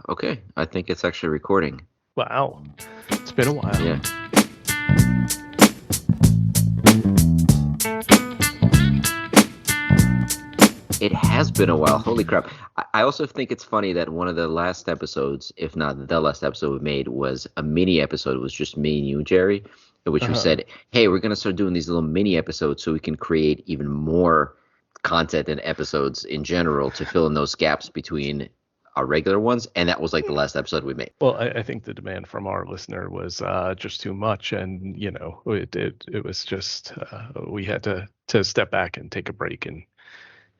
Okay, I think it's actually recording. Wow. It's been a while. Yeah. It has been a while. Holy crap. I also think it's funny that one of the last episodes, if not the last episode we made, was a mini episode. It was just me and you, Jerry, in which we said, hey, we're going to start doing these little mini episodes so we can create even more content and episodes in general to fill in those gaps between our regular ones. And that was like the last episode we made. Well, I think the demand from our listener was just too much. And, it was just we had to step back and take a break and,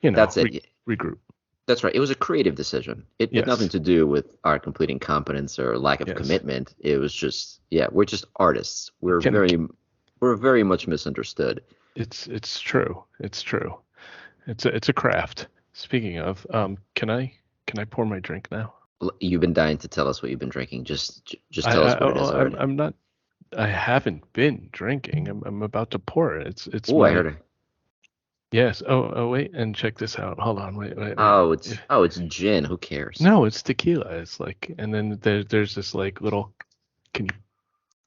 That's it. Regroup. That's right. It was a creative decision. It had nothing to do with our complete incompetence or lack of commitment. It was just, we're just artists. We're very much misunderstood. It's true. It's true. It's a craft. Speaking of, can I pour my drink now? You've been dying to tell us what you've been drinking. Just tell us what it is already. I'm not. I haven't been drinking. I'm about to pour it. It's. Oh, I heard it. Yes. Oh, wait, and check this out. Hold on. Wait. Oh, it's gin. Who cares? No, it's tequila. It's like, and then there's this like little. Can you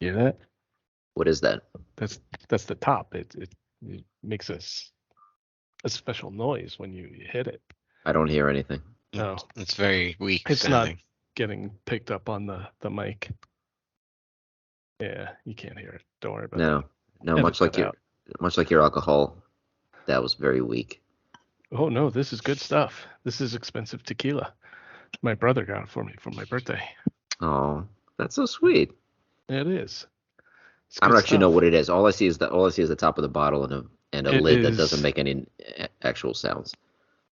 hear that? What is that? That's the top. It makes a special noise when you hit it. I don't hear anything. No, it's very weak. It's sounding. not getting picked up on the mic. Yeah, you can't hear it. Don't worry about that. No. Much like your alcohol. That was very weak. Oh no, this is good stuff. This is expensive tequila. My brother got it for me for my birthday. Oh, that's so sweet. It is. I don't actually know what it is. All I see is the top of the bottle and a lid that doesn't make any actual sounds.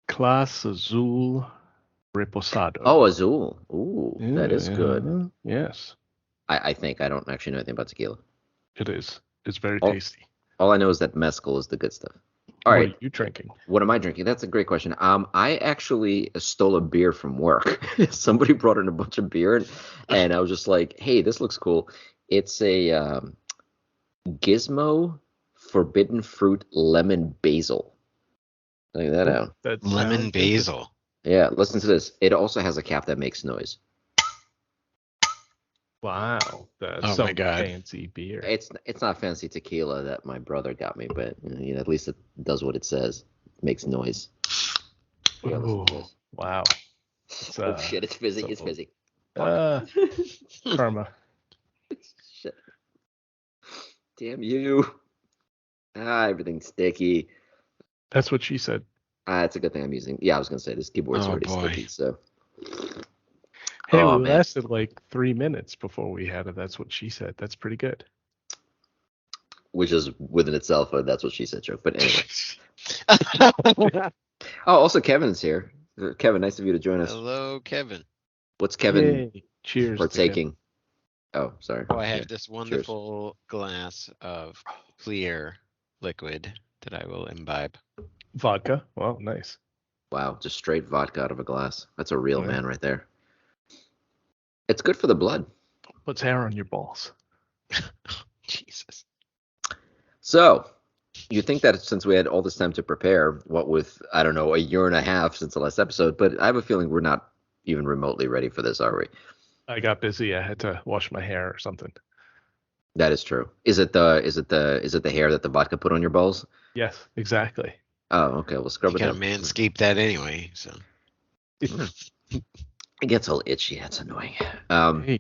Clase Azul Reposado. Oh, Azul. Ooh, that is good. Yes. I think I don't actually know anything about tequila. It is. It's very tasty. All I know is that mezcal is the good stuff. All right. What are you drinking? What am I drinking? That's a great question. I actually stole a beer from work. Somebody brought in a bunch of beer, and I was just like, hey, this looks cool. It's a Gizmo Forbidden Fruit Lemon Basil. Check that out. Lemon basil. Yeah, listen to this. It also has a cap that makes noise. Wow, that's my God. Fancy beer. It's not fancy tequila that my brother got me, but at least it does what it says. It makes noise. Yeah, wow. Oh shit! It's fizzy. It's fizzy. Karma. Shit. Damn you. Everything's sticky. That's what she said. It's a good thing I'm using. Yeah, I was gonna say this keyboard's already sticky. So. Hey, we lasted like 3 minutes before we had it. That's what she said. That's pretty good. Which is within itself a that's what she said joke. But anyway. Also Kevin's here. Kevin, nice of you to join us. Hello, Kevin. What's Kevin Cheers partaking? Oh, sorry. I have this wonderful glass of clear liquid that I will imbibe. Vodka. Well, nice. Wow, just straight vodka out of a glass. That's a real man right there. It's good for the blood. Puts hair on your balls. Jesus. So, you think that since we had all this time to prepare, what with, I don't know, a year and a half since the last episode, but I have a feeling we're not even remotely ready for this, are we? I got busy. I had to wash my hair or something. That is true. Is it the hair that the vodka put on your balls? Yes, exactly. Oh, okay. We'll scrub it down. You gotta manscape that anyway, so. It gets all itchy. That's annoying. Hey,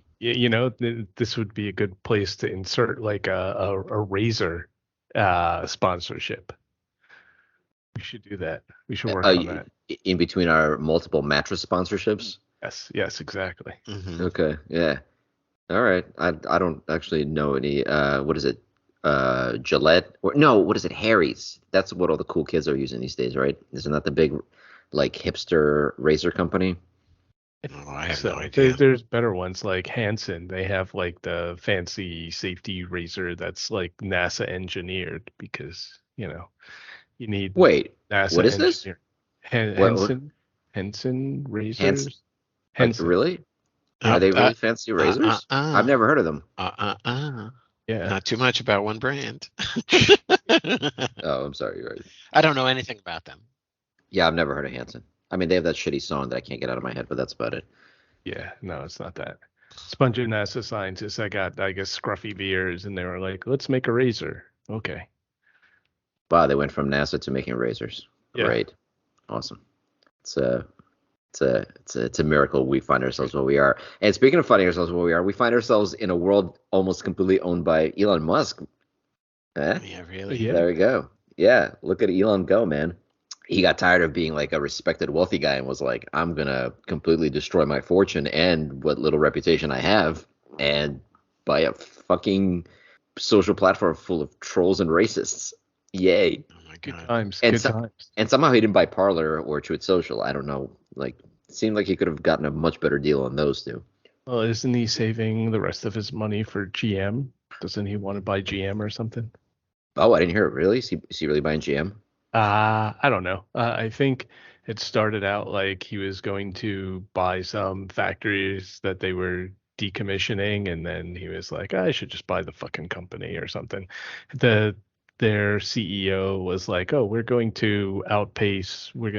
this would be a good place to insert like a razor sponsorship. We should do that. We should work on that. In between our multiple mattress sponsorships? Yes, exactly. Mm-hmm. Okay, yeah. All right. I don't actually know any. What is it? Gillette? What is it? Harry's. That's what all the cool kids are using these days, right? Isn't that the big, like, hipster razor company? I have no idea. There's better ones like Hanson. They have like the fancy safety razor that's like NASA engineered because you need. Wait, NASA what is this? Henson razors. Henson. Really? Are they really fancy razors? I've never heard of them. Yeah. Not too much about one brand. Oh, I'm sorry. You're right. I don't know anything about them. Yeah, I've never heard of Hanson. I mean, they have that shitty song that I can't get out of my head, but that's about it. Yeah, no, it's not that. It's a bunch of NASA scientists that got, I guess, scruffy beards, and they were like, let's make a razor. Okay. Wow, they went from NASA to making razors. Yeah. Great. Awesome. It's a miracle we find ourselves where we are. And speaking of finding ourselves where we find ourselves in a world almost completely owned by Elon Musk. Yeah, really. Yeah. There we go. Yeah, look at Elon go, man. He got tired of being like a respected wealthy guy and was like, I'm gonna completely destroy my fortune and what little reputation I have and buy a fucking social platform full of trolls and racists. Yay. Oh my Good god. times. And Good so, times. and somehow he didn't buy Parler or Truth Social. I don't know. Like, it seemed like he could have gotten a much better deal on those two. Well, isn't he saving the rest of his money for GM? Doesn't he want to buy GM or something? Oh, I didn't hear it. Really? Is he really buying GM? I don't know. I think it started out like he was going to buy some factories that they were decommissioning, and then he was like, I should just buy the fucking company or something. Their CEO was like, oh, we're going to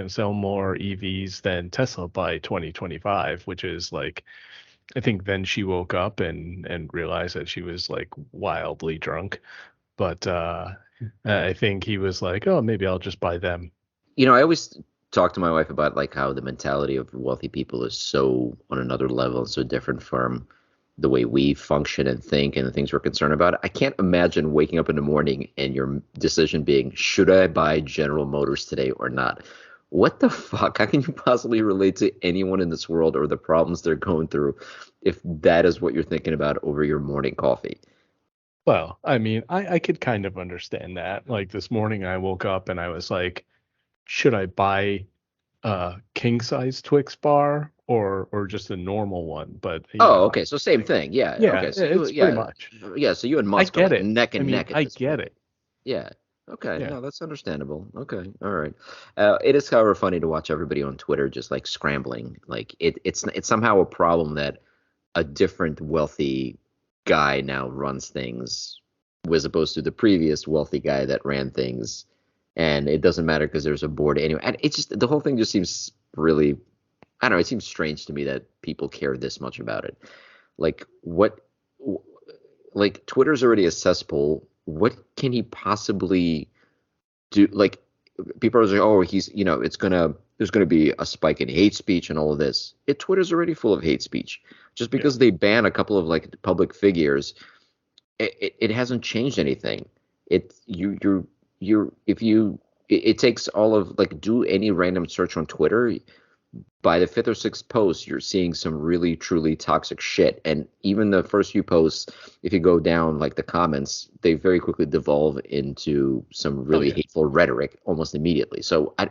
sell more EVs than Tesla by 2025, which is like, I think then she woke up and realized that she was like wildly drunk. But I think he was like, oh, maybe I'll just buy them. I always talk to my wife about like how the mentality of wealthy people is so on another level and so different from the way we function and think and the things we're concerned about. I can't imagine waking up in the morning and your decision being, should I buy General Motors today or not? What the fuck? How can you possibly relate to anyone in this world or the problems they're going through if that is what you're thinking about over your morning coffee? Well, I mean, I could kind of understand that. Like this morning, I woke up and I was like, should I buy a king size Twix bar or just a normal one? But Oh, okay. So same thing. Yeah. yeah, Okay. So it's pretty much. yeah. So you and I Musk are get like it. neck I and mean, neck at I this get point. it. Yeah. Okay. Yeah. No, that's understandable. Okay. All right. It is, however, funny to watch everybody on Twitter just like scrambling. Like it's somehow a problem that a different wealthy guy now runs things, as opposed to the previous wealthy guy that ran things, and it doesn't matter because there's a board anyway. And it's just the whole thing just seems really, I don't know. It seems strange to me that people care this much about it. Like what? Like Twitter's already a cesspool. What can he possibly do? Like people are like, oh, there's gonna be a spike in hate speech and all of this. Twitter's already full of hate speech. Just because they ban a couple of like public figures, it hasn't changed anything. It takes all of like, do any random search on Twitter. By the fifth or sixth post, you're seeing some really truly toxic shit. And even the first few posts, if you go down like the comments, they very quickly devolve into some really hateful rhetoric almost immediately. So I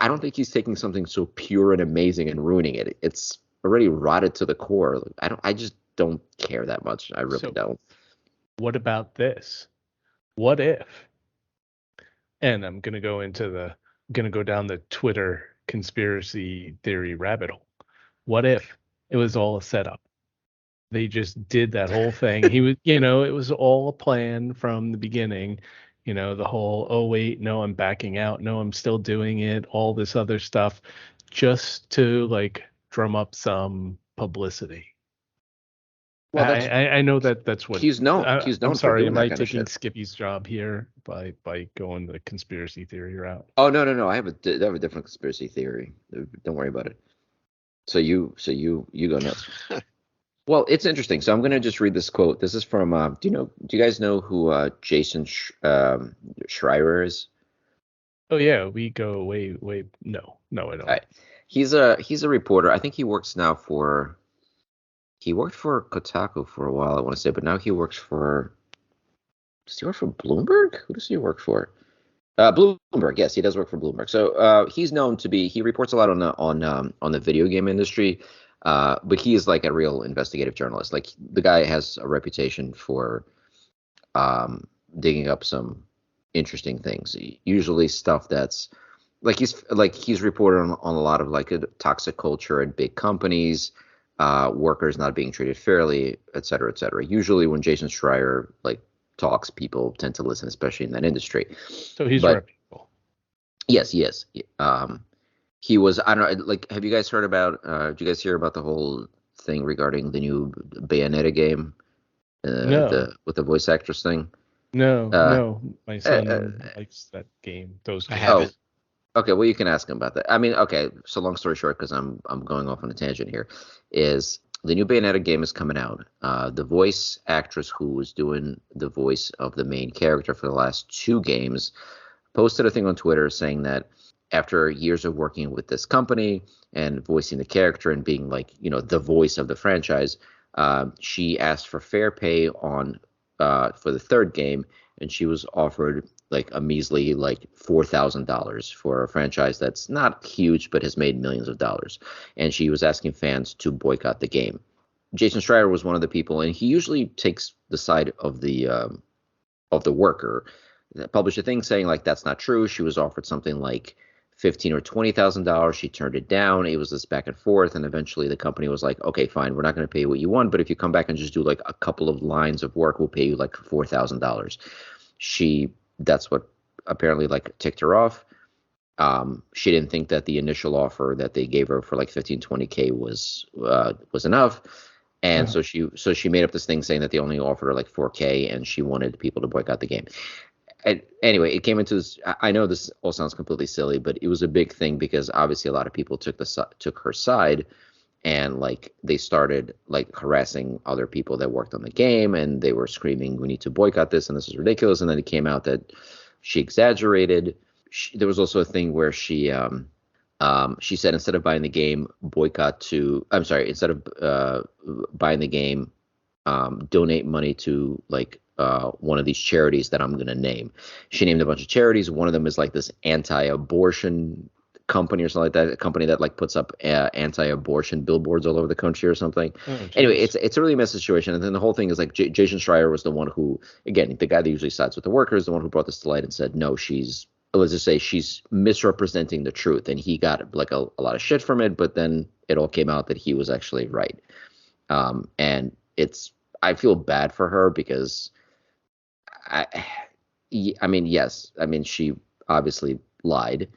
don't think he's taking something so pure and amazing and ruining it. It's already rotted to the core. I just don't care that much. I really don't. What about this? What if? And I'm gonna go down the Twitter conspiracy theory rabbit hole. What if it was all a setup? They just did that whole thing. He was, it was all a plan from the beginning. The whole, oh wait, no, I'm backing out. No, I'm still doing it. All this other stuff, just to like drum up some publicity. Well, I know that's what he's known. I'm sorry, for doing am that I kind of taking shit. Skippy's job here by going the conspiracy theory route? Oh no! I have a different conspiracy theory. Don't worry about it. So you go nuts. Well, it's interesting. So I'm gonna just read this quote. This is from. Do you guys know who Jason Schreier is? Oh yeah, we go way. No, I don't. All right. He's a reporter. I think he works now for. He worked for Kotaku for a while, I want to say, but now he works for. Does he work for Bloomberg? Who does he work for? Bloomberg. Yes, he does work for Bloomberg. So he's known to be. He reports a lot on the video game industry, but he is like a real investigative journalist. Like the guy has a reputation for digging up some interesting things. Usually stuff that's he's reported on a lot of like a toxic culture at big companies, workers not being treated fairly, et cetera, et cetera. Usually when Jason Schreier like talks, people tend to listen, especially in that industry. So he's reputable. Yes, he is. He was. I don't know. Like, have you guys heard about? Did you guys hear about the whole thing regarding the new Bayonetta game, No, with the voice actress thing? no, Uh, no. My uh, son uh, likes that game. Those I games. oh, haven't. okay. Well, you can ask him about that. I mean, okay. So long story short, because I'm going off on a tangent here, is the new Bayonetta game is coming out. The voice actress who was doing the voice of the main character for the last two games posted a thing on Twitter saying that after years of working with this company and voicing the character and being like, the voice of the franchise, she asked for fair pay on for the third game, and she was offered like a measly like $4,000 for a franchise that's not huge but has made millions of dollars, and she was asking fans to boycott the game. Jason Schreier was one of the people, and he usually takes the side of the worker. That published a thing saying like that's not true. She was offered something like $15,000 or $20,000. She turned it down. It was this back and forth, and eventually the company was like, okay, fine, we're not going to pay you what you want, but if you come back and just do like a couple of lines of work, we'll pay you like $4,000. That's what apparently like ticked her off. She didn't think that the initial offer that they gave her for like 15-20K was enough. And Uh-huh. so she made up this thing saying that they only offered her like 4K, and she wanted people to boycott the game. And anyway, it came into this. I know this all sounds completely silly, but it was a big thing because obviously a lot of people took her side, and like they started like harassing other people that worked on the game, and they were screaming, "We need to boycott this, and this is ridiculous." And then it came out that she exaggerated. There was also a thing where she said instead of buying the game, boycott to. I'm sorry, instead of buying the game, donate money to like one of these charities that I'm going to name. She named a bunch of charities. One of them is like this anti-abortion company or something like that, a company that like puts up anti-abortion billboards all over the country or something. Oh, Anyway, jeez. it's a really messy situation. And then the whole thing is like Jason Schreier was the one who, again, the guy that usually sides with the workers, the one who brought this to light and said, no, let's just say she's misrepresenting the truth. And he got like a lot of shit from it, but then it all came out that he was actually right. And I feel bad for her because I, I mean, yes, I mean, she obviously lied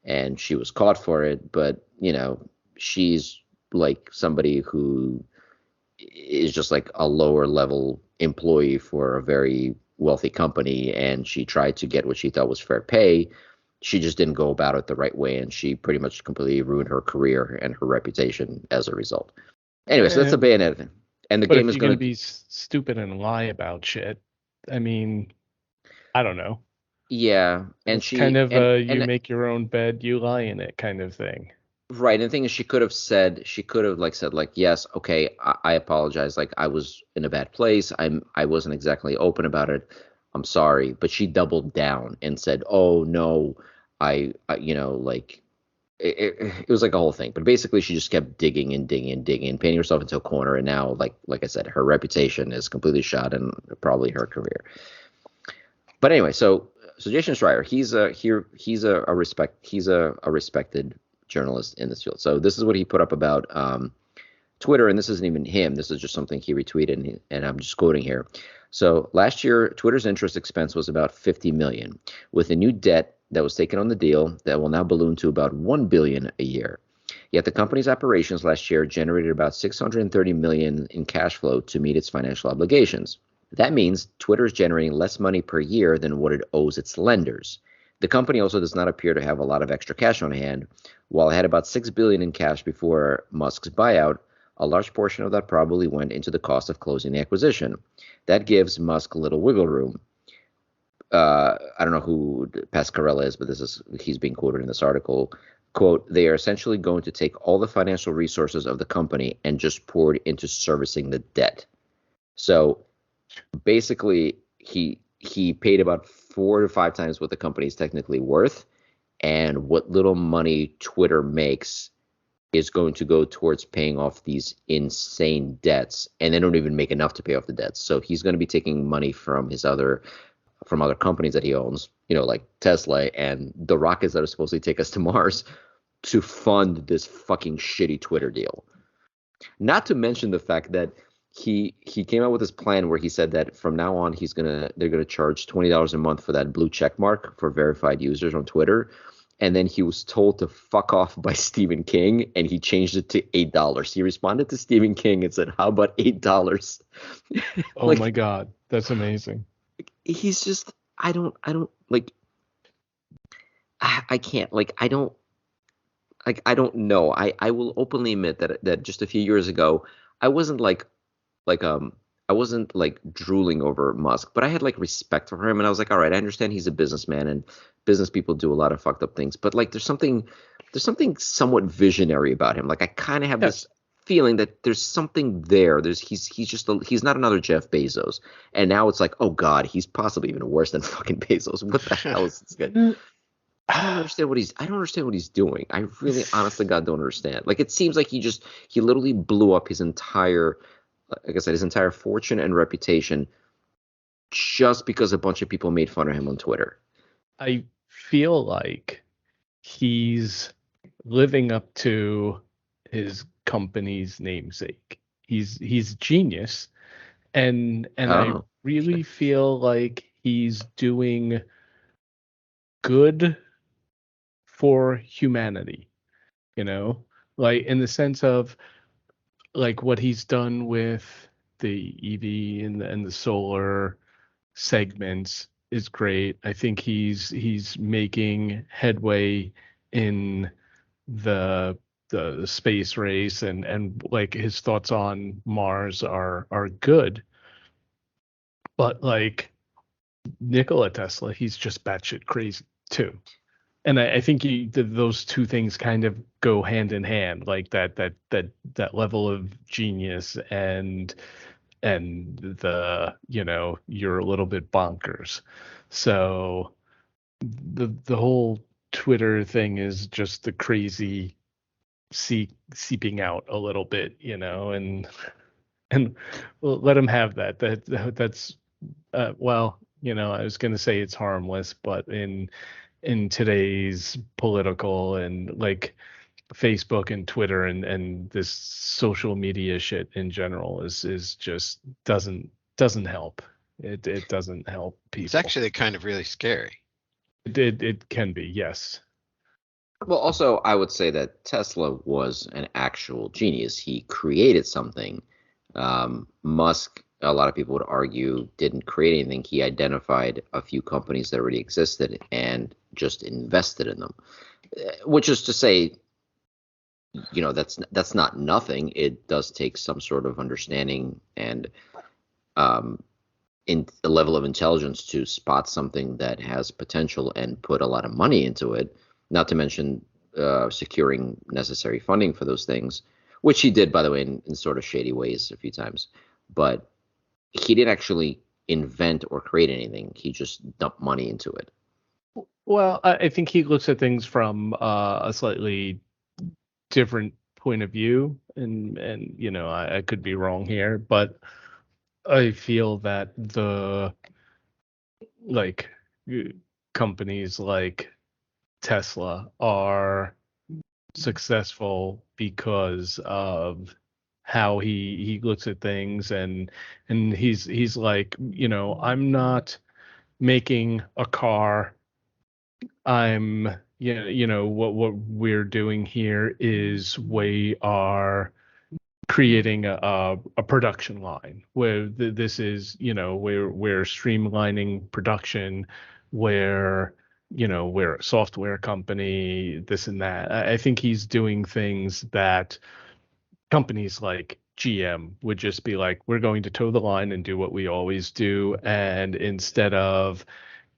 and she was caught for it, but she's like somebody who is just like a lower level employee for a very wealthy company, and she tried to get what she thought was fair pay. She just didn't go about it the right way, and she pretty much completely ruined her career and her reputation as a result. Anyway, so that's Eh, a Bayonetta thing. And the but game if is you're gonna going to. be stupid and lie about shit, I mean, I don't know. Yeah, and It's kind she of you and make your own bed, you lie in it kind of thing. right, and the thing is, she could have like said like, yes, okay, I apologize, like I was in a bad place, I wasn't exactly open about it, I'm sorry, but she doubled down and said, oh no, I like it was like a whole thing, but basically she just kept digging and digging and digging and painting herself into a corner, and now like I said, her reputation is completely shot and probably her career. But anyway, so Jason Schreier, he's a respected journalist in this field. So this is what he put up about Twitter, and this isn't even him. This is just something he retweeted, and I'm just quoting here. So last year, Twitter's interest expense was about 50 million, with a new debt that was taken on the deal that will now balloon to about 1 billion a year. Yet the company's operations last year generated about 630 million in cash flow to meet its financial obligations. That means Twitter is generating less money per year than what it owes its lenders. The company also does not appear to have a lot of extra cash on hand. While it had about 6 billion in cash before Musk's buyout, a large portion of that probably went into the cost of closing the acquisition. That gives Musk little wiggle room. I don't know who Pascarella is, but he's being quoted in this article. Quote, they are essentially going to take all the financial resources of the company and just pour it into servicing the debt. So basically he paid about 4 to 5 times what the company is technically worth, and what little money Twitter makes is going to go towards paying off these insane debts, and they don't even make enough to pay off the debts. So he's going to be taking money from other companies that he owns, like Tesla and the rockets that are supposed to take us to Mars, to fund this fucking shitty Twitter deal. Not to mention the fact that he came out with this plan where he said that from now on they're gonna charge $20 a month for that blue check mark for verified users on Twitter, and then he was told to fuck off by Stephen King, and he changed it to $8. He responded to Stephen King and said, "How about $8?" Oh Like, my God, that's amazing. he's just, I don't like, I can't, like, I don't know. I will openly admit that just a few years ago, I wasn't like I wasn't like drooling over Musk, but I had like respect for him, and I was like, all right, I understand he's a businessman, and business people do a lot of fucked up things, but like there's something somewhat visionary about him. Like I kind of have this Yes. feeling that there's something there. He's not another Jeff Bezos, and now it's like, oh God, he's possibly even worse than fucking Bezos. What the hell is this guy? I don't understand what he's doing. I really, honest to God, don't understand. Like it seems like he literally blew up his entire, like I said, his entire fortune and reputation just because a bunch of people made fun of him on Twitter. I feel like he's living up to his company's namesake. He's a genius, and I Oh, really feel like he's doing good for humanity, you know? Like in the sense of like what he's done with the EV and the solar segments is great. I think he's making headway in the the space race, and like his thoughts on Mars are good. But like Nikola Tesla, he's just batshit crazy too. And I think those two things kind of go hand in hand, like that level of genius and you're a little bit bonkers. So the whole Twitter thing is just the crazy seeping out a little bit, and well, let him have that. That's well, I was going to say it's harmless, but in today's political and like Facebook and Twitter and this social media shit in general is just doesn't help. It doesn't help It's people. actually kind of really scary. It can be, yes. well, also I would say that Tesla was an actual genius. He created something. Musk, a lot of people would argue, didn't create anything. He identified a few companies that already existed and just invested in them. Which is to say, that's not nothing. It does take some sort of understanding and um, in a level of intelligence to spot something that has potential and put a lot of money into it. Not to mention securing necessary funding for those things, which he did, by the way, in sort of shady ways a few times. But he didn't actually invent or create anything. He just dumped money into it. Well, I think he looks at things from a slightly different point of view, and I could be wrong here, but I feel that the like companies like Tesla are successful because of how he looks at things, and he's like, I'm not making a car. I'm what we're doing here is we are creating a production line where this is, we're streamlining production, where we're a software company, this and that. I think he's doing things that companies like GM would just be like, we're going to toe the line and do what we always do, and instead of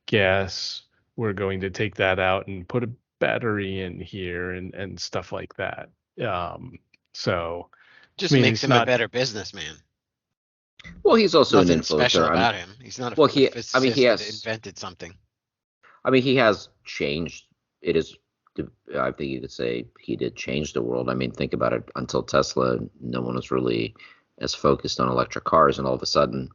gas, we're going to take that out and put a battery in here and stuff like that. So I Just mean, makes it's him a not. better businessman. Well, he's also an Nothing influencer. special about him. He's not Well, a I mean, he physicist that has. invented something. I mean, he has changed. It is. I think you could say he did change the world. I mean, think about it. Until Tesla, no one was really as focused on electric cars, and all of a sudden,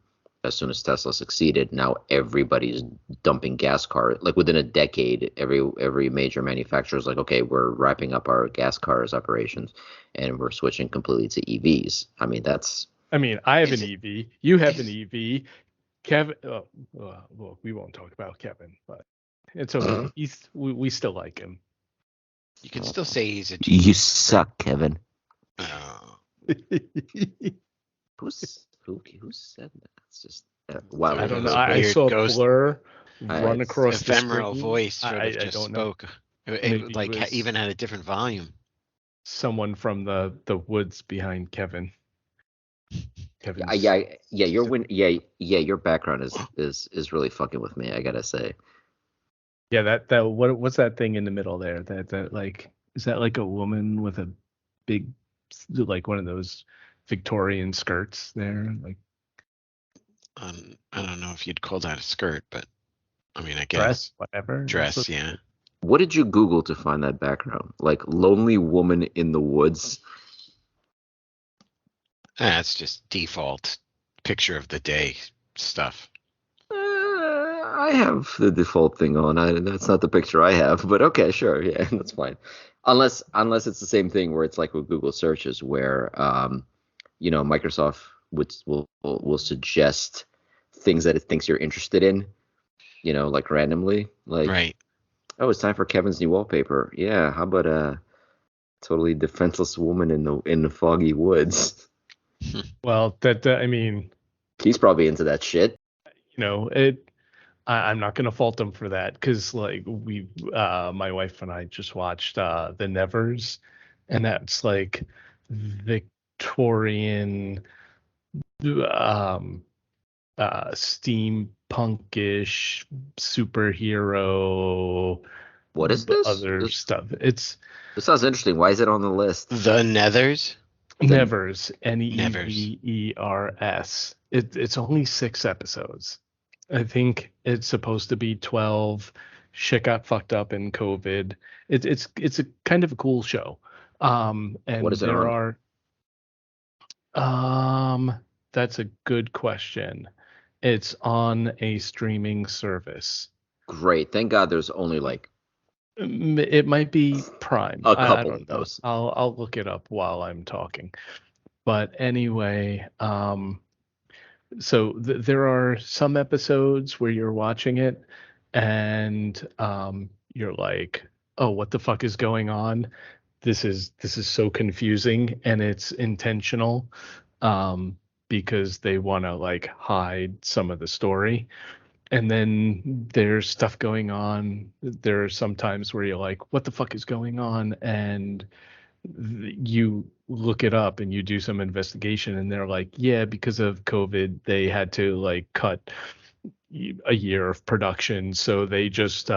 as soon as Tesla succeeded, now everybody's dumping gas cars. Like within a decade, every major manufacturer is like, okay, we're wrapping up our gas cars operations, and we're switching completely to EVs. I mean, that's. I mean, I have Is an it? EV. You have an EV. Kevin. Well, we won't talk about Kevin, but it's okay. We still like him. You can still say he's a You genius. suck, Kevin. Oh, Who said that? It's just wow. I Sort don't of know. a I weird saw ghost, Blur I- run across the ephemeral screen. voice sort I of just don't know. spoke. It Maybe it like was even had a different volume. someone from the woods behind Kevin. Kevin's yeah. Your sister. Your background is really fucking with me. I gotta say. Yeah, that what's that thing in the middle there? That like is that like a woman with a big like one of those Victorian skirts there? Like I don't know if you'd call that a skirt, but I mean, I dress, guess whatever. dress. Yeah, What did you Google to find that background? Like lonely woman in the woods. that's just default picture of the day stuff. I have the default thing on. That's not the picture I have, but okay, sure, yeah, that's fine. Unless it's the same thing where it's like with Google searches, where Microsoft will suggest things that it thinks you're interested in, like randomly, like Right. oh, it's time for Kevin's new wallpaper. Yeah, how about a totally defenseless woman in the foggy woods? Well, I mean, He's probably into that shit. it. I'm not gonna fault them for that because like my wife and I just watched The Nevers, and that's like Victorian um steampunkish superhero What is this? other stuff. It's This sounds interesting. Why is it on the list? The Nethers. Nevers, Nevers. Nevers. It's only 6 episodes. I think it's supposed to be 12. Shit got fucked up in COVID. It's a kind of a cool show. What And is it there on? are that's a good question. It's on a streaming service. Great. Thank God there's only like It might be Prime. a I couple don't of know. those. I'll look it up while I'm talking. But anyway, so there are some episodes where you're watching it and you're like, oh, what the fuck is going on? This is so confusing, and it's intentional because they want to like hide some of the story. And then there's stuff going on. There are some times where you're like, what the fuck is going on? And you look it up and you do some investigation, and they're like, yeah, because of COVID, they had to like cut a year of production. So they just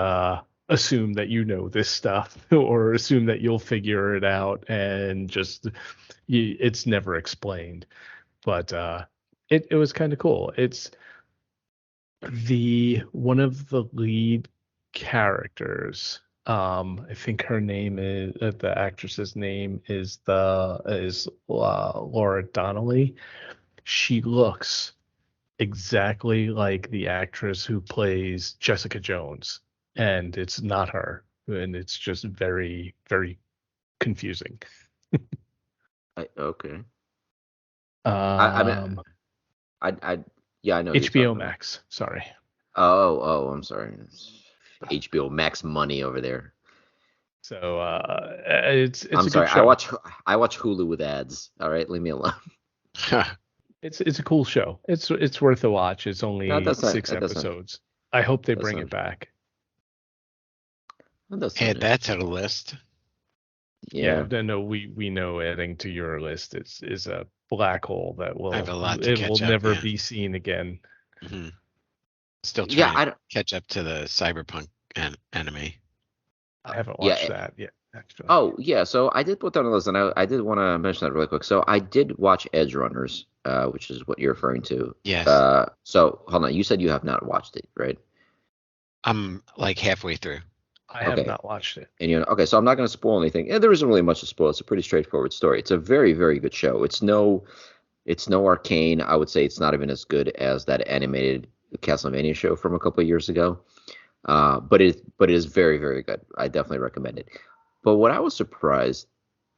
assume that you know this stuff or assume that you'll figure it out, and just it's never explained. But it was kind of cool. It's the one of the lead characters. I think her name is the actress's name is Laura Donnelly. She looks exactly like the actress who plays Jessica Jones, and it's not her, and it's just very, very confusing. Okay. I mean, Um, I yeah, I know who you're HBO talking about. Max, sorry. Oh, I'm sorry. It's HBO Max money over there. So it's I'm a sorry. good show. I watch Hulu with ads. All right, leave me alone. It's a cool show. It's worth a watch. It's No, only six that doesn't episodes. I hope they that bring it sound back. that does sound Add that to the interesting. list. Yeah, Yeah. no, we know adding to your list is a black hole that I have a lot to will catch up. never Yeah. be seen again. hmm Still Yeah, trying I to don't, catch up to the cyberpunk anime. I haven't yeah. watched that yet, actually. Oh, yeah. So I did put that on the list, and I did want to mention that really quick. So I did watch Edge Runners, which is what you're referring to. Yes. So hold on. You said you have not watched it, right? I'm like halfway through. I have Okay. not watched it. And okay, so I'm not going to spoil anything. And there isn't really much to spoil. It's a pretty straightforward story. It's a very, very good show. It's no Arcane. I would say it's not even as good as that animated Castlevania show from a couple of years ago. But it is very, very good. I definitely recommend it. But what I was surprised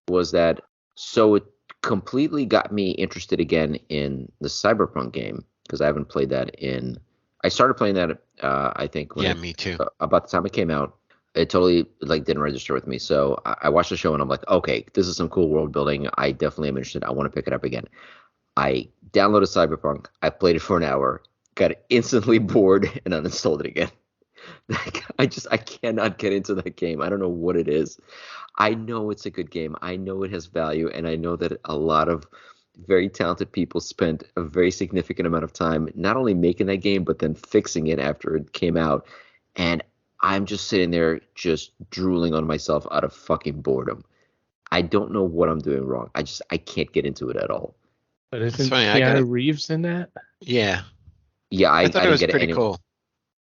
was that so it completely got me interested again in the Cyberpunk game, because I haven't played that in. I started playing that I think Yeah, me too. about the time it came out. It totally like didn't register with me. So I watched the show and I'm like, okay, this is some cool world building. I definitely am interested. I want to pick it up again. I downloaded Cyberpunk. I played it for an hour, got instantly bored, and uninstalled it again. Like, I cannot get into that game. I don't know what it is. I know it's a good game. I know it has value, and I know that a lot of very talented people spent a very significant amount of time not only making that game, but then fixing it after it came out. And I'm just sitting there just drooling on myself out of fucking boredom. I don't know what I'm doing wrong. I can't get into it at all. But It's isn't funny. Keanu Reeves in that? Yeah, Yeah, I I thought it didn't was get pretty any. cool.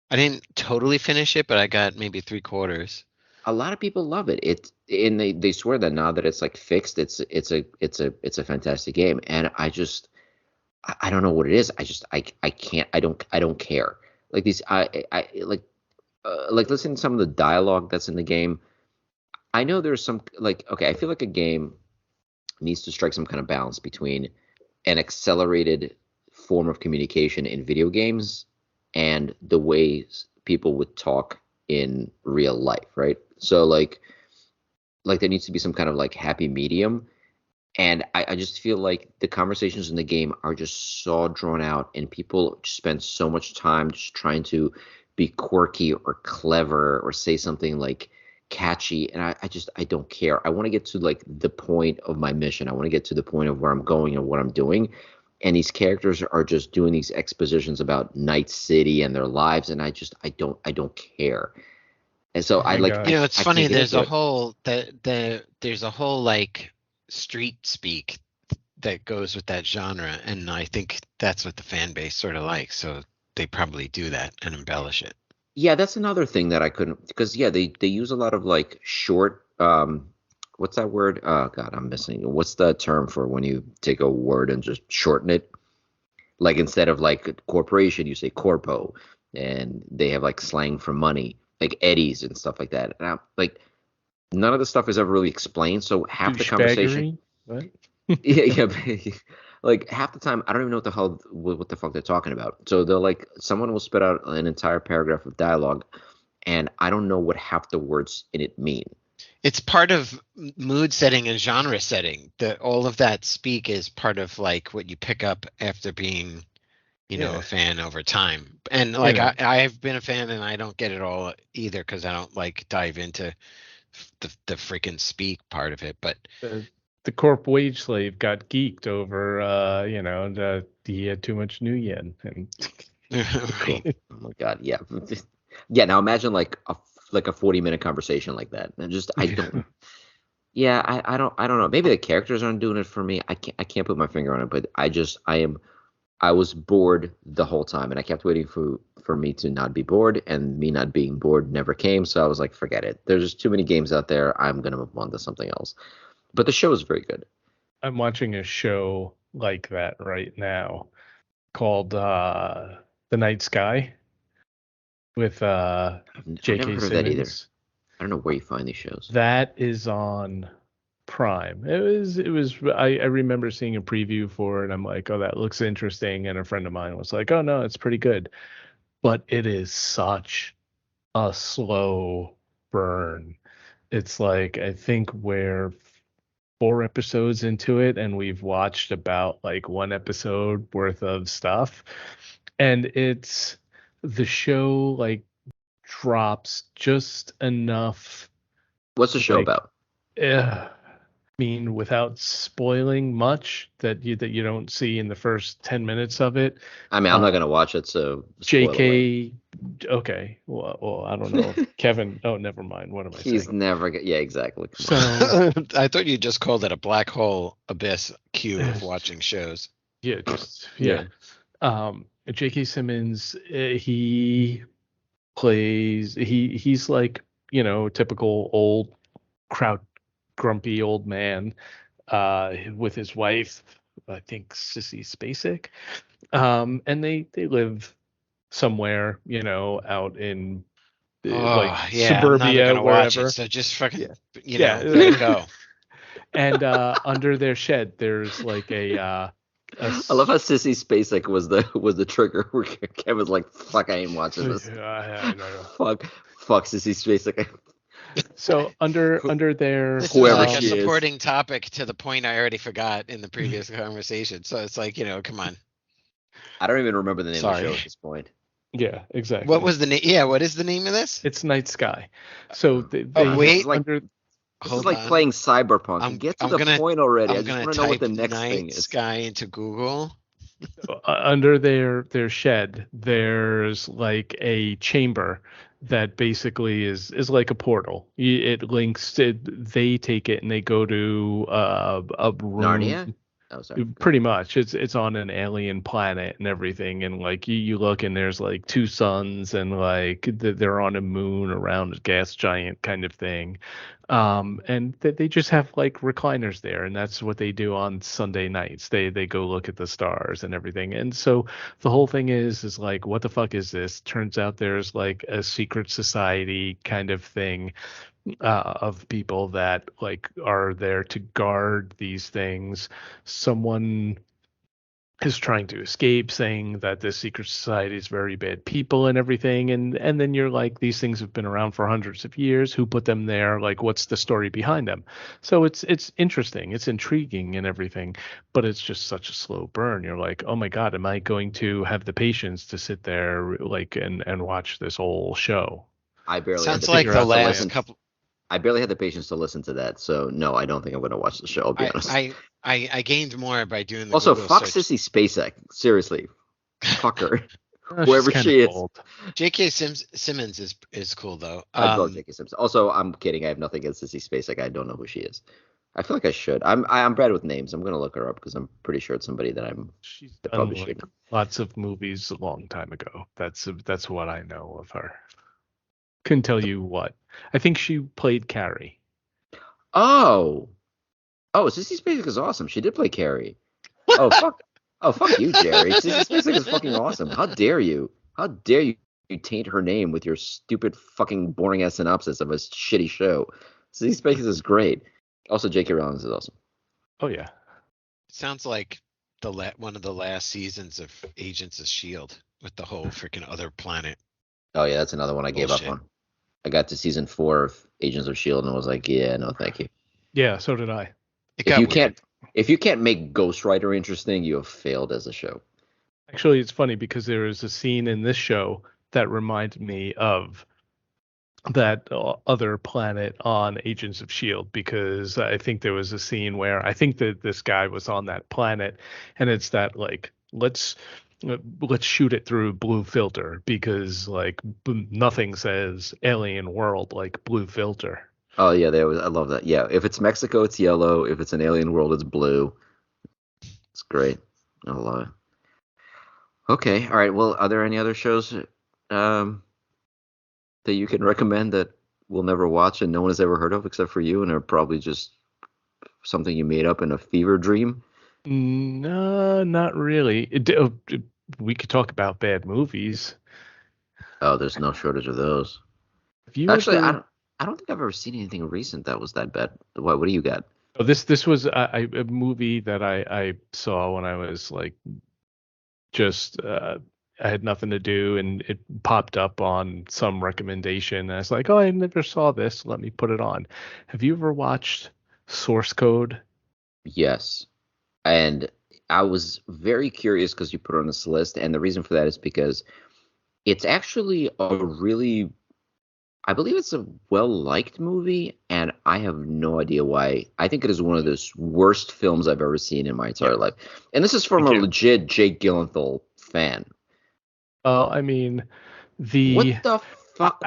I didn't totally finish it, but I got maybe 3/4. A lot of people love it. They swear that now that it's like fixed, it's a fantastic game. And I don't know what it is. I can't I don't care. Like these I like listening to some of the dialogue that's in the game. I know there's some like okay, I feel like a game needs to strike some kind of balance between an accelerated form of communication in video games and the ways people would talk in real life, right? So like there needs to be some kind of like happy medium. And I just feel like the conversations in the game are just so drawn out, and people spend so much time just trying to be quirky or clever or say something like catchy. And I don't care. I want to get to like the point of my mission. I want to get to the point of where I'm going and what I'm doing. And these characters are just doing these expositions about Night City and their lives, and I don't care. And so Oh my God. It's I funny. can't get There's into a it. whole there's a whole like street speak that goes with that genre, and I think that's what the fan base sort of likes. So they probably do that and embellish it. Yeah, that's another thing that I couldn't because yeah, they use a lot of like short what's that word? Oh God, I'm missing. What's the term for when you take a word and just shorten it? Like instead of like corporation, you say corpo, and they have like slang for money, like eddies and stuff like that. And like none of the stuff is ever really explained. So half the conversation, Douchebaggery? What? yeah, yeah, like half the time I don't even know what the fuck they're talking about. So they'll like someone will spit out an entire paragraph of dialogue, and I don't know what half the words in it mean. It's part of mood setting and genre setting. All of that speak is part of like what you pick up after being, Yeah. a fan over time. And You like know. I've been a fan and I don't get it all either because I don't like dive into the freaking speak part of it. But The corp wage slave got geeked over, he had too much new yen. And right. Oh my God, yeah, yeah. Now imagine like a 40-minute conversation like that. And just I don't. Yeah, I don't know. Maybe the characters aren't doing it for me. I can't put my finger on it, but I was bored the whole time, and I kept waiting for me to not be bored, and me not being bored never came. So I was like, forget it. There's just too many games out there. I'm gonna move on to something else. But the show is very good. I'm watching a show like that right now called The Night Sky with I've never J.K. heard of that either. Simmons. I don't know where you find these shows. That is on Prime. It was I remember seeing a preview for it and I'm like, oh, that looks interesting. And a friend of mine was like, oh no, it's pretty good. But it is such a slow burn. It's like I think we're 4 episodes into it and we've watched about like 1 episode worth of stuff. And it's the show like drops just enough What's the show like about? without spoiling much that you don't see in the first 10 minutes of it. I mean, I'm not gonna watch it, so spoil away. JK, okay. Well, I don't know. Kevin, oh, never mind. What am I He's saying? never. Yeah, exactly. Come on. So I thought you just called it a black hole abyss queue of watching shows. yeah, just yeah. J.K. Simmons, he plays. He's like typical old crowd grumpy old man with his wife, I think Sissy Spacek, and they live somewhere out in like Yeah, I'm not suburbia, gonna watch wherever. it. So just fucking, Yeah. let it go. And under their shed, there's like I love how Sissy Spacek was the trigger where Kevin's like, "Fuck, I ain't watching this." I know. Fuck Sissy Spacek. So under their This is Whoever like a she is. supporting topic to the point I already forgot in the previous conversation. So it's like, come on. I don't even remember the name of the Sorry. show at this point. yeah, exactly. What was the name? Yeah, what is the name of this? It's Night Sky. So they wait. This is like, under this is Hold like on. playing Cyberpunk. I'm- Get to I'm the gonna- point already. I I'm just gonna want to know what type the next thing Night is. Sky into Google. under their shed, there's like a chamber that basically is like a portal. It links they take it and they go to a room. Narnia? Oh, sorry. Pretty much, it's on an alien planet and everything, and like you look and there's like two suns and like they're on a moon around a gas giant kind of thing, and they just have like recliners there, and that's what they do on Sunday nights. They go look at the stars and everything, and so the whole thing is like, what the fuck is this? Turns out there's like a secret society kind of thing of people that like are there to guard these things. Someone is trying to escape, saying that this secret society is very bad people and everything, and then you're like, these things have been around for hundreds of years. Who put them there? Like, what's the story behind them? So it's interesting, it's intriguing and everything, but it's just such a slow burn. You're like, oh my god, am I going to have the patience to sit there like and watch this whole show? I barely Sounds had the like patience the to last listen. couple. I barely had the patience to listen to that, so no, I don't think I'm going to watch the show. I'll be honest. I gained more by doing the Also, Google fuck search. Sissy Spacek. Seriously, fuck her. Oh, Whoever she's she kinda is. old. J.K. Simmons is cool though. I love J.K. Simpson. Also, I'm kidding. I have nothing against Sissy Spacek. I don't know who she is. I feel like I should. I'm bad with names. I'm gonna look her up because I'm pretty sure it's somebody that She's that done probably like should know. lots of movies a long time ago. That's what I know of her. Couldn't tell you what. I think she played Carrie. Oh, Sissy Spacek is awesome. She did play Carrie. Oh fuck. Oh fuck you, Jerry. Sissy Spacek is fucking awesome. How dare you? How dare you taint her name with your stupid fucking boring ass synopsis of a shitty show? Sissy Spacek is great. Also, J.K. Rowling is awesome. Oh yeah. Sounds like one of the last seasons of Agents of Shield with the whole freaking other planet. Oh yeah, that's another one I gave up Bullshit. on. I got to season 4 of Agents of Shield and was like, yeah, no, thank you. Yeah, so did I. It If got you weird. can't make Ghost Rider interesting, you have failed as a show. Actually, it's funny because there is a scene in this show that reminded me of that other planet on Agents of Shield, because I think there was a scene where I think that this guy was on that planet, and it's that like let's shoot it through blue filter because like nothing says alien world like blue filter. Oh yeah, I love that. Yeah, if it's Mexico, it's yellow. If it's an alien world, it's blue. It's great. I love it. Okay, all right. Well, are there any other shows that you can recommend that we'll never watch and no one has ever heard of except for you, and are probably just something you made up in a fever dream? No, not really. We could talk about bad movies. Oh, there's no shortage of those. Have you Actually, ever... I don't think I've ever seen anything recent that was that bad. What do you got? Oh, this was a movie that I saw when I was like just I had nothing to do, and it popped up on some recommendation. And I was like, oh, I never saw this. Let me put it on. Have you ever watched Source Code? Yes. And I was very curious because you put it on this list, and the reason for that is because it's actually I believe it's a well-liked movie, and I have no idea why. I think it is one of the worst films I've ever seen in my entire life. And this is from a legit Jake Gyllenhaal fan. I mean, What the fuck?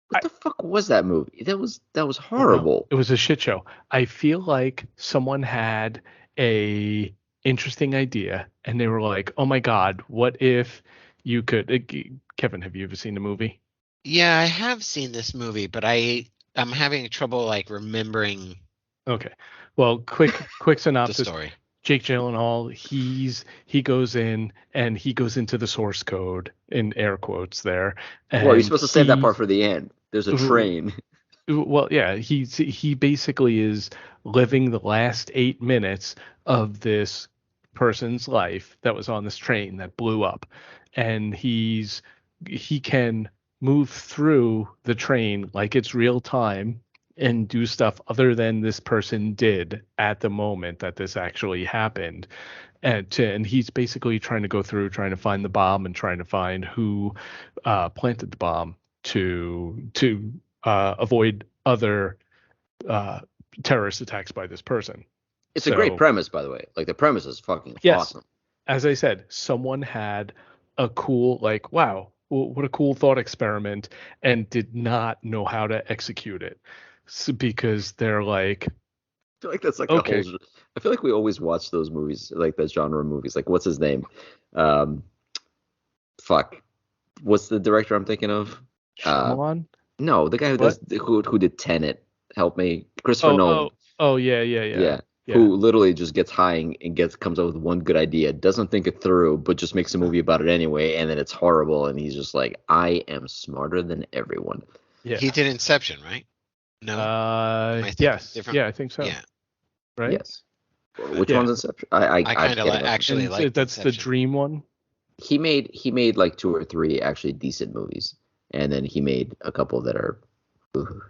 What the fuck was that movie? That was horrible. It was a shit show. I feel like someone had a interesting idea, and they were like, "Oh my god, what if you could?" Kevin, have you ever seen the movie? Yeah, I have seen this movie, but I'm having trouble like remembering. Okay, well, quick the synopsis. story. Jake Gyllenhaal, he goes in and he goes into the source code in air quotes there. Well, you're supposed to save that part for the end. There's a train. Well, yeah, he basically is living the last 8 minutes of this person's life that was on this train that blew up, and he can move through the train like it's real time and do stuff other than this person did at the moment that this actually happened. And he's basically trying to go through, trying to find the bomb and trying to find who planted the bomb to avoid other uh, terrorist attacks by this person. It's a great premise, by the way. Like, the premise is fucking awesome. As I said, someone had a cool, like, wow, what a cool thought experiment, and did not know how to execute it. Because they're like, I feel like that's like okay. the whole. I feel like we always watch those movies, like that genre of movies. Like, what's his name? Fuck. What's the director I'm thinking of? Shyamalan? No, the guy who did Tenet. Help me, Christopher Nolan. Yeah. Who literally just gets high and comes up with one good idea, doesn't think it through, but just makes a movie about it anyway, and then it's horrible, and he's just like, I am smarter than everyone. Yeah. He did Inception, right? No. Yes. Yeah, I think so. Yeah. Right. Yes. Which one's Inception? I kind of actually like. That's Inception. The dream one. He made like 2 or 3 actually decent movies, and then he made a couple that are. Ooh.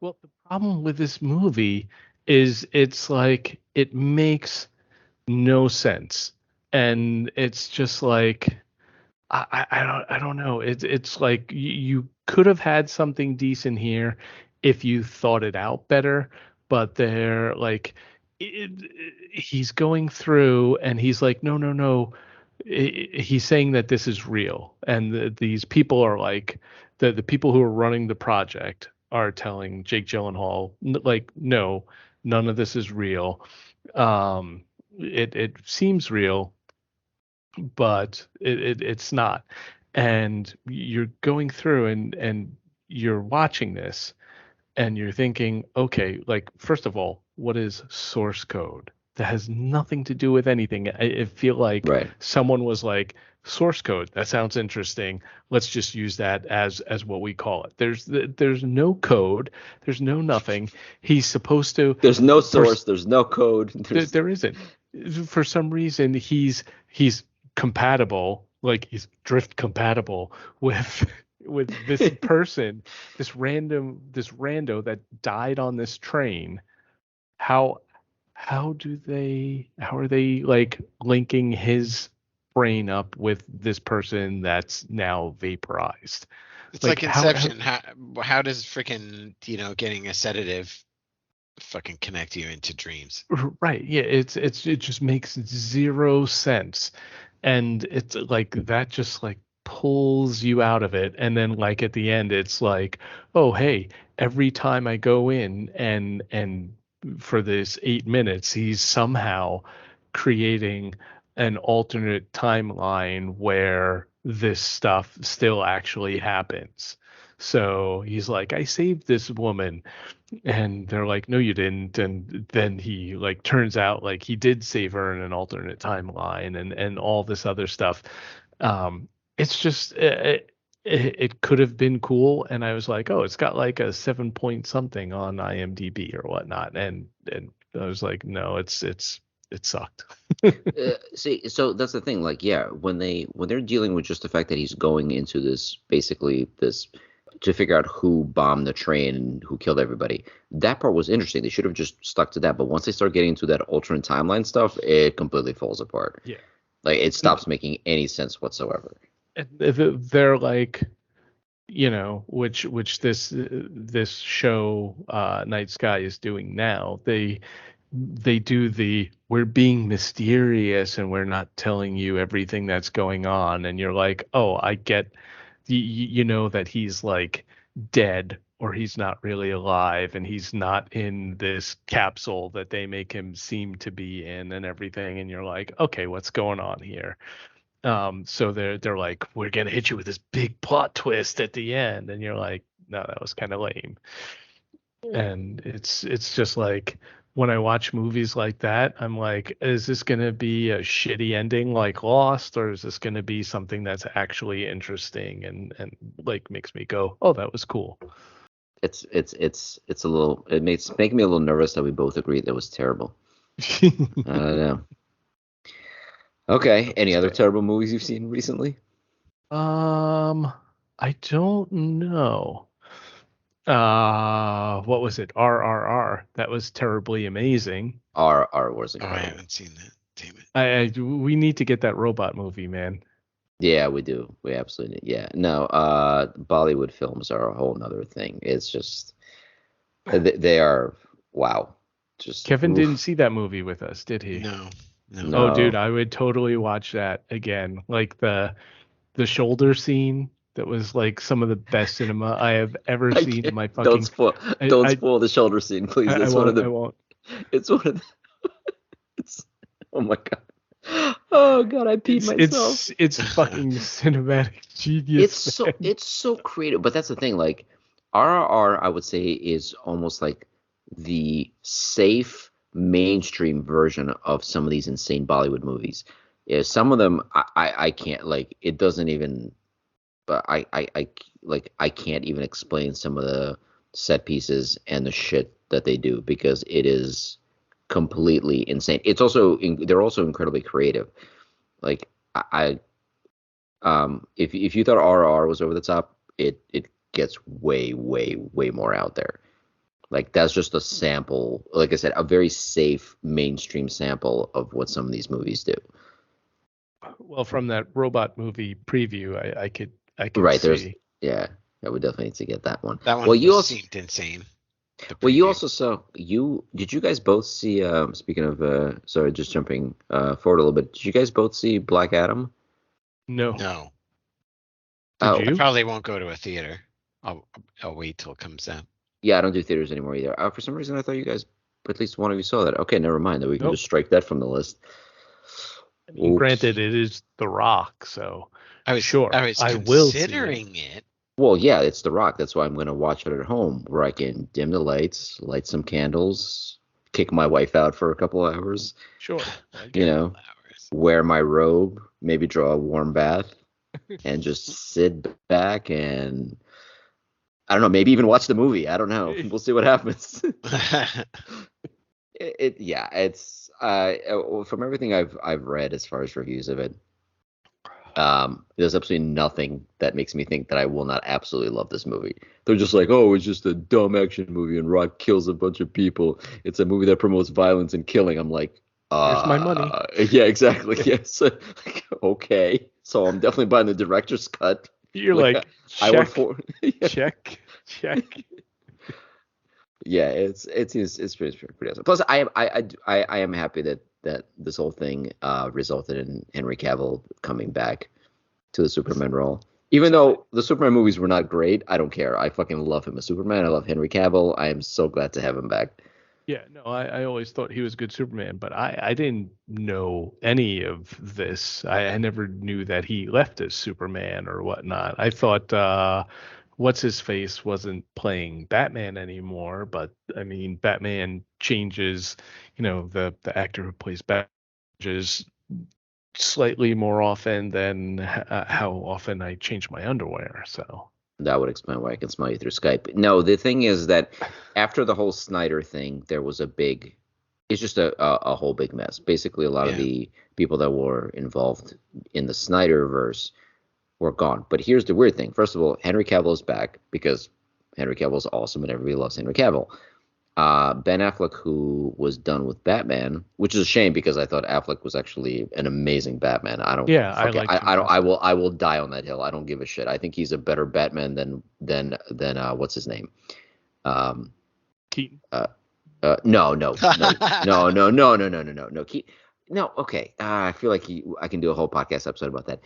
Well, the problem with this movie is it's like it makes no sense, and it's just like I don't know. It's like you could have had something decent here if you thought it out better, but they're like he's going through and he's like no. He's saying that this is real, and these people are like the people who are running the project are telling Jake Gyllenhaal like, no, none of this is real. It seems real, but it's not. And you're going through and you're watching this and you're thinking, okay, like, first of all, what is source code? That has nothing to do with anything. I feel like someone was like, source code, that sounds interesting. Let's just use that as what we call it. There's no code. There's no nothing. He's supposed to. There's no source. There's no code. There isn't. For some reason, he's compatible. Like, he's drift compatible with this person, this rando that died on this train. How are they like linking his brain up with this person that's now vaporized? It's like Inception. How does freaking getting a sedative fucking connect you into dreams? Right. Yeah. It just makes zero sense, and it's like that just like pulls you out of it. And then like at the end, it's like, oh hey, every time I go in and for this 8 minutes, he's somehow creating an alternate timeline where this stuff still actually happens. So he's like, I saved this woman, and they're like, no, you didn't. And then he like turns out like he did save her in an alternate timeline and all this other stuff. It's just it could have been cool, and I was like, oh, it's got like a 7 point something on IMDb or whatnot, and I was like, no, it sucked. See, so that's the thing. Like, yeah, when they're dealing with just the fact that he's going into this basically this to figure out who bombed the train and who killed everybody, that part was interesting. They should have just stuck to that. But once they start getting into that alternate timeline stuff, it completely falls apart. Yeah, like it stops making any sense whatsoever. They're like, which this show Night Sky is doing now. They do the we're being mysterious and we're not telling you everything that's going on, and you're like, oh, I get, that he's like dead or he's not really alive and he's not in this capsule that they make him seem to be in and everything, and you're like, okay, what's going on here? So they're like, we're gonna hit you with this big plot twist at the end, and you're like, no, that was kind of lame. And it's just like, when I watch movies like that, I'm like, is this gonna be a shitty ending like Lost, or is this gonna be something that's actually interesting and like makes me go, oh, that was cool? It's a little, it makes me a little nervous that we both agree that was terrible. I don't know. Okay. Any other terrible movies you've seen recently? I I don't know. What was it? RRR. That was terribly amazing. R was Oh, I incredible. haven't seen that. Damn it. We need to get that robot movie, man. Yeah, we do. We absolutely yeah. No, Bollywood films are a whole nother thing. It's just they are wow. Just Kevin didn't oof. see that movie with us, did he? No, no. Oh, dude, No. I would totally watch that again. Like the shoulder scene, that was like some of the best cinema I have ever I seen in can't. my Don't fucking. spoil. I Don't I spoil the shoulder scene, please. I It's one of won't. I the. won't. It's one of the. It's. Oh my god. Oh god, I peed myself. It's fucking cinematic genius, man. It's so creative, but that's the thing. Like RRR, I would say is almost like the safe mainstream version of some of these insane Bollywood movies. Yeah, some of them I can't like. It doesn't even. But I can't even explain some of the set pieces and the shit that they do because it is completely insane. It's also they're also incredibly creative. Like if you thought RR was over the top, it gets way more out there. Like that's just a sample, like I said, a very safe mainstream sample of what some of these movies do. Well, from that robot movie preview, I could Right, there's see. yeah, we definitely need to get that one. That Well, one you also seemed insane. The well you preview. also saw you did you guys both see speaking of sorry, just jumping forward a little bit, did you guys both see Black Adam? No, No, did Oh, I you? probably won't go to a theater. I'll wait till it comes out. yeah, I don't do theaters anymore either. For some reason I thought you guys at least one of you saw that. Okay, never mind. Then we can Nope. just strike that from the list. I mean, granted, Oops. it is The Rock, so I sure, was I will see it. considering it. Well, yeah, it's The Rock. That's why I'm going to watch it at home, where I can dim the lights, light some candles, kick my wife out for a couple of hours, Sure, I you get it. know, wear my robe, maybe draw a warm bath, and just sit back and I don't know, maybe even watch the movie. I don't know. We'll see what happens. Yeah, it's from everything I've read as far as reviews of it. There's absolutely nothing that makes me think that I will not absolutely love this movie. They're just like, oh, it's just a dumb action movie and Rock kills a bunch of people. It's a movie that promotes violence and killing. I'm like, Here's my money. yeah, exactly. Yes. Like, okay. So I'm definitely buying the director's cut. You're Like like, I would check, for check. yeah, it's pretty awesome. Plus, I am happy that this whole thing resulted in Henry Cavill coming back to the Superman role. Even though the Superman movies were not great, I don't care. I fucking love him as Superman. I love Henry Cavill. I am so glad to have him back. Yeah, no, I always thought he was a good Superman, but I didn't know any of this. I never knew that he left as Superman or whatnot. I thought what's his face wasn't playing Batman anymore, but I mean Batman changes, the actor who plays Batman changes slightly more often than how often I change my underwear. So That would explain why I can smell you through Skype. No, the thing is that after the whole Snyder thing, there was it's just a whole big mess. Basically, a lot of Yeah. the people that were involved in the Snyderverse were gone. But here's the weird thing. First of all, Henry Cavill is back because Henry Cavill is awesome and everybody loves Henry Cavill. Ben Affleck, who was done with Batman, which is a shame because I thought Affleck was actually an amazing Batman. I don't yeah, I fuck it. liked him I don't. also. I will die on that hill. I don't give a shit. I think he's a better Batman than what's his name? Um, Keaton. no. No, okay. I feel like I can do a whole podcast episode about that.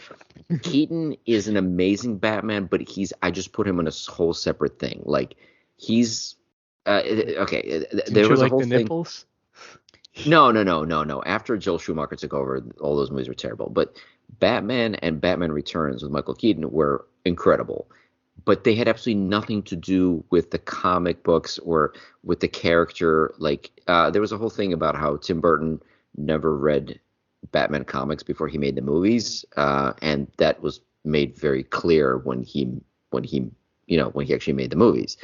Keaton is an amazing Batman, but I just put him in a whole separate thing. Like he's okay. Didn't There you was a like whole the thing. nipples? No. After Joel Schumacher took over, all those movies were terrible. But Batman and Batman Returns with Michael Keaton were incredible. But they had absolutely nothing to do with the comic books or with the character. Like there was a whole thing about how Tim Burton never read Batman comics before he made the movies, and that was made very clear when he actually made the movies,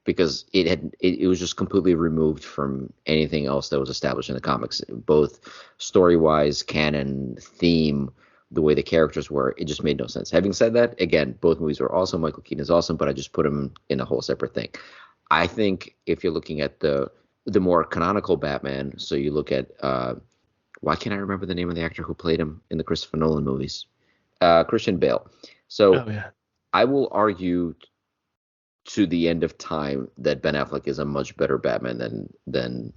because it was just completely removed from anything else that was established in the comics, both story wise, canon, theme, the way the characters were, it just made no sense. Having said that, again, both movies were awesome. Michael Keaton is awesome, but I just put him in a whole separate thing. I think if you're looking at the more canonical Batman, so you look at why can't I remember the name of the actor who played him in the Christopher Nolan movies? Christian Bale. So I will argue to the end of time that Ben Affleck is a much better Batman than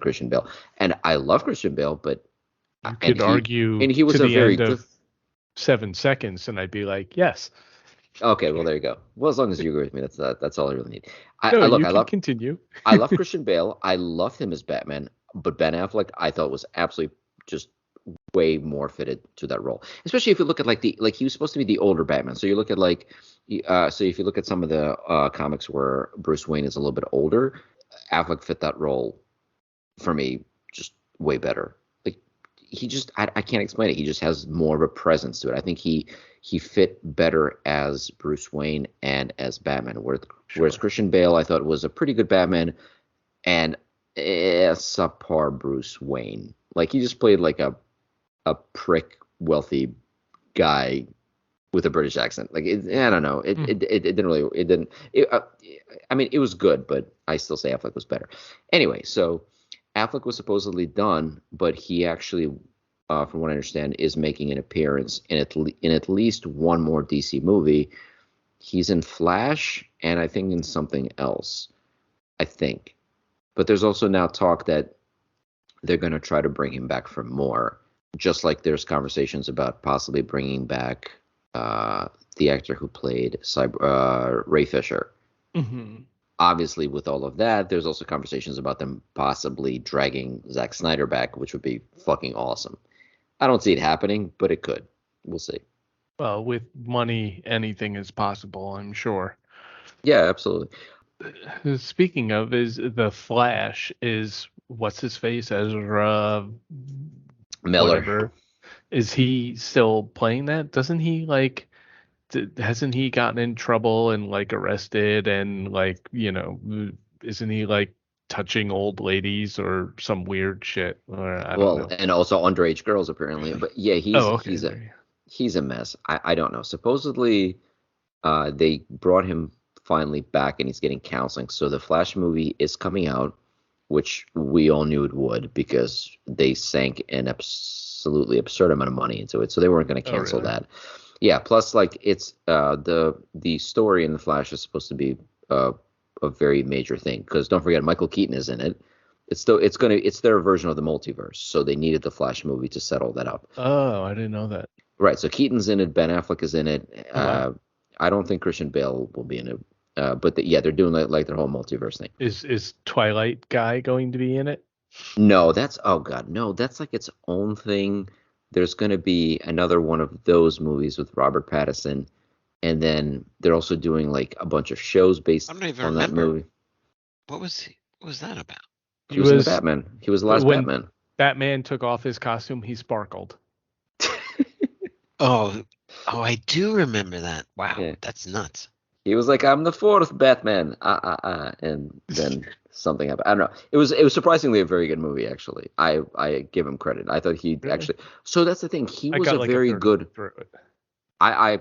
Christian Bale. And I love Christian Bale, but you could argue and he was to a the very end of 7 seconds, and I'd be like, yes. Okay, well there you go. Well, as long as you agree with me, that's all I really need. I Continue. I love Christian Bale. I love him as Batman, but Ben Affleck I thought was absolutely just way more fitted to that role. Especially if you look at he was supposed to be the older Batman. So you look at so if you look at some of the comics where Bruce Wayne is a little bit older, Affleck fit that role for me just way better. Like he just I can't explain it. He just has more of a presence to it. I think he fit better as Bruce Wayne and as Batman. Whereas Christian Bale I thought was a pretty good Batman and a subpar Bruce Wayne. Like he just played like a prick wealthy guy with a British accent. Like I don't know. It didn't really. I mean, it was good, but I still say Affleck was better. Anyway, so Affleck was supposedly done, but he actually, from what I understand, is making an appearance in at least one more DC movie. He's in Flash, and I think in something else. I think, but there's also now talk that they're going to try to bring him back for more. Just like there's conversations about possibly bringing back the actor who played Ray Fisher. Mm-hmm. Obviously, with all of that, there's also conversations about them possibly dragging Zack Snyder back, which would be fucking awesome. I don't see it happening, but it could. We'll see. Well, with money, anything is possible, I'm sure. Yeah, absolutely. Speaking of, is the Flash is what's his face, Ezra Miller. Whatever. Is he still playing that? Doesn't he hasn't he gotten in trouble and arrested and isn't he touching old ladies or some weird shit? Or I don't know. And also underage girls apparently. But yeah, he's a mess. I don't know. Supposedly, they brought him finally back and he's getting counseling. So the Flash movie is coming out, which we all knew it would because they sank an absolutely absurd amount of money into it. So they weren't going to cancel that. Yeah. Plus, it's the story in the Flash is supposed to be a very major thing because don't forget Michael Keaton is in it. It's their version of the multiverse. So they needed the Flash movie to settle that up. Oh, I didn't know that. Right. So Keaton's in it. Ben Affleck is in it. Wow. I don't think Christian Bale will be in it. But they're doing their whole multiverse thing. Is Twilight guy going to be in it? No, that's its own thing. There's going to be another one of those movies with Robert Pattinson, and then they're also doing a bunch of shows based on that movie. What was that about? He was in the Batman. He was the last Batman. Batman took off his costume. He sparkled. Oh, I do remember that. Wow, yeah. That's nuts. He was like, "I'm the fourth Batman," and then something happened. I don't know. It was surprisingly a very good movie, actually. I give him credit. I thought he actually. So that's the thing. He was a very good. I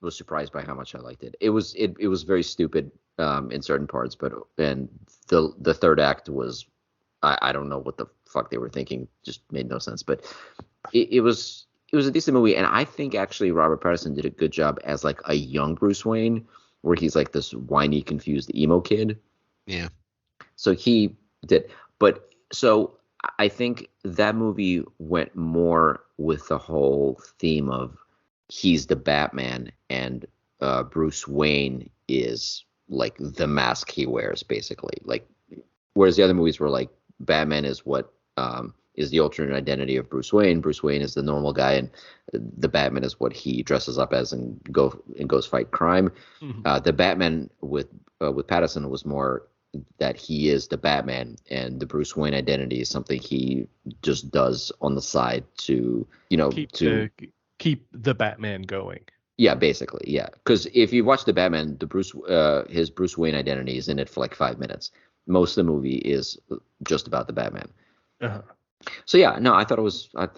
was surprised by how much I liked it. It was very stupid in certain parts, and the third act was I don't know what the fuck they were thinking. Just made no sense. But it was a decent movie, and I think actually Robert Pattinson did a good job as a young Bruce Wayne, where he's this whiny, confused emo kid. Yeah. So he did, but so I think that movie went more with the whole theme of he's the Batman and Bruce Wayne is the mask he wears, basically. Whereas the other movies were Batman is what is the alternate identity of Bruce Wayne. Bruce Wayne is the normal guy, and the Batman is what he dresses up as and goes fight crime. Mm-hmm. The Batman with Pattinson was more that he is the Batman, and the Bruce Wayne identity is something he just does on the side to keep the Batman going. Yeah, basically, yeah. Because if you watch the Batman, his Bruce Wayne identity is in it for 5 minutes. Most of the movie is just about the Batman. Uh-huh. So yeah, no, I thought it was I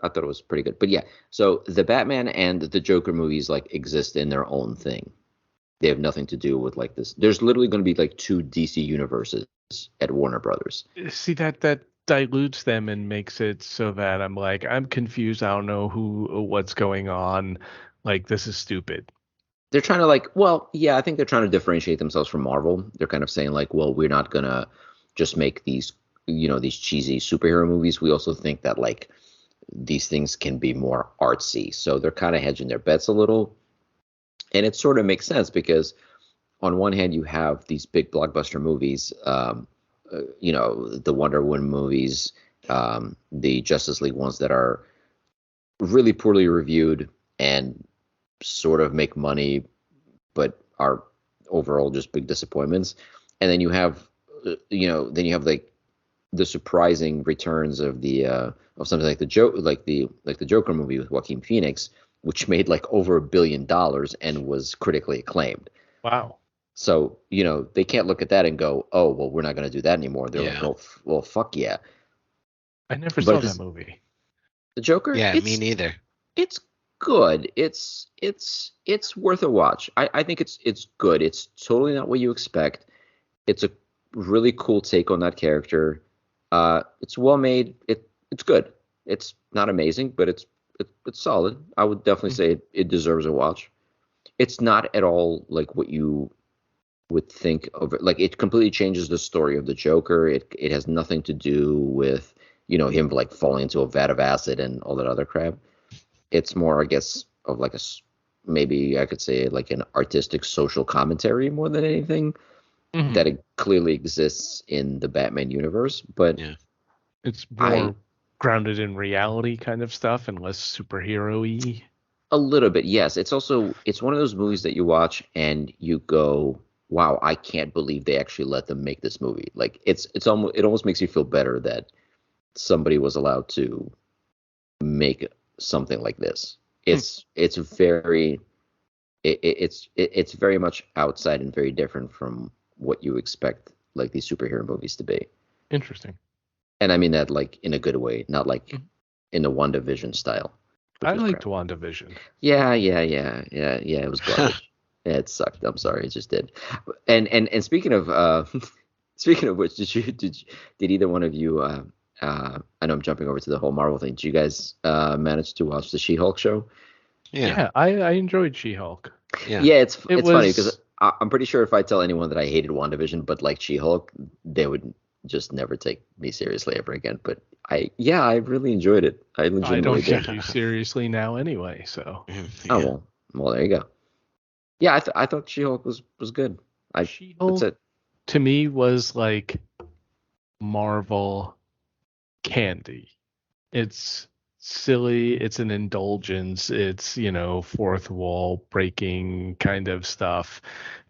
thought it was pretty good. But yeah, so the Batman and the Joker movies like exist in their own thing. They have nothing to do with like this. There's literally going to be like two DC universes at Warner Brothers. See, that dilutes them and makes it so that I'm confused. I don't know what's going on. Like, this is stupid. They're trying to like, well, yeah, I think they're trying to differentiate themselves from Marvel. They're kind of saying like, well, we're not gonna just make these, these cheesy superhero movies. We also think that like these things can be more artsy. So they're kind of hedging their bets a little. And it sort of makes sense because on one hand you have these big blockbuster movies, the Wonder Woman movies, the Justice League ones that are really poorly reviewed and sort of make money, but are overall just big disappointments. And then you have, like the surprising returns of the of something like the Joker movie with Joaquin Phoenix, which made like over $1 billion and was critically acclaimed. Wow. So they can't look at that and go, oh well, we're not going to do that anymore. They're like, well, fuck yeah. I never saw that movie. The Joker? Yeah, me neither. It's good. It's worth a watch. I think it's good. It's totally not what you expect. It's a really cool take on that character. It's well made. It's good. It's not amazing, but it's solid. I would definitely say it deserves a watch. It's not at all like what you would think of it. Like, it completely changes the story of the Joker. It has nothing to do with him like falling into a vat of acid and all that other crap. It's more, I guess, of like maybe I could say like an artistic social commentary more than anything. That it clearly exists in the Batman universe, but yeah, it's more grounded in reality kind of stuff and less superhero-y. A little bit, yes. It's one of those movies that you watch and you go, wow, I can't believe they actually let them make this movie. Like it almost makes you feel better that somebody was allowed to make something like this. It's very much outside and very different from what you expect like these superhero movies to be. Interesting. And I mean that like in a good way, not like in the WandaVision style. I liked WandaVision. Yeah. It was garbage. It sucked. I'm sorry, it just did. And speaking of speaking of which, did either one of you? I know I'm jumping over to the whole Marvel thing. Did you guys manage to watch the She-Hulk show? Yeah, I enjoyed She-Hulk. Yeah, it's funny because I'm pretty sure if I tell anyone that I hated WandaVision but liked She-Hulk, they would just never take me seriously ever again. But I really enjoyed it. I legitimately don't take you seriously now anyway. So. Yeah. Oh well, there you go. Yeah, I thought She-Hulk was good. She-Hulk that's it. To me was like Marvel candy. It's silly, it's an indulgence, it's fourth wall breaking kind of stuff.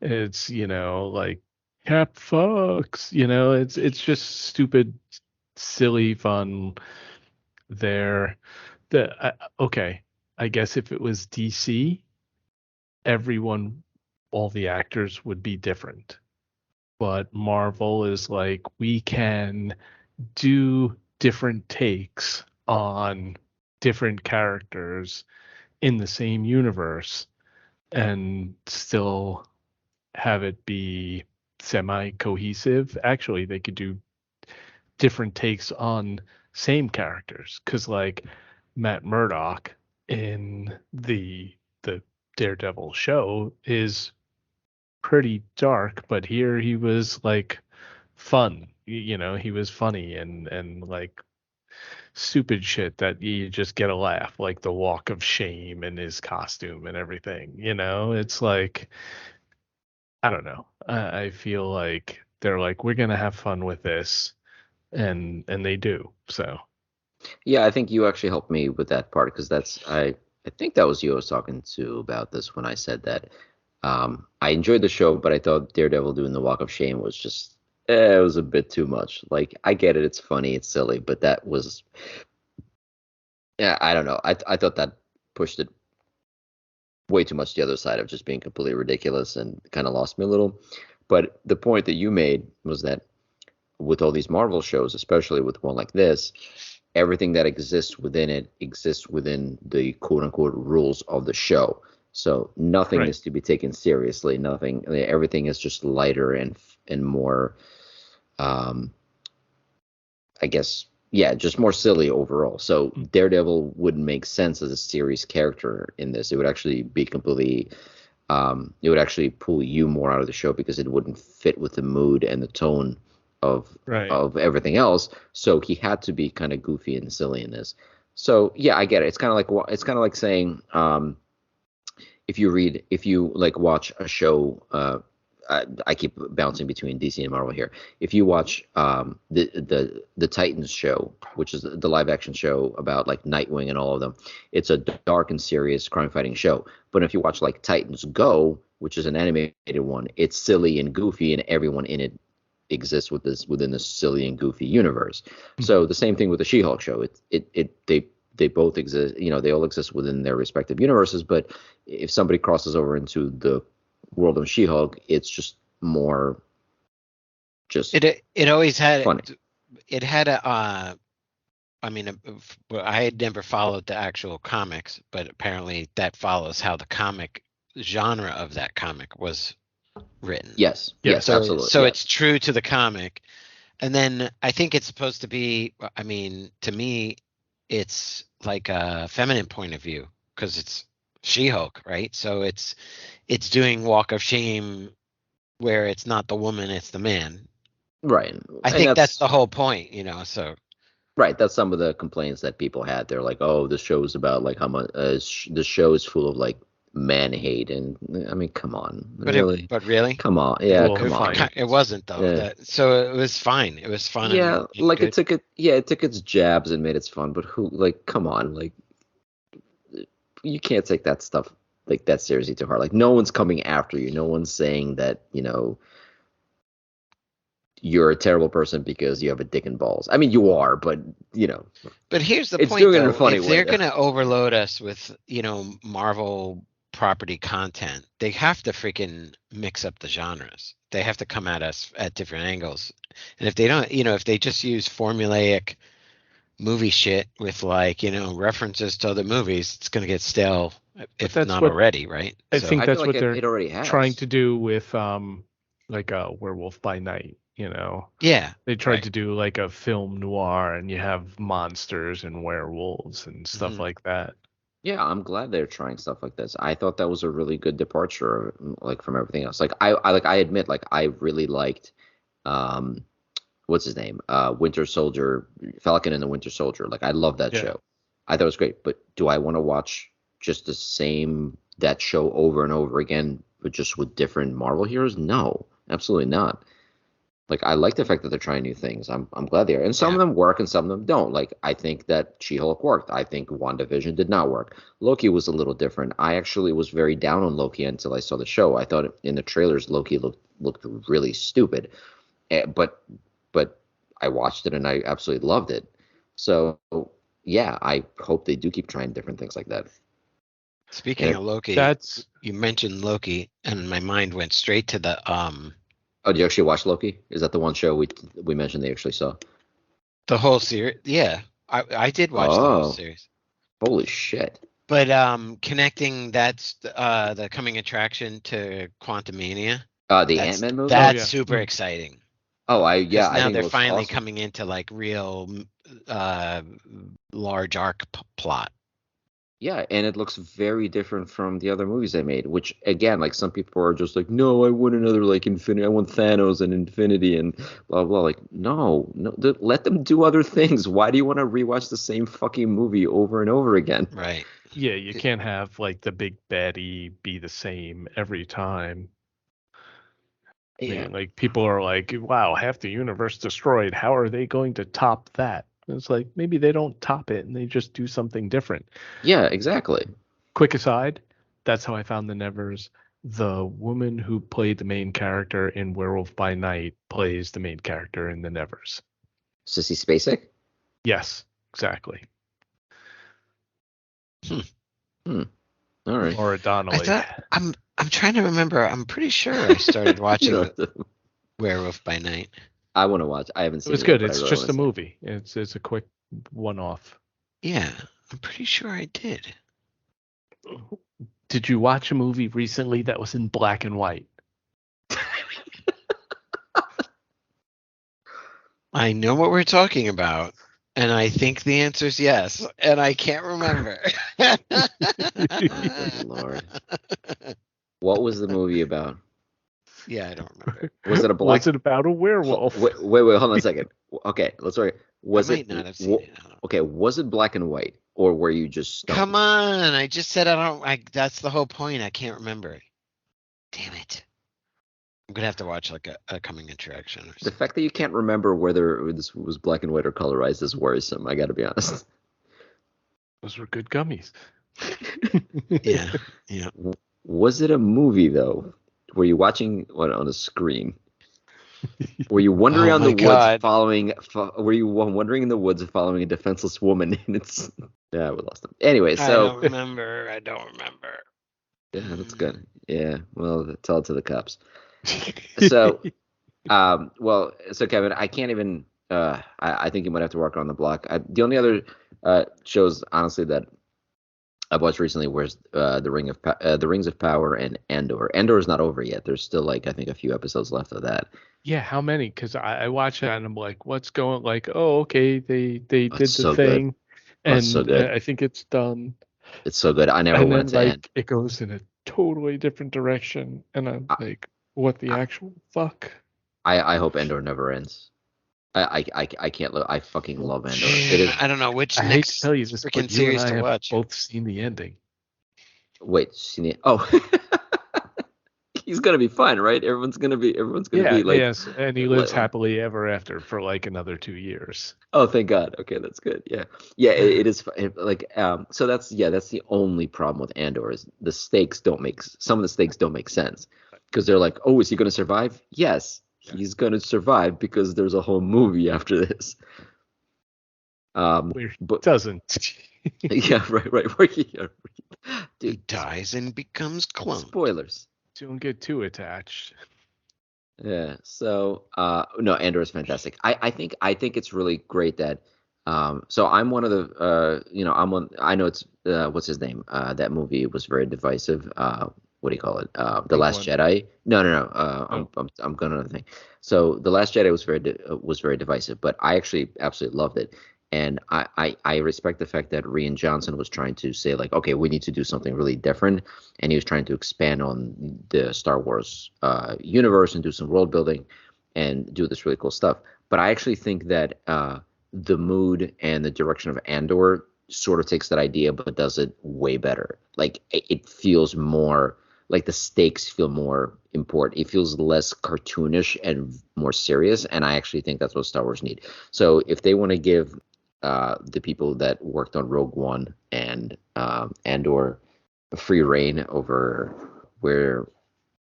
It's like Cap fucks, it's just stupid, silly fun there. Okay, I guess if it was DC, all the actors would be different, but Marvel is like, we can do different takes on different characters in the same universe and still have it be semi-cohesive. Actually, they could do different takes on same characters, because like Matt Murdock in the Daredevil show is pretty dark, but here he was like fun. He was funny and like stupid shit that you just get a laugh, like the walk of shame and his costume and everything. It's like, I don't know. I feel like they're like, we're gonna have fun with this, and they do. So Yeah, I think you actually helped me with that part because I think that was you I was talking to about this when I said that I enjoyed the show, but I thought Daredevil doing the walk of shame was just it was a bit too much. Like, I get it, it's funny, it's silly, but that was, yeah, I don't know. I thought that pushed it way too much to the other side of just being completely ridiculous and kind of lost me a little. But the point that you made was that with all these Marvel shows, especially with one like this, everything that exists within it exists within the quote unquote rules of the show. So nothing Right. is to be taken seriously. Nothing. Everything is just lighter and more. I guess, yeah, just more silly overall. So Daredevil wouldn't make sense as a series character in this. It would actually be completely, it would actually pull you more out of the show because it wouldn't fit with the mood and the tone of Right. everything else. So he had to be kind of goofy and silly in this. So yeah, I get it. It's kind of like saying, if you like watch a show, I keep bouncing between DC and Marvel here. If you watch the Titans show, which is the live action show about like Nightwing and all of them, it's a dark and serious crime fighting show. But if you watch like Titans Go, which is an animated one, it's silly and goofy, and everyone in it exists within this silly and goofy universe. So the same thing with the She-Hulk show. They both exist. They all exist within their respective universes. But if somebody crosses over into the world of She-Hulk, it's just more just it always had funny. It had a I mean, I had never followed the actual comics, but apparently that follows how the comic genre of that comic was written. Yes, Yes. absolutely. So yes. it's true to the comic. And then I think it's supposed to be, I mean, to me, it's like a feminine point of view because it's She-Hulk, right? So it's doing Walk of Shame where it's not the woman, it's the man. Right. I And think that's the whole point, so. Right, that's some of the complaints that people had. They're like, "Oh, this show is about like how much the show is full of like man hate," and I mean, come on, really? But really? Come on, yeah, Well, come on. fine. It wasn't though. Yeah. So it was fine. It was fun. Yeah, and like good. it took its jabs and made it fun, but like, come on, like, you can't take that stuff like that seriously too hard. Like, no one's coming after you. No one's saying that, you're a terrible person because you have a dick and balls. I mean, you are, but But here's the it's point, doing it in though. a funny If way, they're though. gonna overload us with, Marvel property content, they have to freaking mix up the genres. They have to come at us at different angles. And if they don't, if they just use formulaic movie shit with like, references to other movies, it's gonna get stale, if that's not what- already, right? I So- think I that's feel what like they're it already has. trying to do with like a Werewolf by Night. Yeah. They tried right. to do like a film noir, and you have monsters and werewolves and stuff Mhm. like that. Yeah, I'm glad they're trying stuff like this. I thought that was a really good departure, like from everything else. Like I admit, like I really liked, what's his name, Winter Soldier, Falcon and the Winter Soldier. Like I love that Yeah. show. I thought it was great. But do I want to watch just that show over and over again, but just with different Marvel heroes? No, absolutely not. Like I like the fact that they're trying new things. I'm glad they are, and some of them work and some of them don't. Like I think that She-Hulk worked. I think WandaVision did not work. Loki was a little different. I actually was very down on Loki until I saw the show. I thought in the trailers Loki looked really stupid, but I watched it and I absolutely loved it. So yeah, I hope they do keep trying different things like that. Speaking of Loki, you mentioned Loki, and my mind went straight to the Oh, did you actually watch Loki? Is that the one show we mentioned they actually saw? the whole series. Yeah, I did watch the whole series. Holy shit! But connecting that's the coming attraction to Quantumania. The Ant-Man movie. That's super exciting. Oh, I Now think they're it finally awesome. coming into like real large arc plot. Yeah, and it looks very different from the other movies they made, which again, like some people are just like, no, I want another like Infinity, I want Thanos and Infinity and blah blah. Like, no, let them do other things. Why do you want to rewatch the same fucking movie over and over again? Right. Yeah, you can't have like the big baddie be the same every time. Yeah. I mean, like people are like, wow, half the universe destroyed. How are they going to top that? It's like maybe they don't top it and they just do something different. Yeah, exactly. Quick aside, that's how I found the Nevers. The woman who played the main character in Werewolf by Night plays the main character in the Nevers. Sissy Spacek? Yes, exactly. All right. Or Donnelly. I'm trying to remember. I'm pretty sure I started watching Werewolf by Night. I want to watch. I haven't It seen was it yet, good. but I It's really just want a to see it. movie. It's a quick one-off. Yeah, I'm pretty sure I did. Did you watch a movie recently that was in black and white? I know what we're talking about, and I think the answer is yes, and I can't remember. Good Lord. What was the movie about? Yeah, I don't remember. Was it a black? Was it about a werewolf? Wait, hold on a second. Okay, let's worry. Was I it might not have seen it. I don't know. okay? Was it black and white, or were you just stoned? Come on, I just said I don't. That's the whole point. I can't remember. Damn it. I'm gonna have to watch like a coming attraction or The something. fact that you can't remember whether this was black and white or colorized is worrisome. I got to be honest. Those were good gummies. Yeah, yeah. Was it a movie though? Were you watching what on a screen? Were you wandering Oh on the my God. woods following? Were you wandering in the woods following a defenseless woman? And it's yeah, we lost them. Anyway, I so don't remember. I don't remember. yeah, that's good. Yeah, well, tell it to the cops. So, well, so Kevin, I can't even. I think you might have to work on the block. The only other shows, honestly, that I've watched recently was the Rings of Power and Andor. Andor is not over yet. There's still like I think a few episodes left of that. Yeah, how many? Because I watch that and I'm like, what's going? Like, oh, okay, they did It's the so thing, good. It's so and good. I think it's done. It's so good. I never And want then it to end. like it goes in a totally different direction, and I'm I, like, what the I, actual fuck? I hope Andor never ends. I can't. I fucking love Andor. It is. I don't know which I hate to next tell you this, freaking but you and series I to have watch. both seen the ending. Wait, oh, he's gonna be fine, right? Everyone's gonna be Yeah, like, yes, and he lives happily ever after for like another 2 years. oh, thank God. Okay, that's good. Yeah, yeah, it is like so that's the only problem with Andor is the stakes don't make some of the stakes don't make sense because they're like, oh, is he gonna survive? Yes, he's gonna survive because there's a whole movie after this. Where he But doesn't. yeah, right. Where He dude, dies and becomes cloned. spoilers. Don't get too attached. Yeah. So no, Andor is fantastic. I think it's really great that so I'm one of the I know it's what's his name? That movie was very divisive. What do you call it? The Rogue Last One. Jedi. No. Oh. I'm going on the thing. So The Last Jedi was very divisive, but I actually absolutely loved it. And I respect the fact that Rian Johnson was trying to say like, okay, we need to do something really different, and he was trying to expand on the Star Wars universe and do some world building and do this really cool stuff. But I actually think that the mood and the direction of Andor sort of takes that idea but does it way better. Like it feels more like the stakes feel more important. It feels less cartoonish and more serious, and I actually think that's what Star Wars need. So if they want to give the people that worked on Rogue One and Andor free reign over where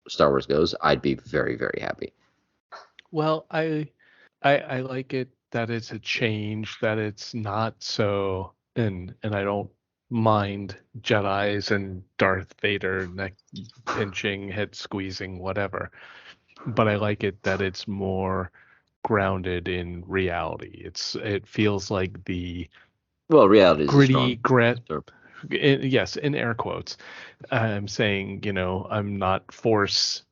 Star Wars goes, I'd be very, very happy. Well, I like it that it's a change, that it's not so, and I don't mind Jedi's and Darth Vader neck pinching, head squeezing, whatever. But I like it that it's more grounded in reality. It feels like the Reality is gritty, Sure. yes, in air quotes. I'm saying, I'm not force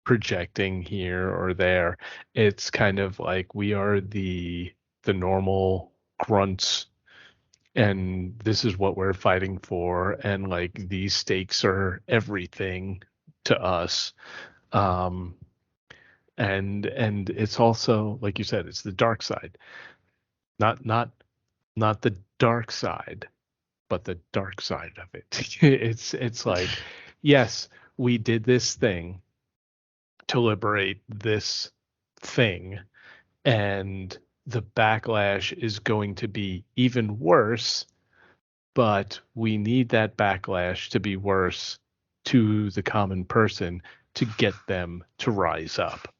projecting here or there. It's kind of like we are the normal grunts, and this is what we're fighting for, and like these stakes are everything to us. Um and it's also, like you said, it's the dark side. Not the dark side, but the dark side of it. It's like, yes, we did this thing to liberate this thing, and the backlash is going to be even worse, but we need that backlash to be worse to the common person to get them to rise up.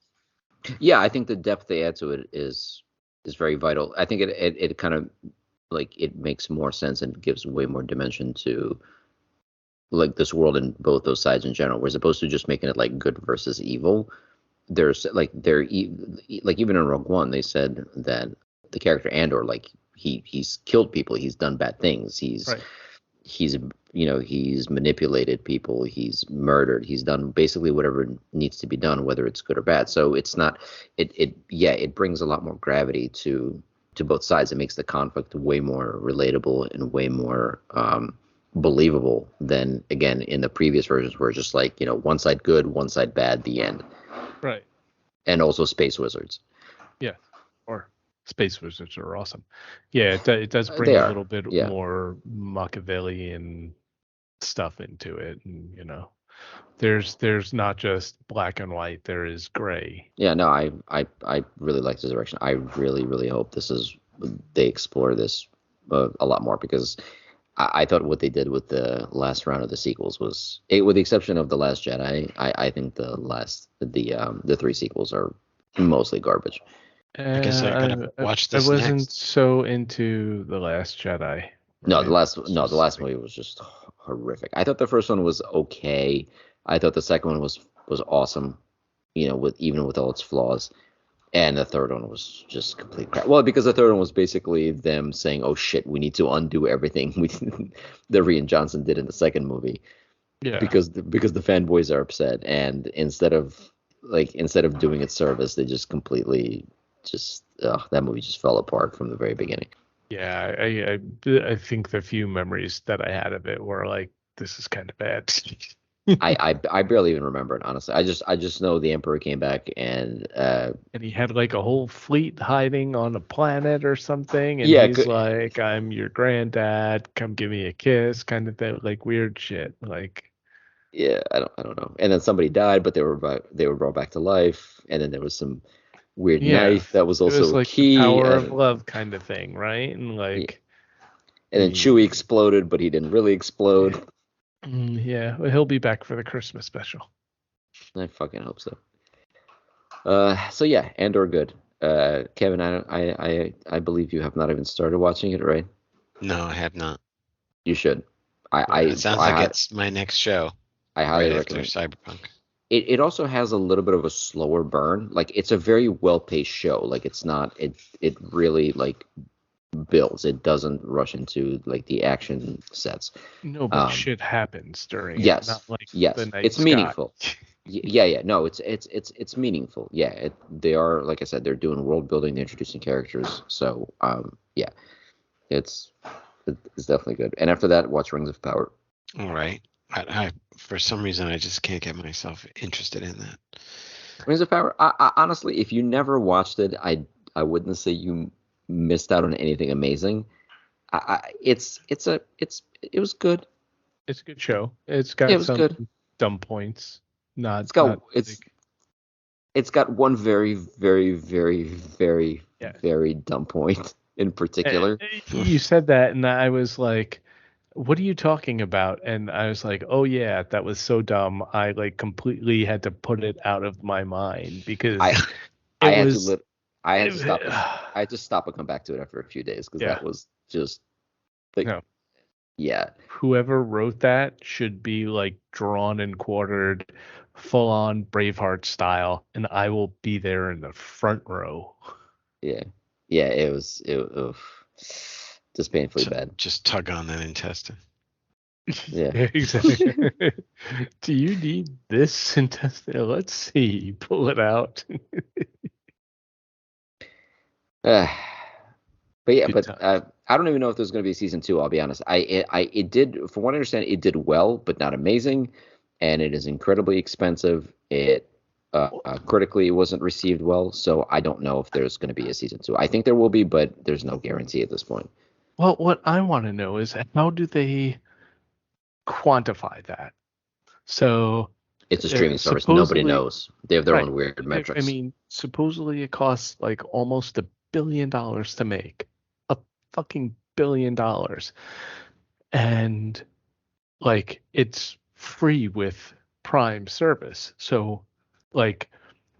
Yeah, I think the depth they add to it is very vital. I think it kind of like it makes more sense and gives way more dimension to like this world and both those sides in general, as opposed to just making it like good versus evil. there's like like even in Rogue One they said that the character Andor, like he's killed people, he's done bad things, Right. he's he's manipulated people, he's murdered, he's done basically whatever needs to be done, whether it's good or bad. So it's not it brings a lot more gravity to both sides. It makes the conflict way more relatable and way more believable than, again, in the previous versions where it's just like, one side good, one side bad, the end. Right. And also space wizards. Yeah. Or space wizards are awesome. Yeah, it does bring They a are, little bit yeah. more Machiavellian stuff into it, and there's not just black and white, there is gray. Yeah, no, I really like this direction. I really, really hope they explore this a lot more, because I thought what they did with the last round of the sequels was, with the exception of The Last Jedi, I think the three sequels are mostly garbage. I guess I gotta watch this I wasn't next. so into The Last Jedi. No, Right? the last movie was just horrific. I thought the first one was okay. I thought the second one was awesome, with all its flaws. And the third one was just complete crap. Well, because the third one was basically them saying, "Oh shit, we need to undo everything that Rian Johnson did in the second movie." Yeah. Because the fanboys are upset, and instead of doing its service, they just completely that movie just fell apart from the very beginning. Yeah, I think the few memories that I had of it were like, this is kind of bad. I barely even remember it, honestly. I just know the Emperor came back, and he had like a whole fleet hiding on a planet or something, and Yeah, he's like, I'm your granddad, come give me a kiss, kind of thing, like weird shit. Like, yeah, I don't know. And then somebody died, but they were brought back to life, and then there was some weird knife that was it also was a like key. the power of love kind of thing, right? And Yeah. like, And then Chewie exploded, but he didn't really explode. yeah, well, he'll be back for the Christmas special. I fucking hope so. So yeah, Andor good. Kevin, I believe you have not even started watching it, right? No, I have not. You should. It sounds like it's my next show. I highly right recommend. After Cyberpunk. It also has a little bit of a slower burn. Like, it's a very well paced show. Like, it's not. It really like builds. It doesn't rush into like the action sets. No, but shit happens during yes, it. Not like yes, the night it's sky. meaningful. Yeah. No, it's meaningful. Yeah, they are, like I said, they're doing world building, they're introducing characters. So yeah, it's definitely good. And after that, watch Rings of Power. All right. I for some reason I just can't get myself interested in that. Rings of Power. I honestly, if you never watched it, I wouldn't say you missed out on anything amazing. It was good. It's a good show. It's got some good. dumb points. It's got one very, very, very, very, very dumb point in particular. You said that, and I was like, what are you talking about? And I was like, oh yeah, that was so dumb. I like completely had to put it out of my mind, because I had to stop and come back to it after a few days, because that was just like, yeah. Whoever wrote that should be like drawn and quartered, full on Braveheart style, and I will be there in the front row. Yeah, it was just painfully bad. Just tug on that intestine. Yeah, exactly. Do you need this intestine? Let's see. Pull it out. But yeah, I don't even know if there's going to be a season 2. I'll be honest. It did, from what I understand, it did well, but not amazing, and it is incredibly expensive. It critically wasn't received well, so I don't know if there's going to be a season 2. I think there will be, but there's no guarantee at this point. Well, what I want to know is, how do they quantify that? So it's a streaming service. Nobody knows. They have their own weird metrics. I mean, supposedly it costs like almost $1 billion to make. A fucking $1 billion. And like, it's free with Prime service. So like,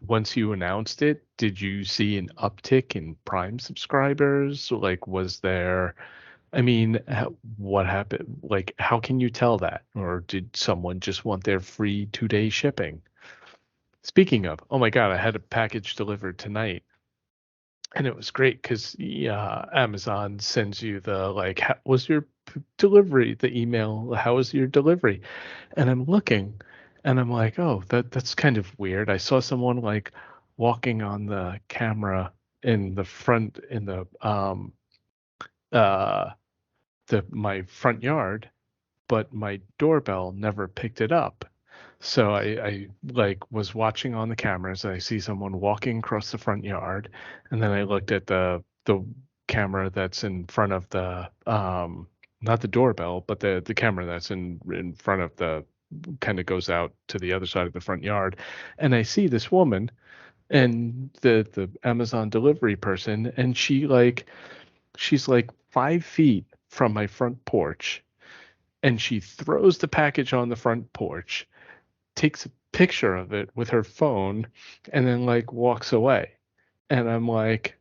once you announced it, did you see an uptick in Prime subscribers? Like, was there, I mean, what happened? Like, how can you tell that? Or did someone just want their free 2-day shipping? speaking of, oh my God, I had a package delivered tonight. And it was great because Amazon sends you the like, how was your delivery? The email, how was your delivery? And I'm looking, and I'm like, oh, that's kind of weird. I saw someone like walking on the camera in the front in uh my front yard, but my doorbell never picked it up. So I like was watching on the cameras. I see someone walking across the front yard, and then I looked at the camera that's in front of the not the doorbell, but the camera that's in front of the kind of goes out to the other side of the front yard, and I see this woman and the Amazon delivery person, and she's like 5 feet from my front porch, and she throws the package on the front porch, takes a picture of it with her phone, and then like walks away. And I'm like,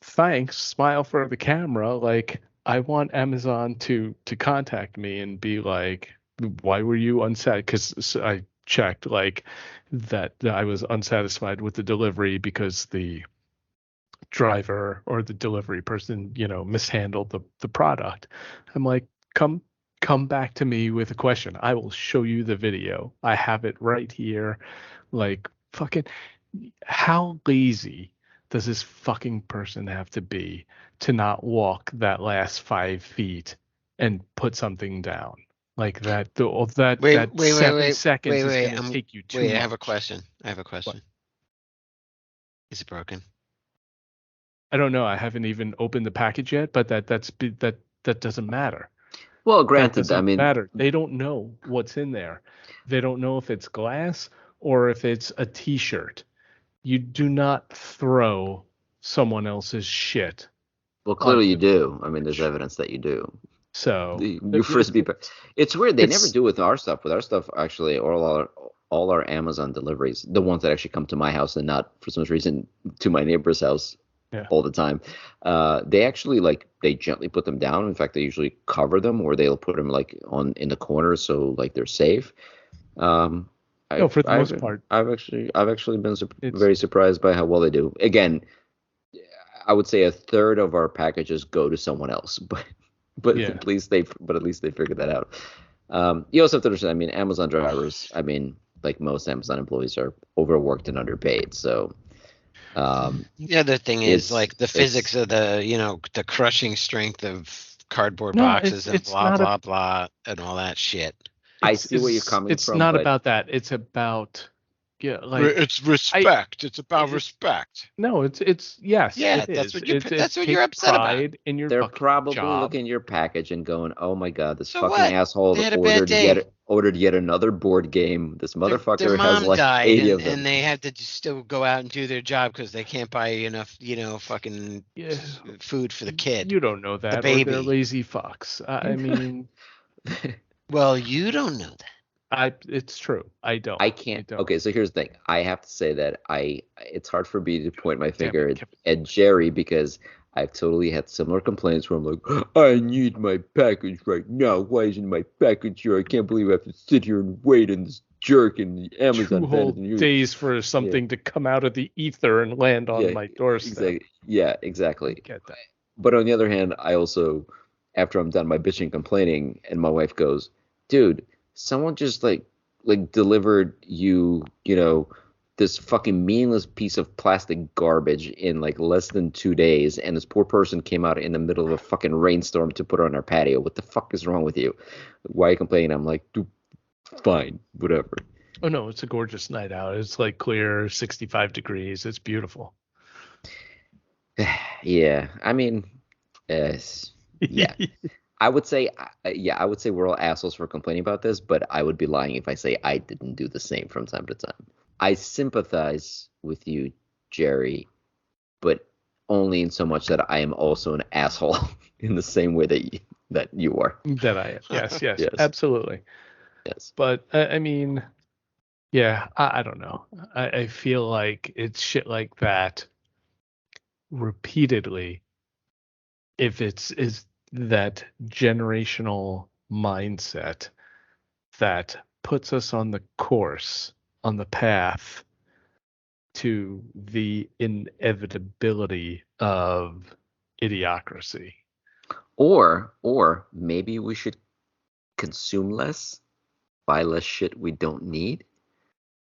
thanks, smile for the camera. Like, I want Amazon to contact me and be like, why were you unsatisfied? Because I checked like that I was unsatisfied with the delivery because the driver or the delivery person, mishandled the product. I'm like, come back to me with a question. I will show you the video. I have it right here. Like, fucking, how lazy does this fucking person have to be to not walk that last 5 feet and put something down? Like that, that Wait, 7 seconds is going to I'm, take you too wait, much. I have a question. What? Is it broken? I don't know. I haven't even opened the package yet, but that doesn't matter. Well, That granted, doesn't I mean, matter. They don't know what's in there. They don't know if it's glass or if it's a t-shirt. You do not throw someone else's shit well, clearly onto you the do. I mean, there's package. evidence that you do. So You frisbee. It's weird. They never it's do with our stuff. With our stuff, actually, all our Amazon deliveries, the ones that actually come to my house and not for some reason to my neighbor's house yeah. all the time, they actually they gently put them down. In fact, they usually cover them or they'll put them like on in the corner so like they're safe. Um, No, for the I've most part, I've actually been it's very surprised by how well they do. Again, I would say a third of our packages go to someone else, but yeah. at least they figured that out. You also have to understand. I mean, Amazon drivers. I mean, like most Amazon employees are overworked and underpaid. So The other thing is it's like the physics of the crushing strength of cardboard No, boxes and it's blah not blah blah and all that shit. I see where you're coming it's from, not but about that. It's about like It's I respect. It's about it, respect. no, it's yes, Yeah, it is. that's It's what take you're upset about. pride in your they're fucking probably job. looking at your package and going, "Oh my God, this So fucking what? asshole They had a bad day. ordered yet another board game. This Their motherfucker has mom like died 80 and, of them." they have to just still go out and do their job because they can't buy enough, fucking Yeah, food for the kid, you don't know the that, or they're baby. lazy fucks. I mean, Well, you don't know that. it's true. I don't. I can't. Okay, so here's the thing. I have to say that it's hard for me to point my Damn finger it, Kevin. at Jerry because I've totally had similar complaints where I'm like, I need my package right now. Why isn't my package here? I can't believe I have to sit here and wait in this jerk in the Amazon 2 whole van. days for something to come out of the ether and land on my doorstep. Exactly. Yeah, exactly. Get that. But on the other hand, I also, after I'm done my bitching complaining, and my wife goes, dude, someone just like delivered you, this fucking meaningless piece of plastic garbage in like less than 2 days, and this poor person came out in the middle of a fucking rainstorm to put it on our patio. What the fuck is wrong with you? Why are you complaining? I'm like, dude, fine, whatever. Oh no, it's a gorgeous night out. It's like clear, 65 degrees. It's beautiful. Yeah, I mean, yeah. I would say we're all assholes for complaining about this, but I would be lying if I say I didn't do the same from time to time. I sympathize with you, Jerry, but only in so much that I am also an asshole in the same way that you are. That I am. Yes, Yes. absolutely. Yes. But I mean, yeah, I don't know. I feel like it's shit like that repeatedly. If is that generational mindset that puts us on the course, on the path to the inevitability of idiocracy. Or maybe we should consume less, buy less shit we don't need.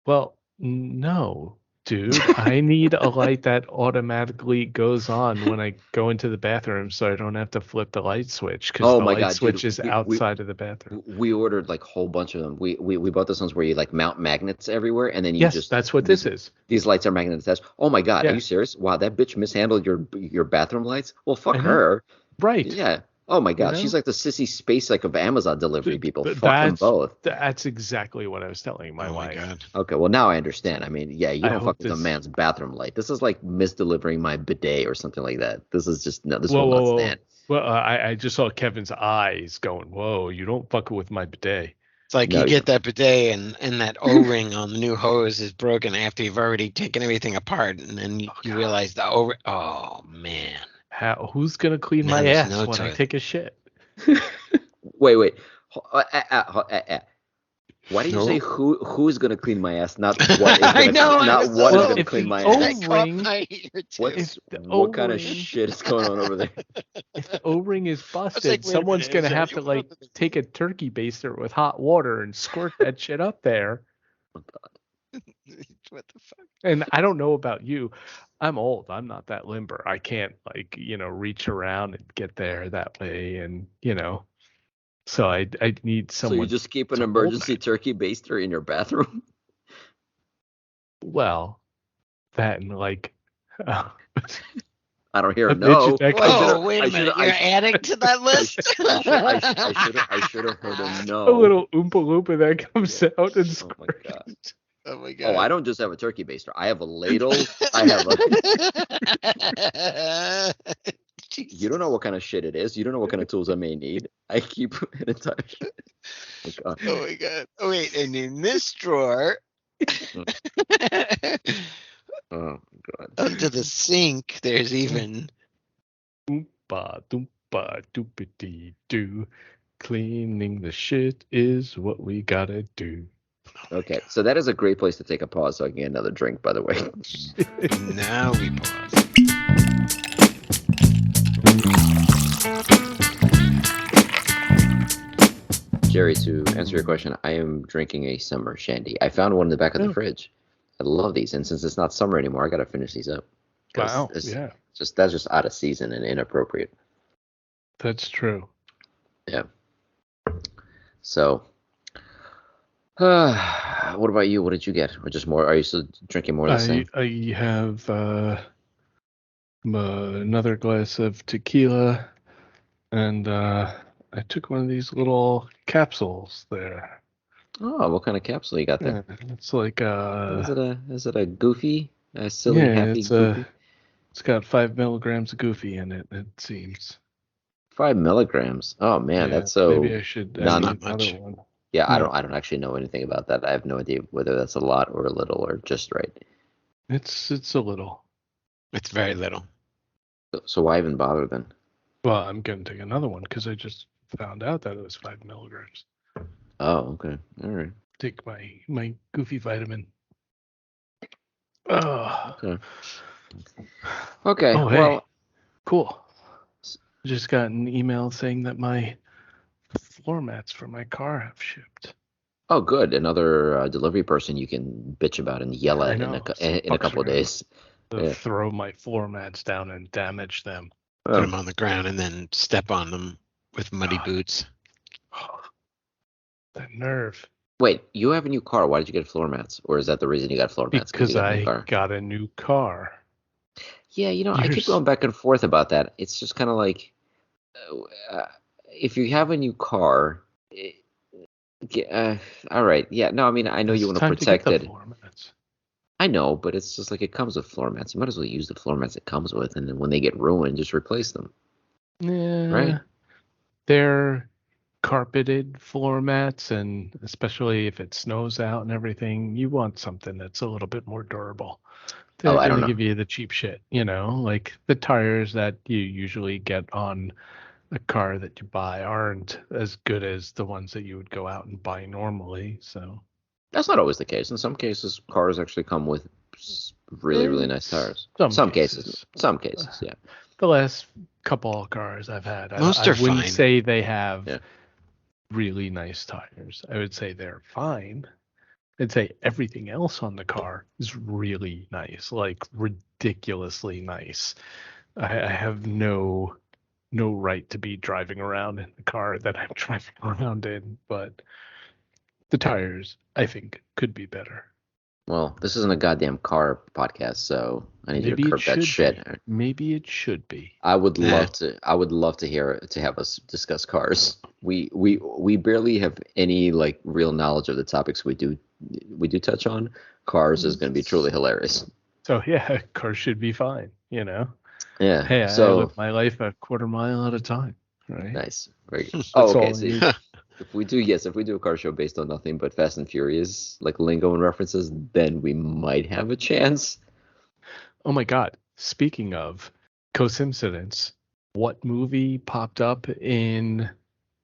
Well, no, dude. I need a light that automatically goes on when I go into the bathroom, so I don't have to flip the light switch because Oh the my light god, switch dude, is outside of the bathroom. we ordered like a whole bunch of them. We bought those ones where you like mount magnets everywhere, and then you Yes, just that's what this is. these lights are magnetized. Oh my god, are Yeah, you serious? Wow, that bitch mishandled your bathroom lights. Well, I fuck know. her. Right. Yeah. Oh my You god, she's know, like the sissy space like of Amazon delivery people. Th- Fuck them that's both. that's exactly what I was telling my Oh my wife. God. Okay, well now I understand. I mean, yeah, you I don't fuck hope with a this. man's bathroom light. This is like misdelivering my bidet or something like that. This is just no. This Whoa, will whoa, not whoa. stand. Well, I just saw Kevin's eyes going, whoa, you don't fuck with my bidet. It's like No, you you get that bidet and that O-ring on the new hose is broken after you've already taken everything apart, and then you God. realize the O-ring. Oh man, Who's going to clean now my there's ass no when I toilet. take a shit? wait. Why did you say No. who's gonna clean my ass? Not what is I gonna know. I not was what is Well, gonna if clean the my that ass. caught O-ring, my ear too. What's if the what kind of O-ring, shit is going on over there? if the O-ring is I was busted, like, wait a someone's minute, going is to there have to anyone like other than take a turkey baster with hot water and squirt that shit up there. me? What the fuck? And I don't know about you. I'm old. I'm not that limber. I can't reach around and get there that way. And, so I need So you someone just keep an to hold emergency that. turkey baster in your bathroom? Well, that and like a I don't hear a midget no. that I comes should Whoa, have. wait I a should minute. have. You're adding to that list? I should have heard a a no. little Oompa Loompa that comes out and Oh my squirts. god. Oh my Oh, I God. don't just have a turkey baster. I have a ladle. I have a. You don't know what kind of shit it is. You don't know what kind of tools I may need. I keep an entire. Oh god. Oh my God. Oh wait, and in this drawer, Oh god. under the sink, there's even Oompa Doompa Doopity Doo. Cleaning the shit is what we gotta do. Okay, so that is a great place to take a pause so I can get another drink, by the way. now we pause. Jerry, to answer your question, I am drinking a summer shandy. I found one in the back of the Oh. fridge. I love these, and since it's not summer anymore, I gotta finish these up. 'Cause Wow. it's Yeah, that's just out of season and inappropriate. that's true. Yeah. So, what about you? What did you get? Or just more? Are you still drinking more of the same? I have another glass of tequila, and I took one of these little capsules there. Oh, what kind of capsule you got there? Yeah, it's like Is it a goofy, a silly, happy goofy? it's got 5 milligrams of goofy in it. It seems. 5 milligrams. Oh man, Yeah, that's so maybe I should non. not another much. one. Yeah, No. I don't actually know anything about that. I have no idea whether that's a lot or a little or just right. It's a little. It's very little. So why even bother then? Well, I'm gonna take another one because I just found out that it was 5 milligrams. Oh, okay. All right. Take my goofy vitamin. Oh, Okay. Okay. oh hey, Well, cool. Just got an email saying that my floor mats for my car have shipped. oh, good. Another delivery person you can bitch about and yell I at know. in a couple of days. Yeah. Throw my floor mats down and damage them. Put Oh, them on the ground and then step on them with muddy God. boots. Oh, that nerve. wait, you have a new car. Why did you get floor mats? Or is that the reason you got floor mats? Because you got a new I car? got a new car. Yeah, I keep Yours- going back and forth about that. It's just kind of like, if you have a new car, all right. Yeah, no, I mean, I know you It's want to time protect get the it. floor mats. I know, but it's just like it comes with floor mats. You might as well use the floor mats it comes with, and then when they get ruined, just replace them. Yeah, Right. they're carpeted floor mats, and especially if it snows out and everything, you want something that's a little bit more durable. They're Oh, I don't gonna know. give you the cheap shit, like the tires that you usually get on a car that you buy aren't as good as the ones that you would go out and buy normally. So That's not always the case. In some cases, cars actually come with really, really nice tires. Some cases. Yeah. The last couple of cars I've had, Most I are wouldn't fine. say they have Yeah. really nice tires. I would say they're fine. I'd say everything else on the car is really nice, like ridiculously nice. I have no right to be driving around in the car that I'm driving around in, but the tires, I think, could be better. Well, this isn't a goddamn car podcast, so I need you to Maybe it curb that should shit. be. Maybe it should be. I would Nah. love to. I would love to have us discuss cars. We barely have any like real knowledge of the topics we do touch on. Cars is going to be truly hilarious. So yeah, cars should be fine, you know. Yeah. Hey, I So live my life a quarter mile at a time, right? nice. Very good. That's Oh, all okay. I So need. if we do a car show based on nothing but Fast and Furious, like lingo and references, then we might have a chance. Oh my God. Speaking of coincidence, what movie popped up in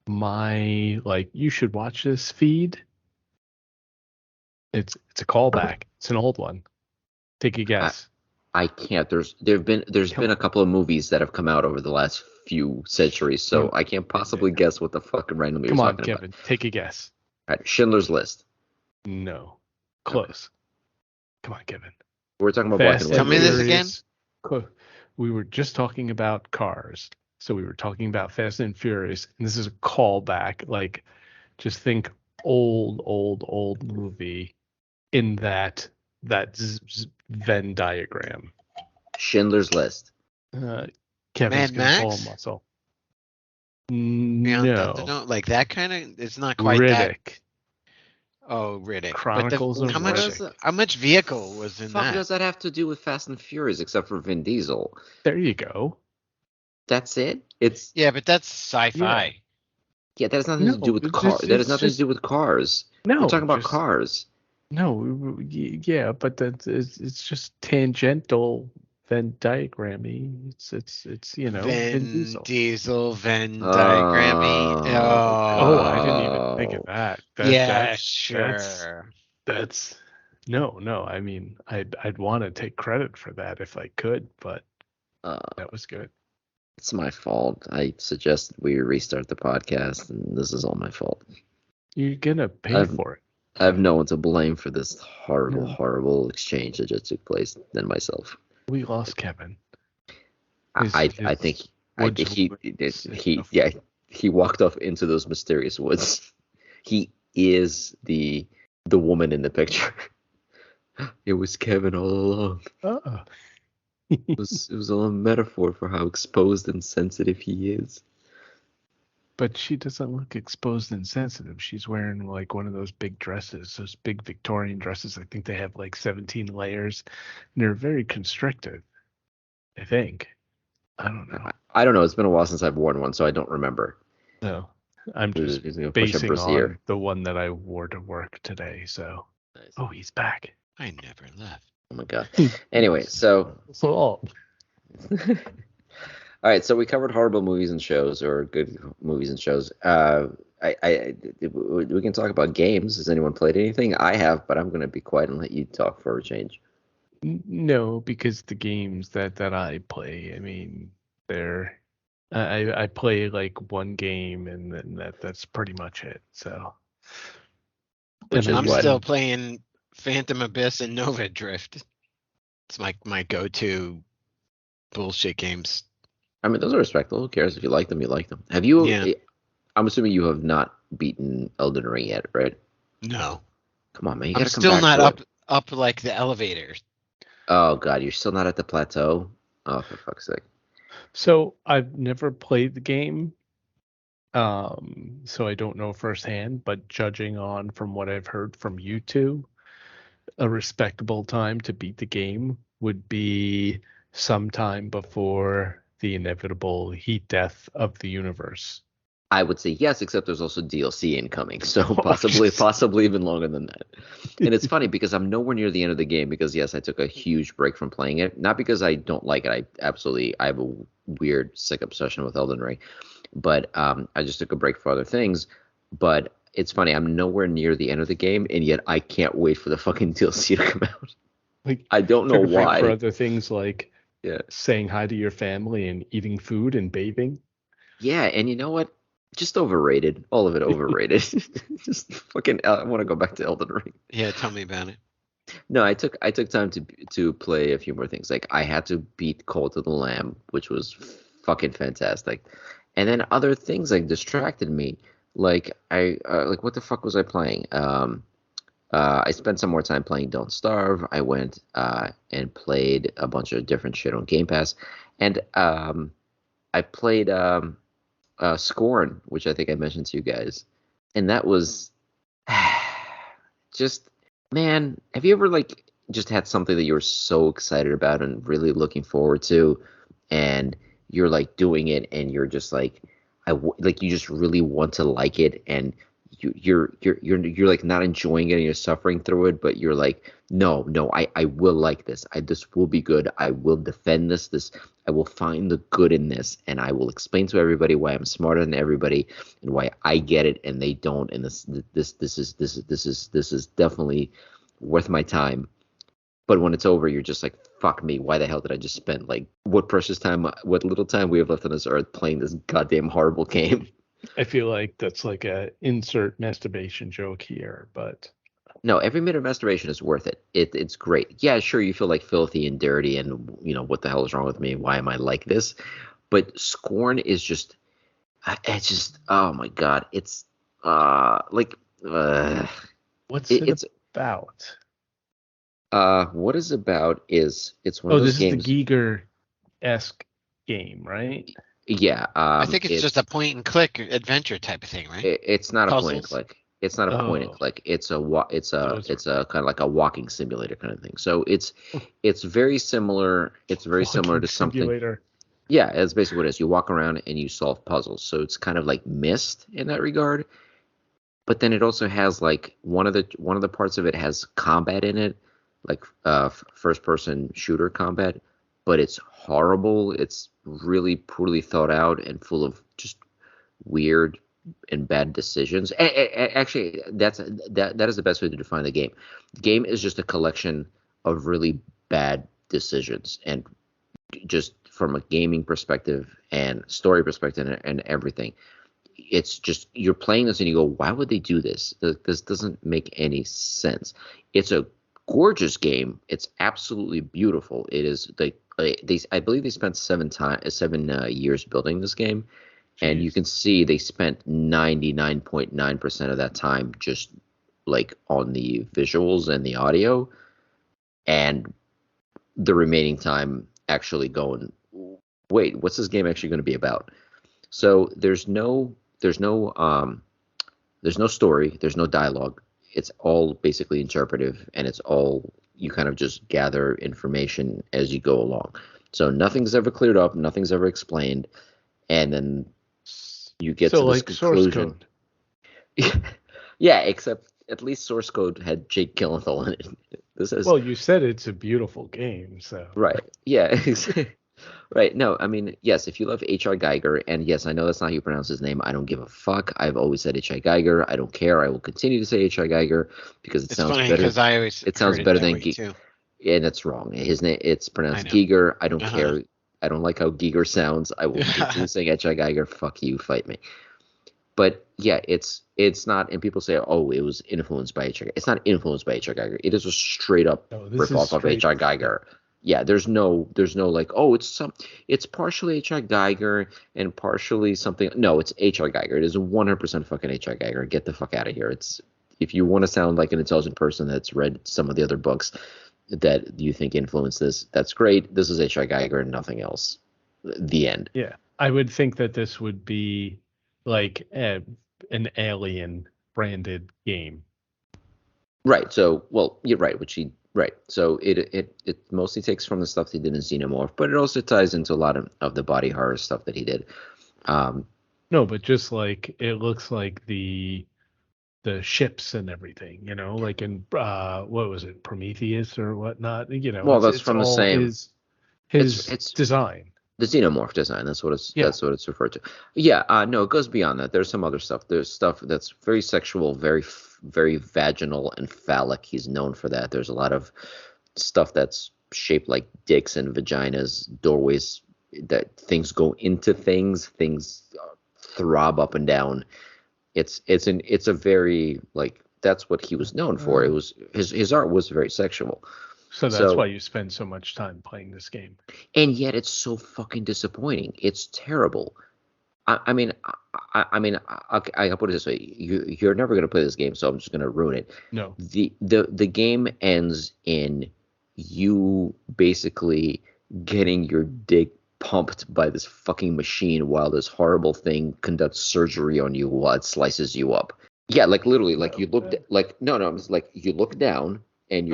my like you should watch this feed? It's a callback. It's an old one. Take a guess. I can't. There's been a couple of movies that have come out over the last few centuries, so I can't possibly guess what the fuck randomly Come you're on, talking Kevin. about. Take a guess. All right, Schindler's List. No. Close. Come on, Kevin. We're talking about black and white. Tell me this movies. again. We were just talking about cars. So we were talking about Fast and Furious, and this is a callback. Like, just think old movie in that Venn diagram. Schindler's List. Kevin's Mad gonna pull Max? a muscle. Beyond No. Thunderdome? Like that kind of. It's not quite that. Riddick. Oh, Riddick. Chronicles of how much? Riddick. How much vehicle was in Fuck that? does that have to do with Fast and Furious except for Vin Diesel? There you go. That's it. It's Yeah, but that's sci-fi. yeah. That has nothing to No, do with it's cars. just- That has it's nothing just- to do with cars. No, We're talking about just- cars. No, yeah, but it's just tangential Venn diagrammy. It's you know Vin Diesel, Venn Oh. diagrammy. Oh, I didn't even think of that. Yeah, sure. That's no. I mean, I'd want to take credit for that if I could, but that was good. It's my fault. I suggest we restart the podcast, and this is all my fault. You're gonna pay for it. I have no one to blame for this horrible, Yeah. horrible exchange that just took place than myself. We lost Kevin. I think he walked off into those mysterious woods. He is the woman in the picture. It was Kevin all along. Oh. It was all a metaphor for how exposed and sensitive he is. But she doesn't look exposed and sensitive. She's wearing like one of those big dresses, those big Victorian dresses. I think they have like 17 layers, and they're very constrictive. I think. I don't know. I don't know. It's been a while since I've worn one, so I don't remember. No, I'm just He's gonna push a basing brassiere. on the one that I wore to work today. So, Nice. oh, he's back. I never left. Oh my god. Anyway, so So, all right, so we covered horrible movies and shows, or good movies and shows. We can talk about games. Has anyone played anything? I have, but I'm going to be quiet and let you talk for a change. no, because the games that I play, I mean, they're I play like one game, and then that's pretty much it. So, Which And is I'm what? still playing Phantom Abyss and Nova Drift. It's my go-to bullshit games. I mean, those are respectable. Who cares? If you like them, you like them. Have you? Yeah. I'm assuming you have not beaten Elden Ring yet, right? No, Come on, man. You I'm got to come still back not to it. up like the elevator. Oh god, you're still not at the plateau. Oh, for fuck's sake. So I've never played the game, so I don't know firsthand. But judging on from what I've heard from you two, a respectable time to beat the game would be sometime before the inevitable heat death of the universe. I would say yes, except there's also DLC incoming, so Oh, possibly even longer than that. And it's funny because I'm nowhere near the end of the game because yes, I took a huge break from playing it. Not because I don't like it. I have a weird sick obsession with Elden Ring, but I just took a break for other things. But it's funny, I'm nowhere near the end of the game, and yet I can't wait for the fucking DLC to come out. Like, I don't know took a break for why. other things like Yeah. saying hi to your family and eating food and bathing. Yeah, and you know what? Just overrated. All of it overrated. Just fucking. I want to go back to Elden Ring. Yeah, tell me about it. No, I took time to play a few more things. Like I had to beat Call to the Lamb, which was fucking fantastic, and then other things like distracted me. Like like what the fuck was I playing? I spent some more time playing Don't Starve. I went and played a bunch of different shit on Game Pass, and I played Scorn, which I think I mentioned to you guys, and that was just, man, have you ever like just had something that you were so excited about and really looking forward to, and you're like doing it and you're just like like you just really want to like it, and you're like not enjoying it and you're suffering through it, but you're like, no, I will like this. This will be good. I will defend this. I will find the good in this, and I will explain to everybody why I'm smarter than everybody and why I get it and they don't. And this is definitely worth my time. But when it's over, you're just like, fuck me. Why the hell did I just spend like what precious time, what little time we have left on this earth playing this goddamn horrible game? I feel like that's like a insert masturbation joke here, but No, every minute of masturbation is worth it. It's great. Yeah, sure, you feel like filthy and dirty and, what the hell is wrong with me? Why am I like this? But Scorn is just, it's just, oh my God. It's, like, what's it's, about? what is about is, it's one of those This games. is the Giger-esque game, right? Yeah. I think it's just a point and click adventure type of thing, right? It's not a point and Puzzles. click. It's not a point and Oh. click. It's a Those it's a kind of like a walking simulator kind of thing. So it's very similar. It's very similar to Walking something. simulator. Yeah, that's basically what it is. You walk around and you solve puzzles. So it's kind of like Myst in that regard. But then it also has like one of the parts of it has combat in it, like first person shooter combat, but it's horrible. It's really poorly thought out and full of just weird and bad decisions. Actually, that is the best way to define the game. The game is just a collection of really bad decisions, and just from a gaming perspective and story perspective and everything. It's just you're playing this and you go, why would they do this? This doesn't make any sense. It's a gorgeous game. It's absolutely beautiful. It is I believe they spent 7 years building this game, and you can see they spent 99.9% of that time just like on the visuals and the audio, and the remaining time actually going, wait, what's this game actually going to be about? So there's no story, there's no dialogue. It's all basically interpretive, and it's all you kind of just gather information as you go along. So nothing's ever cleared up, nothing's ever explained, and then you get to this like conclusion. Source code. Yeah, except at least Source Code had Jake Gyllenhaal in it. Well, you said it's a beautiful game, so right. Yeah. Right. No, I mean, yes, if you love H.R. Geiger, and yes, I know that's not how you pronounce his name. I don't give a fuck. I've always said H.R. Geiger. I don't care. I will continue to say H.R. Geiger because it sounds funny better. because I always It sounds heard better that than way too. Yeah, that's wrong. His name, it's pronounced I know. Giger. I don't Uh-huh. care. I don't like how Giger sounds. I will continue saying H.R. Geiger. Fuck you. Fight me. But yeah, it's not. And people say, oh, it was influenced by H.R. It's not influenced by H.R. Geiger. It is a straight up rip off of H.R. Geiger. Yeah, there's no like, oh, it's partially H.R. Geiger and partially something. No, it's H.R. Geiger. It is 100% fucking H.R. Geiger. Get the fuck out of here. It's, if you want to sound like an intelligent person that's read some of the other books that you think influenced this, that's great. This is H.R. Geiger and nothing else. The end. yeah, I would think that this would be like an Alien branded game. Right. So, well, you're right. Right. So it mostly takes from the stuff he did in Xenomorph, but it also ties into a lot of the body horror stuff that he did. No, but just like it looks like the ships and everything, like in what was it, Prometheus or whatnot, well, that's from the same his it's design. The Xenomorph design. That's what it's Yeah. That's what it's referred to. Yeah. No, it goes beyond that. There's some other stuff. There's stuff that's very sexual, very very vaginal and phallic. He's known for that. There's a lot of stuff that's shaped like dicks and vaginas, doorways that things go into things throb up and down. It's a very like that's what he was known for. It was his art was very sexual. So that's why you spend so much time playing this game. And yet it's so fucking disappointing. It's terrible. I mean, I'll put it this way: you're never gonna play this game, so I'm just gonna ruin it. No. The game ends in you basically getting your dick pumped by this fucking machine while this horrible thing conducts surgery on you while it slices you up. Yeah, like literally, like you look like no, it's like you look down and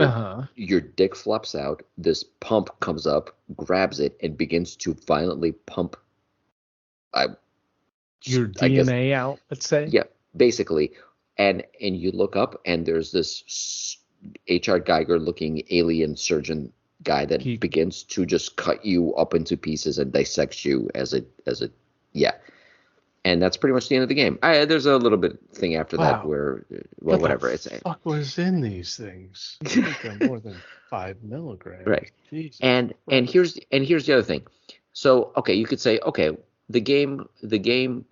your dick flops out. This pump comes up, grabs it, and begins to violently pump. Your DNA out, let's say. Yeah, basically, and you look up and there's this H.R. Geiger looking alien surgeon guy that begins to just cut you up into pieces and dissects you as a and that's pretty much the end of the game. There's a little bit thing after that where what whatever the fuck was in these things? Like more than 5 milligrams. Right. Jesus and here's the other thing. So okay, you could say the game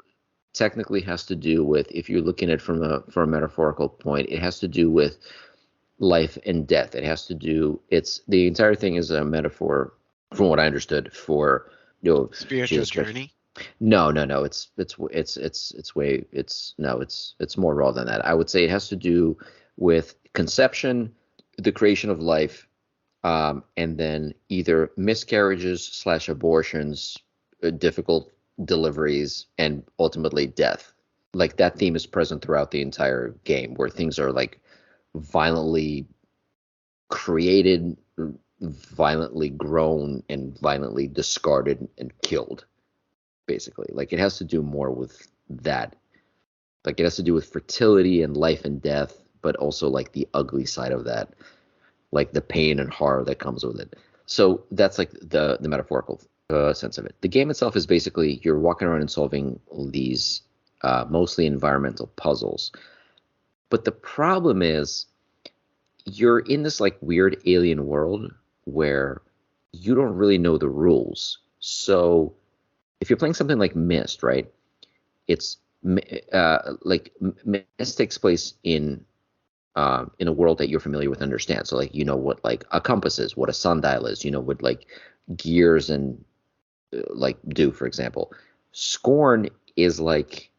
technically has to do with, if you're looking at it from a metaphorical point, it has to do with life and death. It has to do, the entire thing is a metaphor, from what I understood, for spiritual journey. No, it's more raw than that. I would say it has to do with conception, the creation of life, and then either miscarriages / abortions, difficult deliveries, and ultimately death. Like that theme is present throughout the entire game, where things are like violently created, violently grown, and violently discarded and killed. Basically, like it has to do more with that. Like it has to do with fertility and life and death, but also like the ugly side of that, like the pain and horror that comes with it. So that's like the metaphorical sense of it. The game itself is basically you're walking around and solving these mostly environmental puzzles. But the problem is you're in this like weird alien world where you don't really know the rules. So if you're playing something like Myst, right? It's like Myst takes place in a world that you're familiar with, understand. So like you know what like a compass is, what a sundial is, you know what like gears and like do, for example. Scorn is like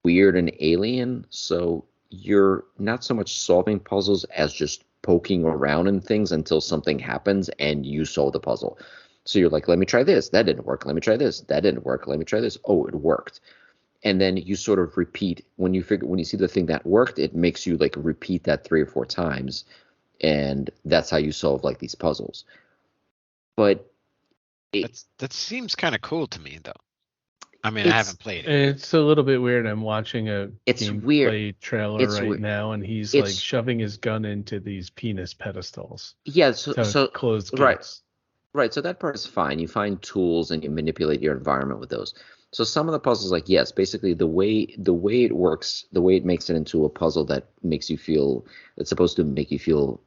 weird and alien, so you're not so much solving puzzles as just poking around in things until something happens and you solve the puzzle. So you're like, let me try this. That didn't work. Let me try this. That didn't work. Let me try this. Oh, it worked. And then you sort of repeat. When you see the thing that worked, it makes you like repeat that 3 or 4 times. And that's how you solve like these puzzles. But that seems kind of cool to me, though. I mean, I haven't played it. It's a little bit weird. I'm watching a gameplay trailer now, and he's like shoving his gun into these penis pedestals. Yeah, so closed gates. Right, so that part is fine. You find tools and you manipulate your environment with those. So some of the puzzles, like yes, basically the way it works, the way it makes it into a puzzle that makes you feel, it's supposed to make you feel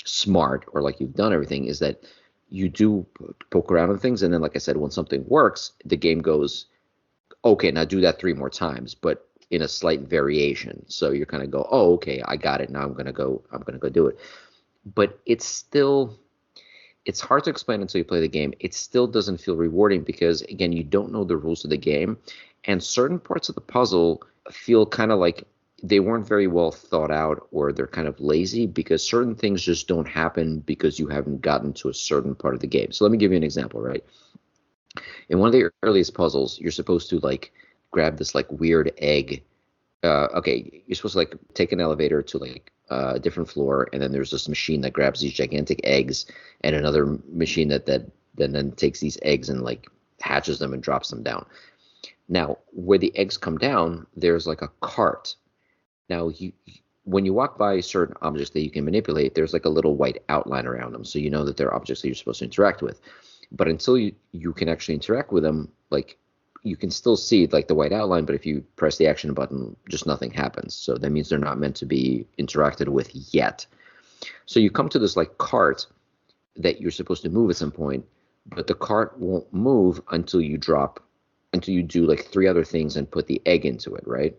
smart or like you've done everything, is that you do poke around on things, and then like I said, when something works, the game goes, okay, now do that 3 more times, but in a slight variation. So you're kind of go, oh, okay, I got it. Now I'm gonna go do it. But it's hard to explain until you play the game. It still doesn't feel rewarding because, again, you don't know the rules of the game. And certain parts of the puzzle feel kind of like they weren't very well thought out, or they're kind of lazy because certain things just don't happen because you haven't gotten to a certain part of the game. So let me give you an example, right? In one of the earliest puzzles, you're supposed to like grab this like weird egg. Okay, you're supposed to like take an elevator to like a different floor, and then there's this machine that grabs these gigantic eggs, and another machine that then takes these eggs and like hatches them and drops them down. Now, where the eggs come down, there's like a cart. Now, when you walk by certain objects that you can manipulate, there's like a little white outline around them, so you know that they're objects that you're supposed to interact with. But until you can actually interact with them, like you can still see like the white outline, but if you press the action button, just nothing happens. So that means they're not meant to be interacted with yet. So you come to this like cart that you're supposed to move at some point, but the cart won't move until you do like 3 other things and put the egg into it, right?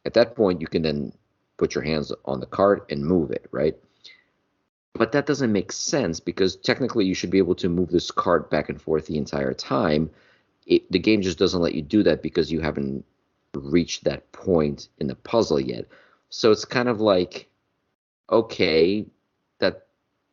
At that point, you can then put your hands on the cart and move it, right? But that doesn't make sense because technically you should be able to move this cart back and forth the entire time. The game just doesn't let you do that because you haven't reached that point in the puzzle yet. So it's kind of like, okay, that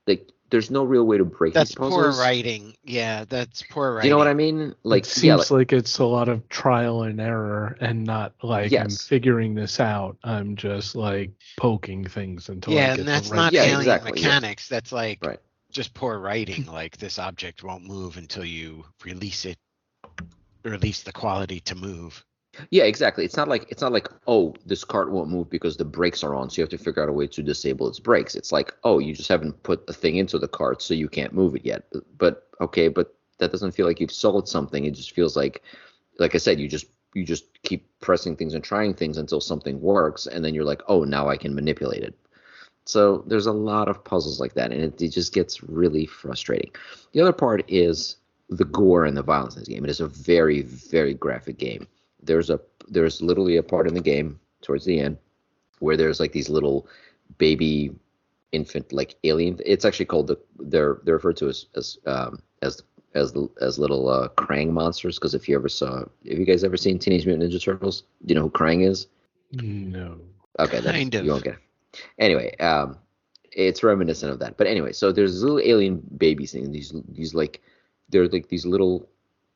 like there's no real way to break That's these puzzles. poor writing. Yeah, that's poor Do you know what I writing. mean? It Like, seems like it's a lot of trial and error and not like I'm yes. figuring this out. I'm just like poking things until I Yeah, get and the that's right. not Yeah, alien exactly, yeah. mechanics. That's like Right. just poor writing. Like this object won't move until you release it, release the quality to move. Yeah, exactly. It's not like, oh, this cart won't move because the brakes are on, so you have to figure out a way to disable its brakes. It's like, oh, you just haven't put a thing into the cart, so you can't move it yet. But okay, but that doesn't feel like you've solved something. It just feels like I said, you just keep pressing things and trying things until something works, and then you're like, oh, now I can manipulate it. So there's a lot of puzzles like that, and it just gets really frustrating. The other part is the gore and the violence in this game. It is a very, very graphic game. There's literally a part in the game towards the end where there's like these little baby infant like alien. It's actually called they're referred to as little Krang monsters, because if you guys ever seen Teenage Mutant Ninja Turtles, do you know who Krang is? No. Okay, then Kind of. you won't get it. Anyway, it's reminiscent of that. But anyway, so there's little alien babies thing. These like they're like these little,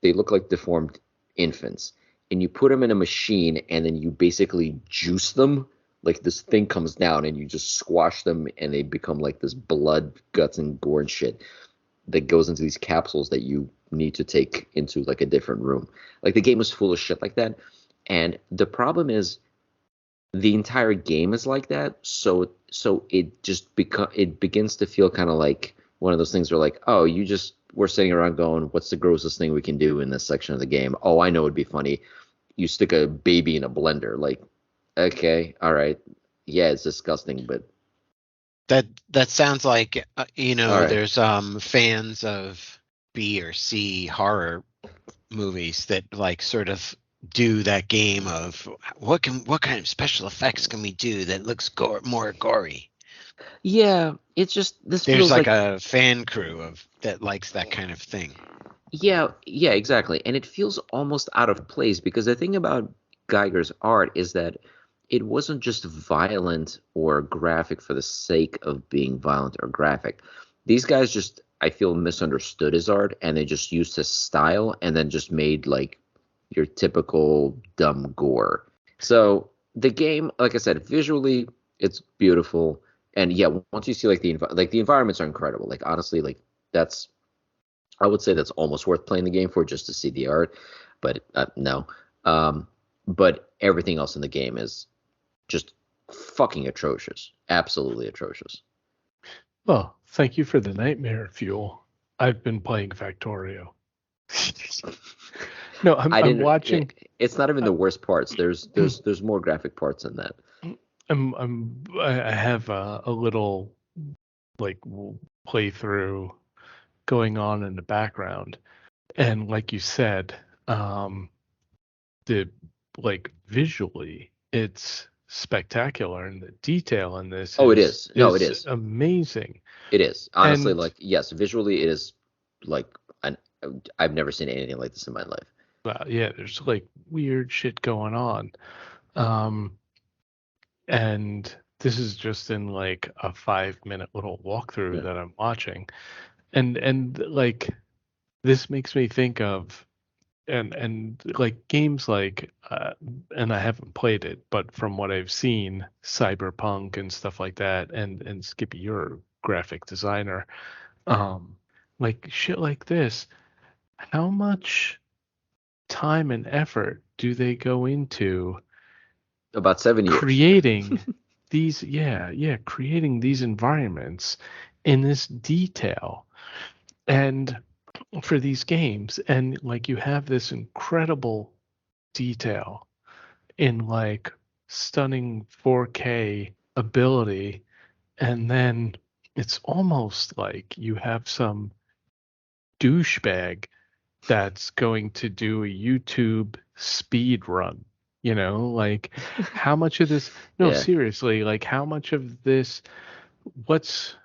they look like deformed infants, and you put them in a machine, and then you basically juice them. Like this thing comes down, and you just squash them, and they become like this blood, guts, and gore and shit that goes into these capsules that you need to take into like a different room. Like the game is full of shit like that, and the problem is the entire game is like that. So it just begins to feel kind of like one of those things where like, oh, we're sitting around going, what's the grossest thing we can do in this section of the game? Oh, I know it'd be funny. You stick a baby in a blender. Like, okay, all right, yeah, it's disgusting, but That sounds like all right. there's fans of B or C horror movies that like sort of do that game of what kind of special effects can we do that looks more gory. Yeah, it's just this There's feels like like a fan crew of that likes that kind of thing. yeah, exactly. And it feels almost out of place because the thing about Geiger's art is that it wasn't just violent or graphic for the sake of being violent or graphic. These guys just, I feel, misunderstood his art, and they just used his style and then just made like your typical dumb gore. So the game, like I said, visually it's beautiful, and yeah, once you see like the environments are incredible. Like honestly, like that's, I would say that's almost worth playing the game for just to see the art, but no. But everything else in the game is just fucking atrocious, absolutely atrocious. Well, thank you for the nightmare fuel. I've been playing Factorio. No, I I'm didn't. watching. It's not even the worst parts. There's more graphic parts than that. I have a little like playthrough going on in the background, and like you said, the like visually it's spectacular, and the detail in this Oh, it is. No, it is. amazing. It is. Honestly, And like yes, visually it is like an. I've never seen anything like this in my life. yeah, there's like weird shit going on. Um, and this is just in like a 5-minute little walkthrough Yeah. that I'm watching. And like this makes me think of and like games like and I haven't played it, but from what I've seen, Cyberpunk and stuff like that, and Skippy, you're a graphic designer. Um, like shit like this, how much time and effort do they go into About 7 years. creating creating these environments in this detail and for these games, and like you have this incredible detail in like stunning 4K ability, and then it's almost like you have some douchebag that's going to do a YouTube speed run. Like how much of this, no, Yeah. seriously, like how much of this, what's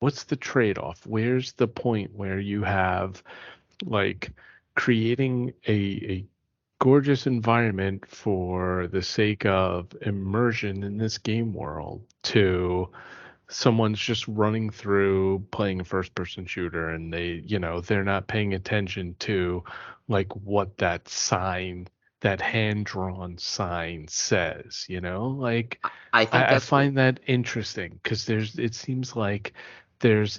the trade-off? Where's the point where you have like creating a gorgeous environment for the sake of immersion in this game world to someone's just running through playing a first person shooter and they're not paying attention to like what that hand drawn sign says, like I think I that's what. find that interesting because it seems like there was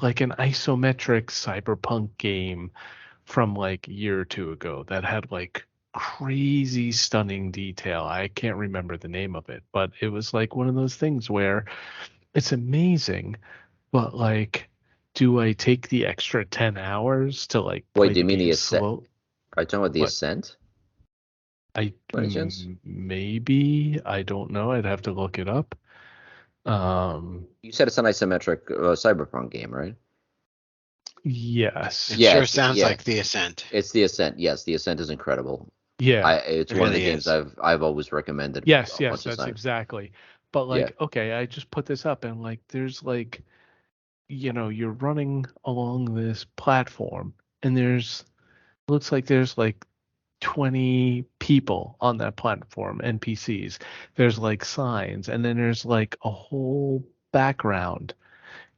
like an isometric cyberpunk game from like a year or two ago that had like crazy stunning detail. I can't remember the name of it, but it was like one of those things where it's amazing, but like, do I take the extra 10 hours to like Wait, play do you the mean the game ascent? slow? Are you talking about the What ascent? I By any chance? maybe I don't know. I'd have to look it up. Um, You said it's an isometric cyberpunk game, right? It yes, Yeah, sure it's sounds yeah, like the Ascent. it's the ascent. Yes, the ascent is incredible. yeah, It's It one of the really games is. I've always recommended yes, a yes. bunch of That's times. exactly. But Yeah. like, okay, I just put this up and like, there's like, you're running along this platform and looks like there's like 20 people on that platform, NPCs. There's like signs, and then there's like a whole background.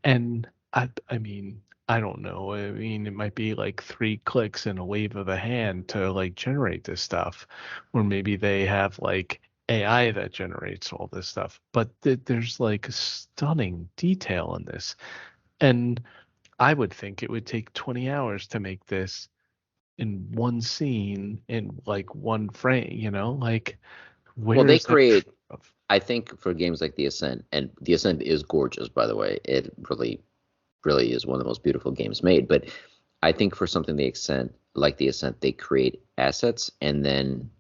And I mean, I don't know. I mean, it might be like 3 clicks and a wave of a hand to like generate this stuff, or maybe they have like AI that generates all this stuff. But there's like stunning detail in this, and I would think it would take 20 hours to make this in one scene in like one frame, like Well, where they is that create. of? I think for games like the ascent, and the ascent is gorgeous, by the way. It really, really is one of the most beautiful games made. But I think for something the ascent, they create assets, and then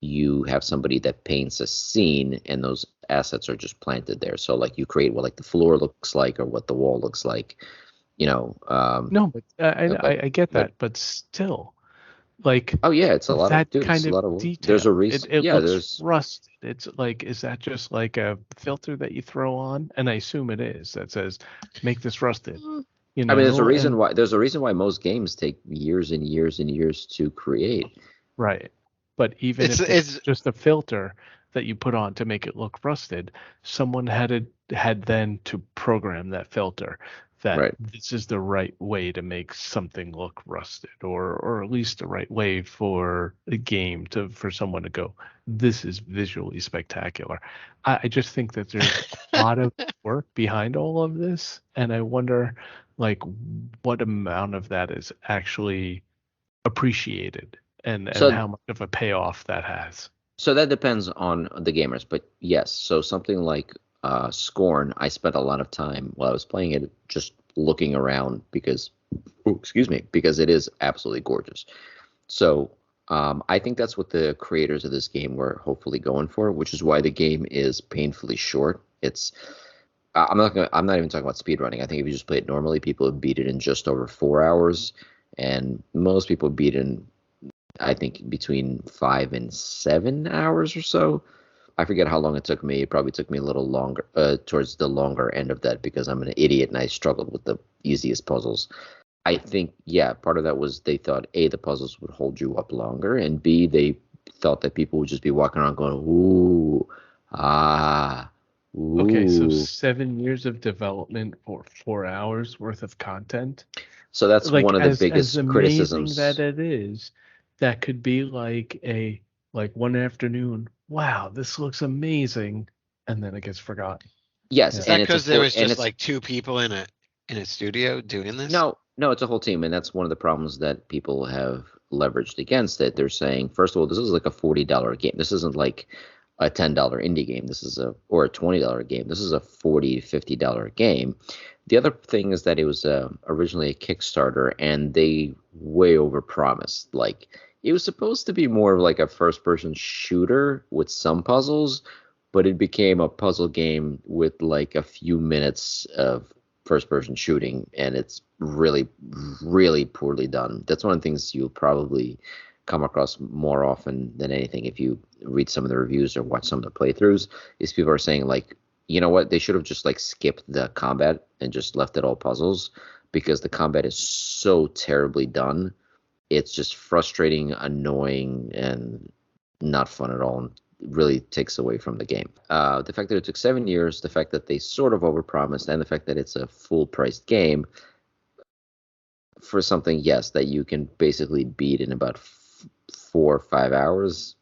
you have somebody that paints a scene, and those assets are just planted there. So like you create what like the floor looks like or what the wall looks like, you know. No, but But I get but that, but still, like oh yeah, it's a lot of that dude. It's kind a of lot of work. There's a detail, it reason. it Yeah, looks there's. rusted. It's like, is that just like a filter that you throw on? And I assume it is that says make this rusted, I mean, and there's a reason why most games take years and years and years to create. right. But even It's if it's it's just a filter that you put on to make it look rusted, someone had then to program that filter that Right. this is the right way to make something look rusted, or at least the right way for a game for someone to go, this is visually spectacular. I just think that there's a lot of work behind all of this, and I wonder like what amount of that is actually appreciated and So how much of a payoff that has. so that depends on the gamers, but yes. So something like Scorn, I spent a lot of time while I was playing it just looking around because, oh, excuse me, because it is absolutely gorgeous. So I think that's what the creators of this game were hopefully going for, which is why the game is painfully short. I'm not even talking about speedrunning. I think if you just play it normally, people would beat it in just over 4 hours, and most people beat it in, I think, between 5 and 7 hours or so. I forget how long it took me. It probably took me a little longer, towards the longer end of that, because I'm an idiot and I struggled with the easiest puzzles. I think, yeah, part of that was they thought A, the puzzles would hold you up longer, and B, they thought that people would just be walking around going, ooh, ah, Okay, so ooh. 7 years of development for 4 hours worth of content. So that's Like one of the as biggest amazing that criticisms. it is, that could be like one afternoon. Wow, this looks amazing, and then it gets forgotten. Yes, is Yeah. that and it's a because there four, was and just it's like two people in a studio doing this? no, no, it's a whole team, and that's one of the problems that people have leveraged against it. They're saying, first of all, this is like a $40 game. This isn't like a $10 indie game. This is or a $20 game. This is a $40-$50 game. The other thing is that it was originally a Kickstarter, and they way overpromised. Like it was supposed to be more of like a first-person shooter with some puzzles, but it became a puzzle game with like a few minutes of first person shooting, and it's really, really poorly done. That's one of the things you'll probably come across more often than anything if you read some of the reviews or watch some of the playthroughs, is people are saying like, you know what, they should have just like skipped the combat and just left it all puzzles, because the combat is so terribly done. It's just frustrating, annoying, and not fun at all, and really takes away from the game. The fact that it took 7 years, the fact that they sort of overpromised, and the fact that it's a full-priced game for something, yes, that you can basically beat in about 4 or 5 hours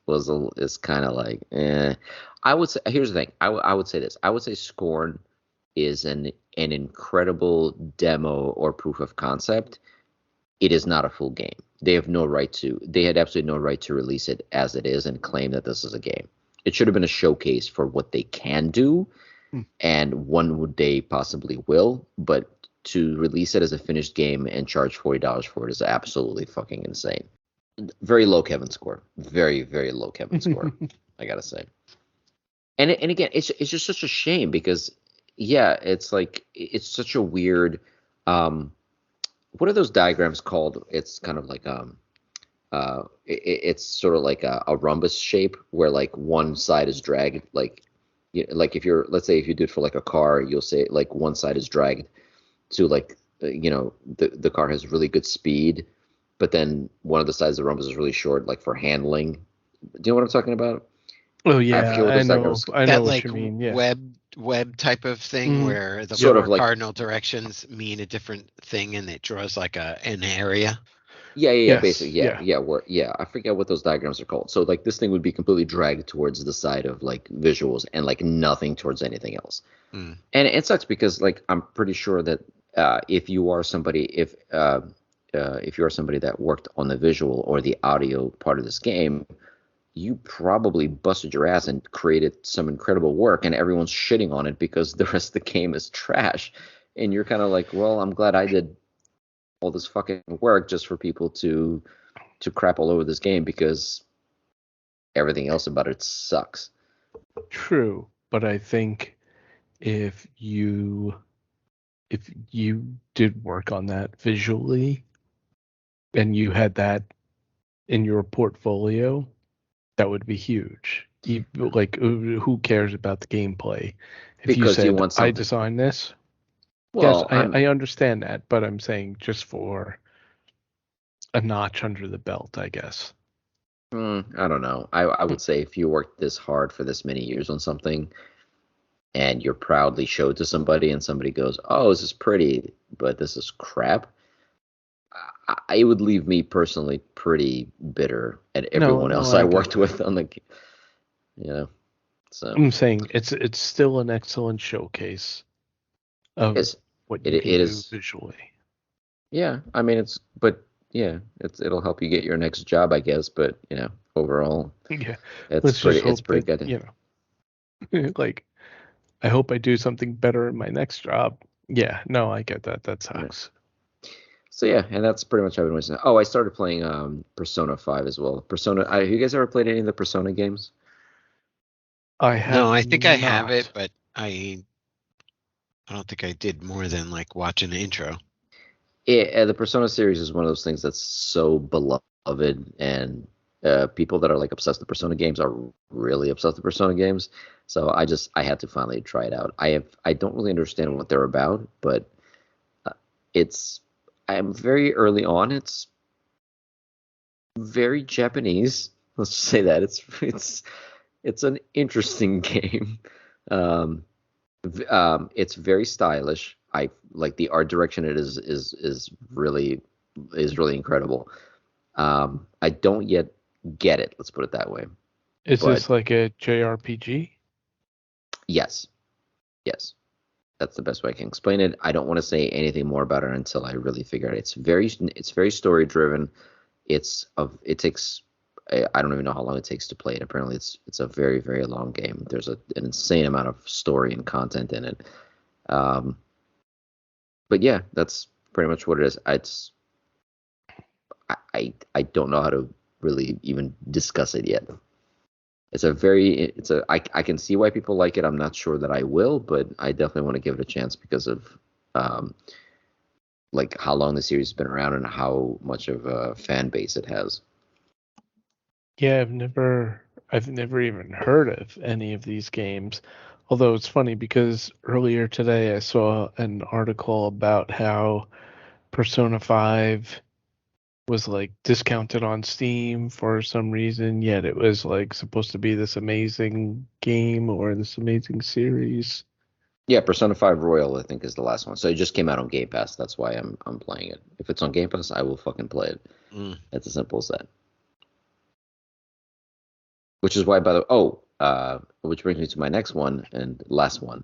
is kind of like, eh. I would say, here's the thing. I would say this. I would say Scorn is an incredible demo or proof of concept. It is not a full game. They have no right to. They had absolutely no right to release it as it is and claim that this is a game. It should have been a showcase for what they can do, and one day possibly will. But to release it as a finished game and charge $40 for it is absolutely fucking insane. Very low Kevin score. Very, very low Kevin score. I gotta say. And again, it's just such a shame because, yeah, it's like it's such a weird. What are those diagrams called? It's kind of like it's sort of like a rhombus shape where like one side is dragged, like like if you're, let's say if you do it for like a car, you'll say like one side is dragged to like the car has really good speed, but then one of the sides of the rhombus is really short, like for handling. Do you know what I'm talking about? Oh yeah, I know That what like you mean. Yeah. web type of thing where the Sort four of like cardinal directions mean a different thing, and it draws like an area. Yeah, Yes, basically, I forget what those diagrams are called. So like this thing would be completely dragged towards the side of like visuals and like nothing towards anything else. And it sucks because like I'm pretty sure that if you are somebody that worked on the visual or the audio part of this game, you probably busted your ass and created some incredible work, and everyone's shitting on it because the rest of the game is trash. And you're kind of like, well, I'm glad I did all this fucking work just for people to crap all over this game because everything else about it sucks. True, but I think if you did work on that visually and you had that in your portfolio, that would be huge. Like, who cares about the gameplay? If Because you said, you want something. I designed this, Well, yes, I understand that, but I'm saying just for a notch under the belt, I guess. I don't know. I would say if you worked this hard for this many years on something and you're proudly showed to somebody and somebody goes, oh, this is pretty, but this is crap, it would leave me personally pretty bitter at everyone else I worked with on the, so. I'm saying it's still an excellent showcase of what you can do visually. Yeah, I mean it'll help you get your next job, I guess, but overall, yeah, it's pretty good. Like, I hope I do something better in my next job. Yeah, no, I get that. That sucks. Yeah. So yeah, and that's pretty much how I've been watching. Oh, I started playing Persona 5 as well. Have you guys ever played any of the Persona games? I have. No, I think I have it, but I don't think I did more than like watch an intro. The Persona series is one of those things that's so beloved, and people that are like obsessed with Persona games are really obsessed with Persona games. So I had to finally try it out. I don't really understand what they're about, but I'm very early on. It's very Japanese. Let's just say that it's an interesting game. It's very stylish. I like the art direction. It is really incredible. I don't yet get it. Let's put it that way. Is this like a JRPG? Yes. That's the best way I can explain it. I don't want to say anything more about it until I really figure it out. It's very story driven. It takes, I don't even know how long it takes to play it. Apparently it's a very, very long game. There's an insane amount of story and content in it. But yeah, that's pretty much what it is. I don't know how to really even discuss it yet. I can see why people like it. I'm not sure that I will, but I definitely want to give it a chance because of like how long the series has been around and how much of a fan base it has. Yeah, I've never even heard of any of these games. Although it's funny because earlier today I saw an article about how Persona 5 was like discounted on Steam for some reason, yet it was like supposed to be this amazing game or this amazing series. Yeah, Persona 5 Royal I think is the last one. So it just came out on Game Pass. That's why I'm playing it. If it's on Game Pass, I will fucking play it. It's as simple as that. Which is why, by the which brings me to my next one and last one.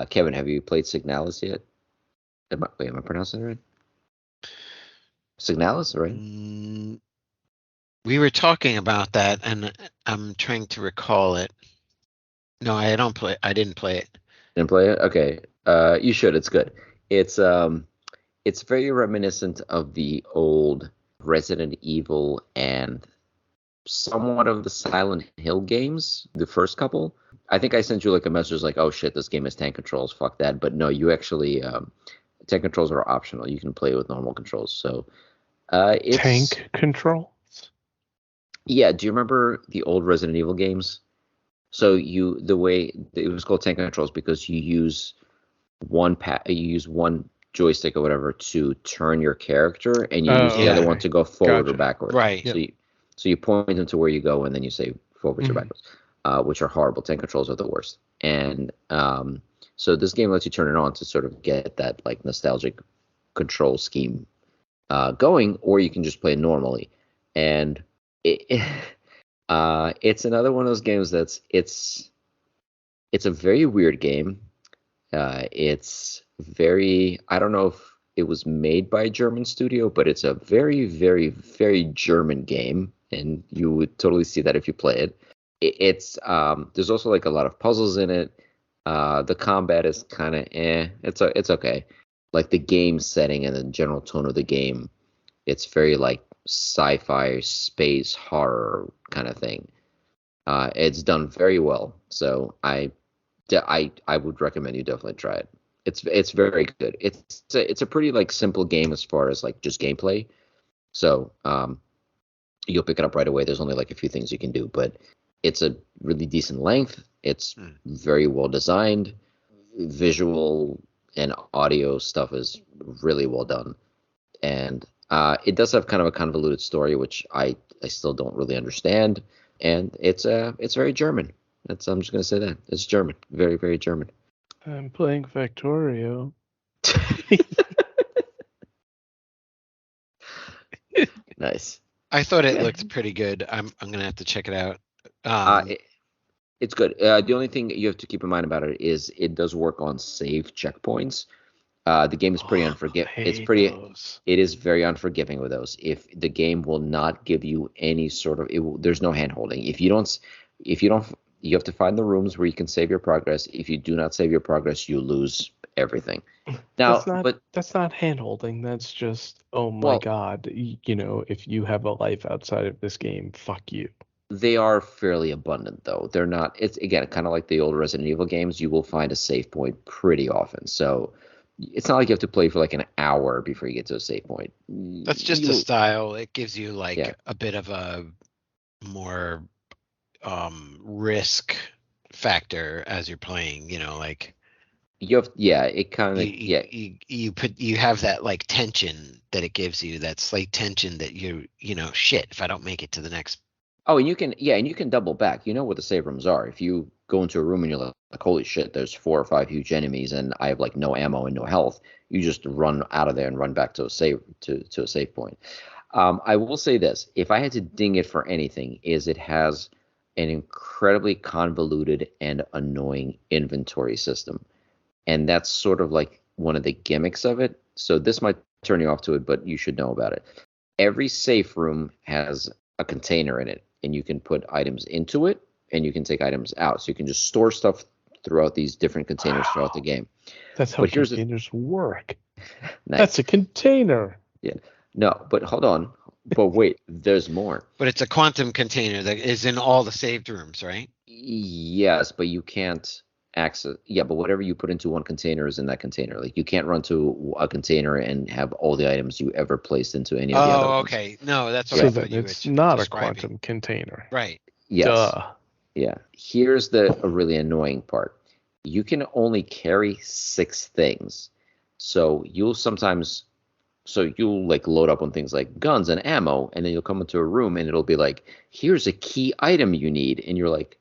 Kevin, have you played Signalis yet? Am I pronouncing it right? Signalis, right? We were talking about that, and I'm trying to recall it. No, I didn't play it. Didn't play it? Okay. You should. It's good. It's very reminiscent of the old Resident Evil and somewhat of the Silent Hill games, the first couple. I think I sent you like a message like, oh shit, this game has tank controls, fuck that. But no, you actually tank controls are optional. You can play with normal controls. So it's Tank controls? Yeah, do you remember the old Resident Evil games? So the way it was called tank controls because you use one joystick or whatever to turn your character, and you use the other one to go forward or backwards. Right. So you point them to where you go, and then you say forwards or backwards, which are horrible. Tank controls are the worst. And so this game lets you turn it on to sort of get that like nostalgic control scheme going, or you can just play normally. And it's another one of those games it's a very weird game. It's very, I don't know if it was made by a German studio, but it's a very, very, very German game, and you would totally see that if you play it. It's there's also like a lot of puzzles in it. The combat is kind of it's okay. Like the game setting and the general tone of the game, it's very like sci-fi space horror kind of thing. It's done very well, so I would recommend you definitely try it. It's very good. It's a pretty like simple game as far as like just gameplay. So you'll pick it up right away. There's only like a few things you can do, but it's a really decent length. It's very well designed. Visual and audio stuff is really well done, and it does have kind of a convoluted story, which I still don't really understand. And it's very German. I'm just gonna say that it's German, very, very German. I'm playing Factorio. Nice. I thought it looked pretty good. I'm gonna have to check it out. It's good. The only thing you have to keep in mind about it is it does work on save checkpoints. The game is pretty unforgiving. It is very unforgiving with those. If the game will not give you any sort of, there's no hand holding. If you don't, you have to find the rooms where you can save your progress. If you do not save your progress, you lose everything. Now, that's not hand holding. That's just, oh my God, if you have a life outside of this game, fuck you. They are fairly abundant, though. They're not. It's again kind of like the old Resident Evil games. You will find a save point pretty often. So it's not like you have to play for like an hour before you get to a save point. That's just a style. It gives you like a bit of a more risk factor as you're playing. Like you have, it kind of you have that like tension that it gives you. That slight tension that shit, if I don't make it to the next. Oh, and you can double back. You know where the save rooms are. If you go into a room and you're like, holy shit, there's 4 or 5 huge enemies and I have like no ammo and no health, you just run out of there and run back to a save point. I will say this: if I had to ding it for anything, is it has an incredibly convoluted and annoying inventory system, and that's sort of like one of the gimmicks of it. So this might turn you off to it, but you should know about it. Every safe room has a container in it, and you can put items into it, and you can take items out. So you can just store stuff throughout these different containers throughout the game. That's how containers work. Nice. That's a container. Yeah. No, but hold on. But wait, there's more. But it's a quantum container that is in all the saved rooms, right? Yes, but you can't access. Yeah, but whatever you put into one container is in that container. Like you can't run to a container and have all the items you ever placed into any of the other Oh, ones. okay. No, that's what So I then thought you were it's not a describing. quantum container. Right. Yes. Duh. Yeah. Here's the a really annoying part. You can only carry 6 things. So you'll like load up on things like guns and ammo, and then you'll come into a room and it'll be like, here's a key item you need. And you're like,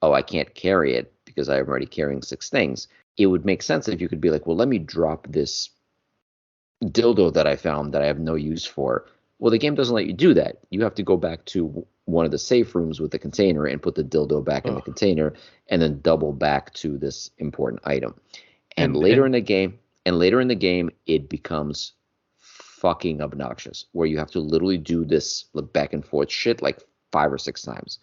oh, I can't carry it because I'm already carrying 6 things. It would make sense if you could be like, well, let me drop this dildo that I found that I have no use for. Well, the game doesn't let you do that. You have to go back to one of the safe rooms with the container and put the dildo back in the Ugh. container and then double back to this important item. And And later in the game, it becomes fucking obnoxious where you have to literally do this back and forth shit like 5 or 6 times.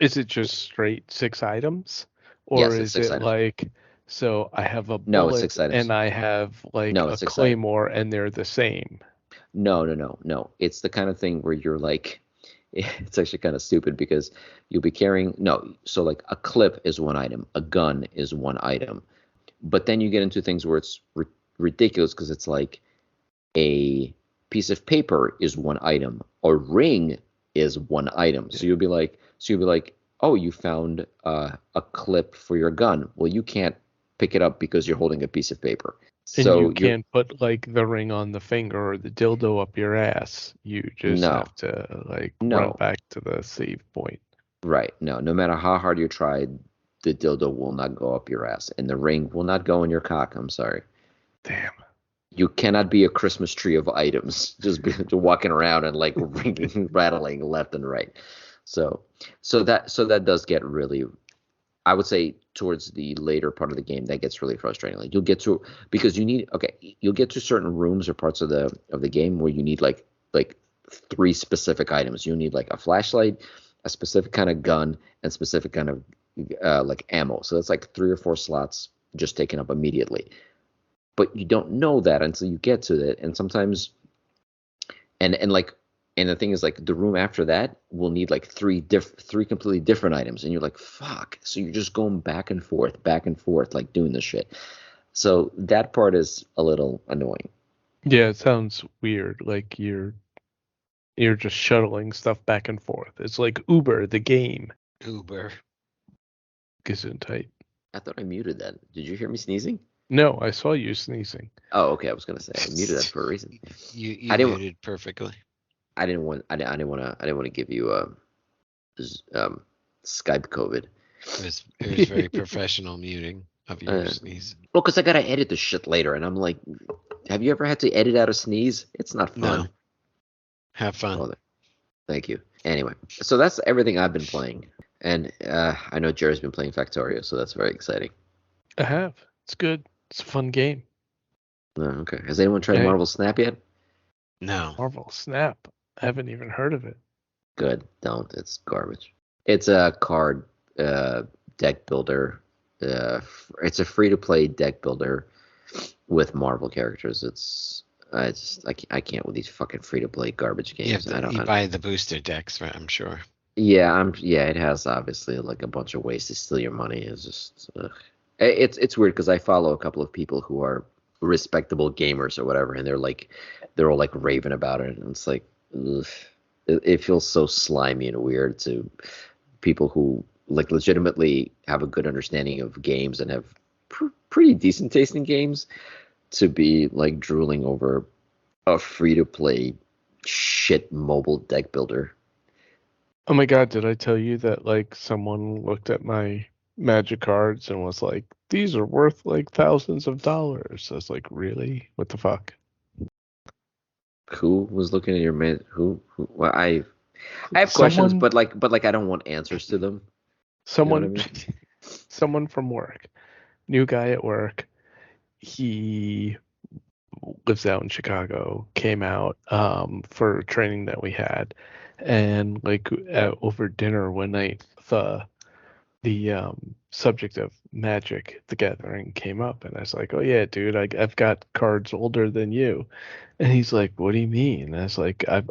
is it just straight 6 items? Or Yes, it's is 6 it items. like, so I have a No, it's bullet 6 items. and I have like No, a it's 6 items. claymore and they're the same? No. It's the kind of thing where you're like, it's actually kind of stupid because you'll be carrying, no, so like a clip is one item, a gun is one item. But then you get into things where it's ridiculous because it's like a piece of paper is one item, a ring is one item. So you'll be like, oh, you found a clip for your gun. Well, you can't pick it up because you're holding a piece of paper. And you So you're can't put like the ring on the finger or the dildo up your ass. You just no, have to like run no, back to the save point. right, no matter how hard you try, the dildo will not go up your ass, and the ring will not go in your cock. I'm sorry. Damn. You cannot be a Christmas tree of items, just walking around and like ringing, rattling left and right. So, so that does get really, I would say, towards the later part of the game, that gets really frustrating. Like you'll get to because you'll get to certain rooms or parts of the game where you need like 3 specific items. You need like a flashlight, a specific kind of gun, and specific kind of like ammo. So that's like 3 or 4 slots just taken up immediately. But you don't know that until you get to it, and sometimes, and like, and the thing is like the room after that will need like 3 completely different items, and you're like, fuck. So you're just going back and forth, like doing this shit. So that part is a little annoying. Yeah, it sounds weird. Like you're just shuttling stuff back and forth. It's like Uber, the game. Uber. Gesundheit. I thought I muted that. Did you hear me sneezing? No, I saw you sneezing. Oh, okay. I was gonna say I muted that for a reason. You I didn't. muted perfectly. I didn't want. I didn't want to give you Skype COVID. It was very professional muting of your sneeze. Well, because I gotta edit the shit later, and I'm like, have you ever had to edit out a sneeze? It's not fun. No. Have fun. Well, thank you. Anyway, so that's everything I've been playing, and I know Jerry's been playing Factorio, so that's very exciting. I have. It's good. It's a fun game. Oh, okay. Has anyone tried Hey. Marvel Snap yet? No. Marvel Snap. I haven't even heard of it. Good. Don't. It's garbage. It's a card deck builder. It's a free-to-play deck builder with Marvel characters. I can't with these fucking free-to-play garbage games. You buy the booster decks, right? I'm sure. Yeah, it has obviously like a bunch of ways to steal your money. It's just it's weird because I follow a couple of people who are respectable gamers or whatever, and they're all like raving about it, and it's like ugh, it feels so slimy and weird to people who like legitimately have a good understanding of games and have pretty decent taste in games to be like drooling over a free-to-play shit mobile deck builder. Oh my god, did I tell you that like someone looked at my magic cards and was like, these are worth like thousands of dollars? I was like, really? What the fuck? Who was looking at your man? Who? Well, I have questions, but I don't want answers to them. Someone, You know what I mean? someone from work, new guy at work. He lives out in Chicago. Came out for training that we had, and like over dinner one night, the subject of Magic the Gathering came up, and I was like, "Oh yeah, dude, I've got cards older than you." And he's like, "What do you mean?" And I was like, I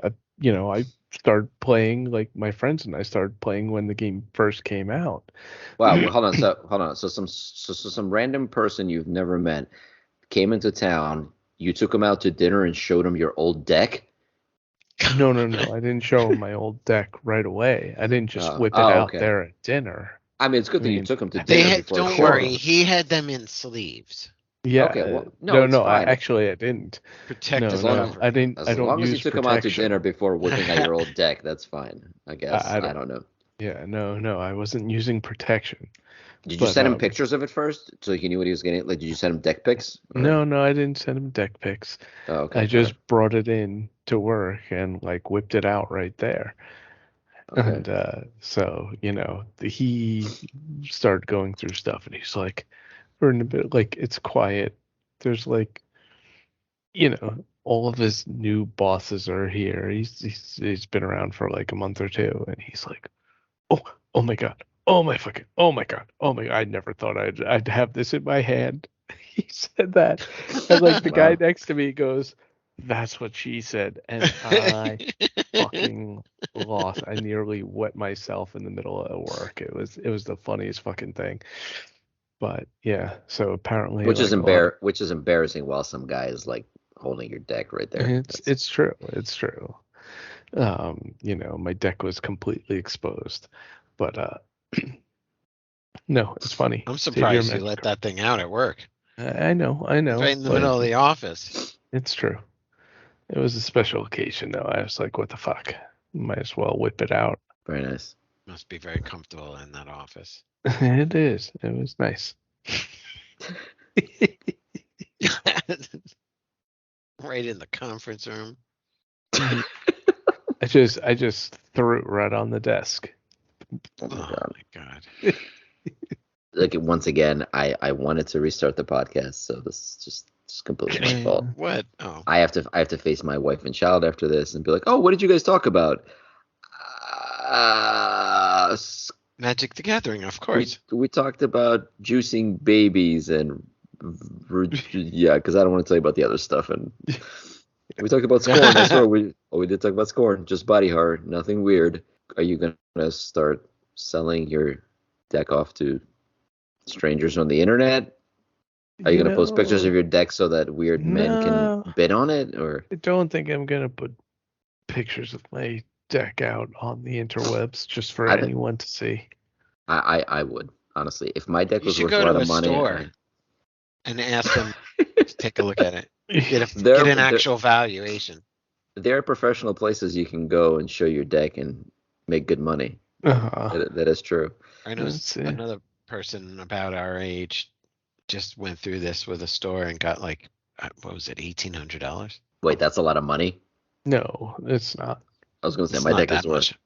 started playing, like my friends and I started playing when the game first came out." Wow, well, hold on. So some random person you've never met came into town. You took him out to dinner and showed him your old deck. No, no, no. I didn't show him my old deck right away. I didn't just whip it Oh, out okay. there at dinner. I mean, it's I good that you mean, took him to They dinner had, before don't showing worry, him. he had them in sleeves. Okay, yeah. well, no, No, it's no. I fine. actually I didn't. Protect No, his As long no. as I property. didn't. I as don't long as you use took him out to dinner protection. before whipping out your old deck, that's fine. I guess. I I don't. don't know. Yeah. No, no. I wasn't using protection. Did you But send him pictures of it first so he knew what he was getting? Like, did you send him deck pics? Or no, no. I didn't send him deck pics. oh, okay, I all right, just brought it in to work and like whipped it out right there. okay. And so, he started going through stuff and he's like, we're in a bit like it's quiet. There's like, all of his new bosses are here. He's been around for like a month or two, and he's like, oh, oh my God. Oh my God. Oh my God. I never thought I'd have this in my hand. He said that. And like the guy Wow. next to me goes, that's what she said. And I fucking lost. I nearly wet myself in the middle of work. It was the funniest fucking thing. But yeah, so apparently like a lot of Which is embarrassing while some guy is like holding your deck right there. it's That's it's true. It's true. My deck was completely exposed. But no, it's funny. I'm Save your surprised you let magic. that thing out at work. I know, It's right in the but middle of the office. it's true. It was a special occasion though. I was like, what the fuck? Might as well whip it out. very nice. Must be very comfortable in that office. It is. It was nice. Right in the conference room. I just threw it right on the desk. Oh my Oh god. my God. Like once again, I wanted to restart the podcast, so this is just completely my fault. What? Oh. I have to face my wife and child after this and be like, oh, what did you guys talk about? Magic the Gathering, of we course. we talked about juicing babies and yeah, because I don't want to tell you about the other stuff. And we talked about scorn. That's what we did talk about scorn. Just body horror, nothing weird. Are you gonna start selling your deck off to strangers on the internet? Are you gonna post pictures of your deck so that weird men No, can bid on it? Or I don't think I'm gonna put pictures of my deck out on the interwebs just for I think anyone to see. I would honestly, if my deck You was should worth a go lot to a of money, store and ask them to take a look at it. Get They're- an they're- actual valuation. there are professional places you can go and show your deck and make good money. That is true. I know Let's see. another person about our age just went through this with a store and got like, what was it, $1,800? Wait, that's a lot of money. No, it's not. I was gonna say It's my not deck that is worth. much.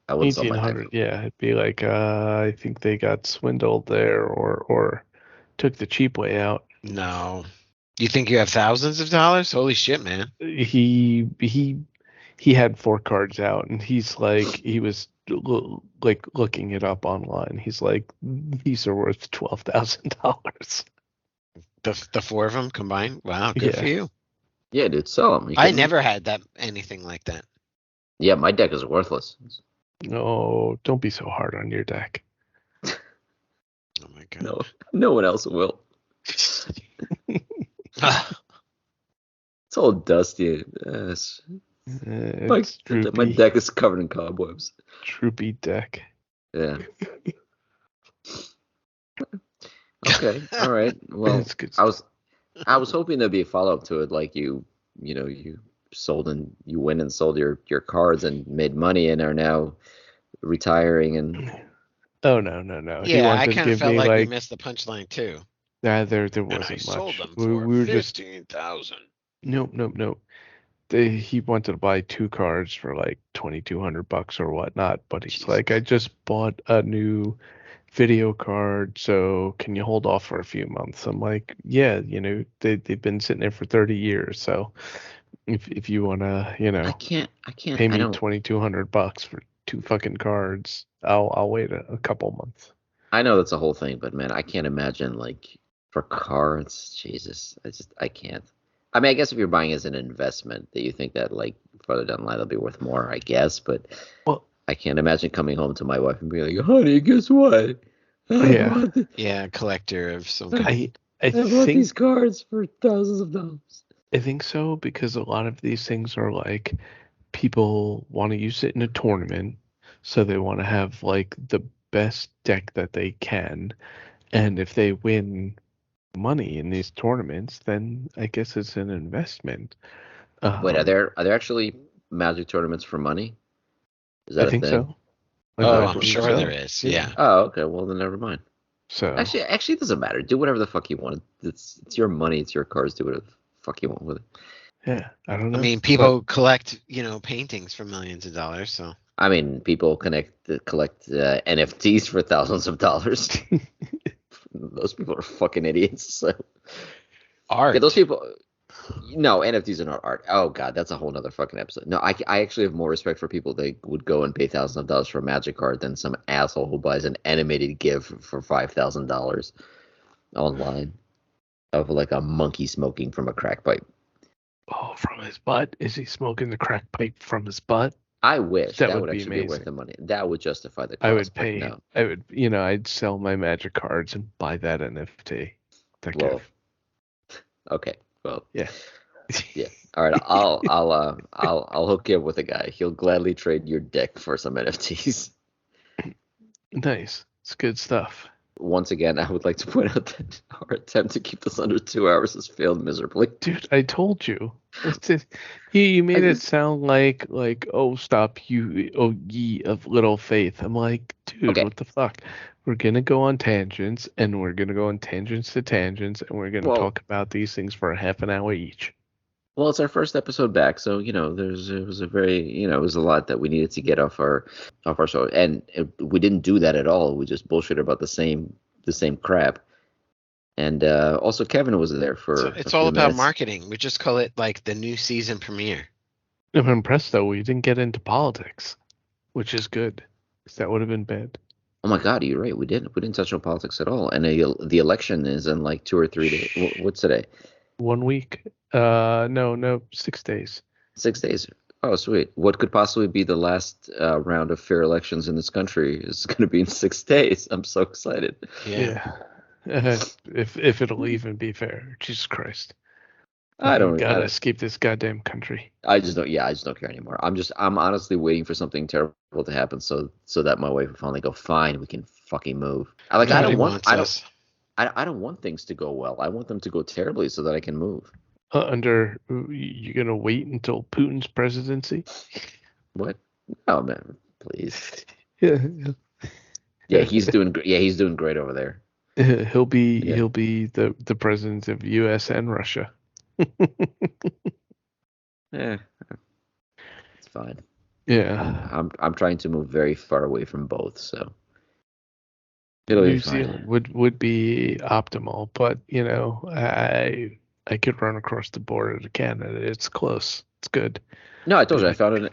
I wouldn't sell my 1,800. deck. Yeah, it'd be like I think they got swindled there or took the cheap way out. No. You think you have thousands of dollars? Holy shit, man. He had 4 cards out, and he was like looking it up online. He's like, these are worth $12,000. The 4 of them combined? Wow, good for Yeah. you. Yeah, dude, sell them. I never had anything like that. Yeah, my deck is worthless. No, don't be so hard on your deck. Oh my god. No, no one else will. Ah, It's all dusty. Yes. My Droopy, deck is covered in cobwebs. droopy deck. Yeah. Okay. All right. Well, It's good I was hoping there'd be a follow up to it, like you went and sold your cards and made money and are now retiring and Oh no. He yeah, I wanted to kind of give felt me like we like missed the punchline too. there And I wasn't sold much. them We for were just 15,000. no. He wanted to buy 2 cards for like $2,200 or whatnot, but he's Jesus. like, I just bought a new video card, so can you hold off for a few months? I'm like, yeah, they've been sitting there for 30 years, so if you wanna, I can't pay I me don't $2,200 for 2 fucking cards, I'll wait a couple months. I know that's a whole thing, but man, I can't imagine like for cards. Jesus, I can't. I mean, I guess if you're buying as an investment, that you think that like further down the line they'll be worth more, I guess. But Well, I can't imagine coming home to my wife and being like, "Honey, guess what? I yeah, bought the, Yeah, collector of some kind. I I bought think these cards for thousands of dollars." I think so because a lot of these things are like people want to use it in a tournament, so they want to have like the best deck that they can, and if they win money in these tournaments, then I guess it's an investment. Wait, Um, are there actually Magic tournaments for money? Is I that a think thing? so. Oh, I I'm believe sure there so. is. Yeah. Yeah. Oh, okay. Well, then never mind. So Actually, it doesn't matter. Do whatever the fuck you want. It's your money. It's your cards. Do whatever the fuck you want with it. yeah, I don't I know. mean, But people collect, paintings for millions of dollars. So I mean, people collect NFTs for thousands of dollars. Those people are fucking idiots. So yeah, those art. people. No, NFTs are not art. Oh god, that's a whole nother fucking episode. No, I actually have more respect for people that would go and pay thousands of dollars for a Magic card than some asshole who buys an animated GIF for $5,000 online of like a monkey smoking from a crack pipe. oh, from his butt? Is he smoking the crack pipe from his butt? I wish That that would would be actually be worth amazing. the money. That would justify the I would cost, but pay. no. I would, I'd sell my Magic cards and buy that NFT. That Well, gift. okay. Well, Yeah. yeah. All right. I'll hook you up with a guy. He'll gladly trade your deck for some NFTs. Nice. It's good stuff. Once again, I would like to point out that our attempt to keep this under 2 hours has failed miserably. Dude, I told you. You I made it just, sound like oh stop you oh ye of little faith. I'm like, dude, okay. what the fuck? We're gonna go on tangents and we're gonna go on tangents to tangents and we're gonna Well, talk about these things for a half an hour each. well, it's our first episode back, so it was a very it was a lot that we needed to get off our show, and we didn't do that at all. We just bullshit about the same crap. And also, Kevin was there So for a it's all few about minutes. marketing. We just call it like the new season premiere. I'm impressed though, we didn't get into politics, which is good. 'Cause that would have been bad. Oh my God, you're right. We didn't touch on politics at all. And the election is in like 2 or 3 days. What's today? 1 week. No, 6 days. 6 days. Oh, sweet. What could possibly be the last round of fair elections in this country is going to be in 6 days. I'm so excited. Yeah. If it'll even be fair. Jesus Christ. I don't. Gotta escape this goddamn country. I just don't. Yeah, I just don't care anymore. I'm honestly waiting for something terrible to happen so that my wife will finally go, fine, we can fucking move. I Nobody don't want. wants us. I don't want things to go well. I want them to go terribly so that I can move. You're gonna wait until Putin's presidency? What? Oh man, please. Yeah, Yeah, he's doing. Yeah, he's doing great over there. he'll be Yeah. the president of U.S. and Russia. Yeah, it's fine. Yeah, I'm trying to move very far away from both, so it'll be New fine. Zealand would be optimal, but I could run across the border to Canada. It's close. It's good. No, I told you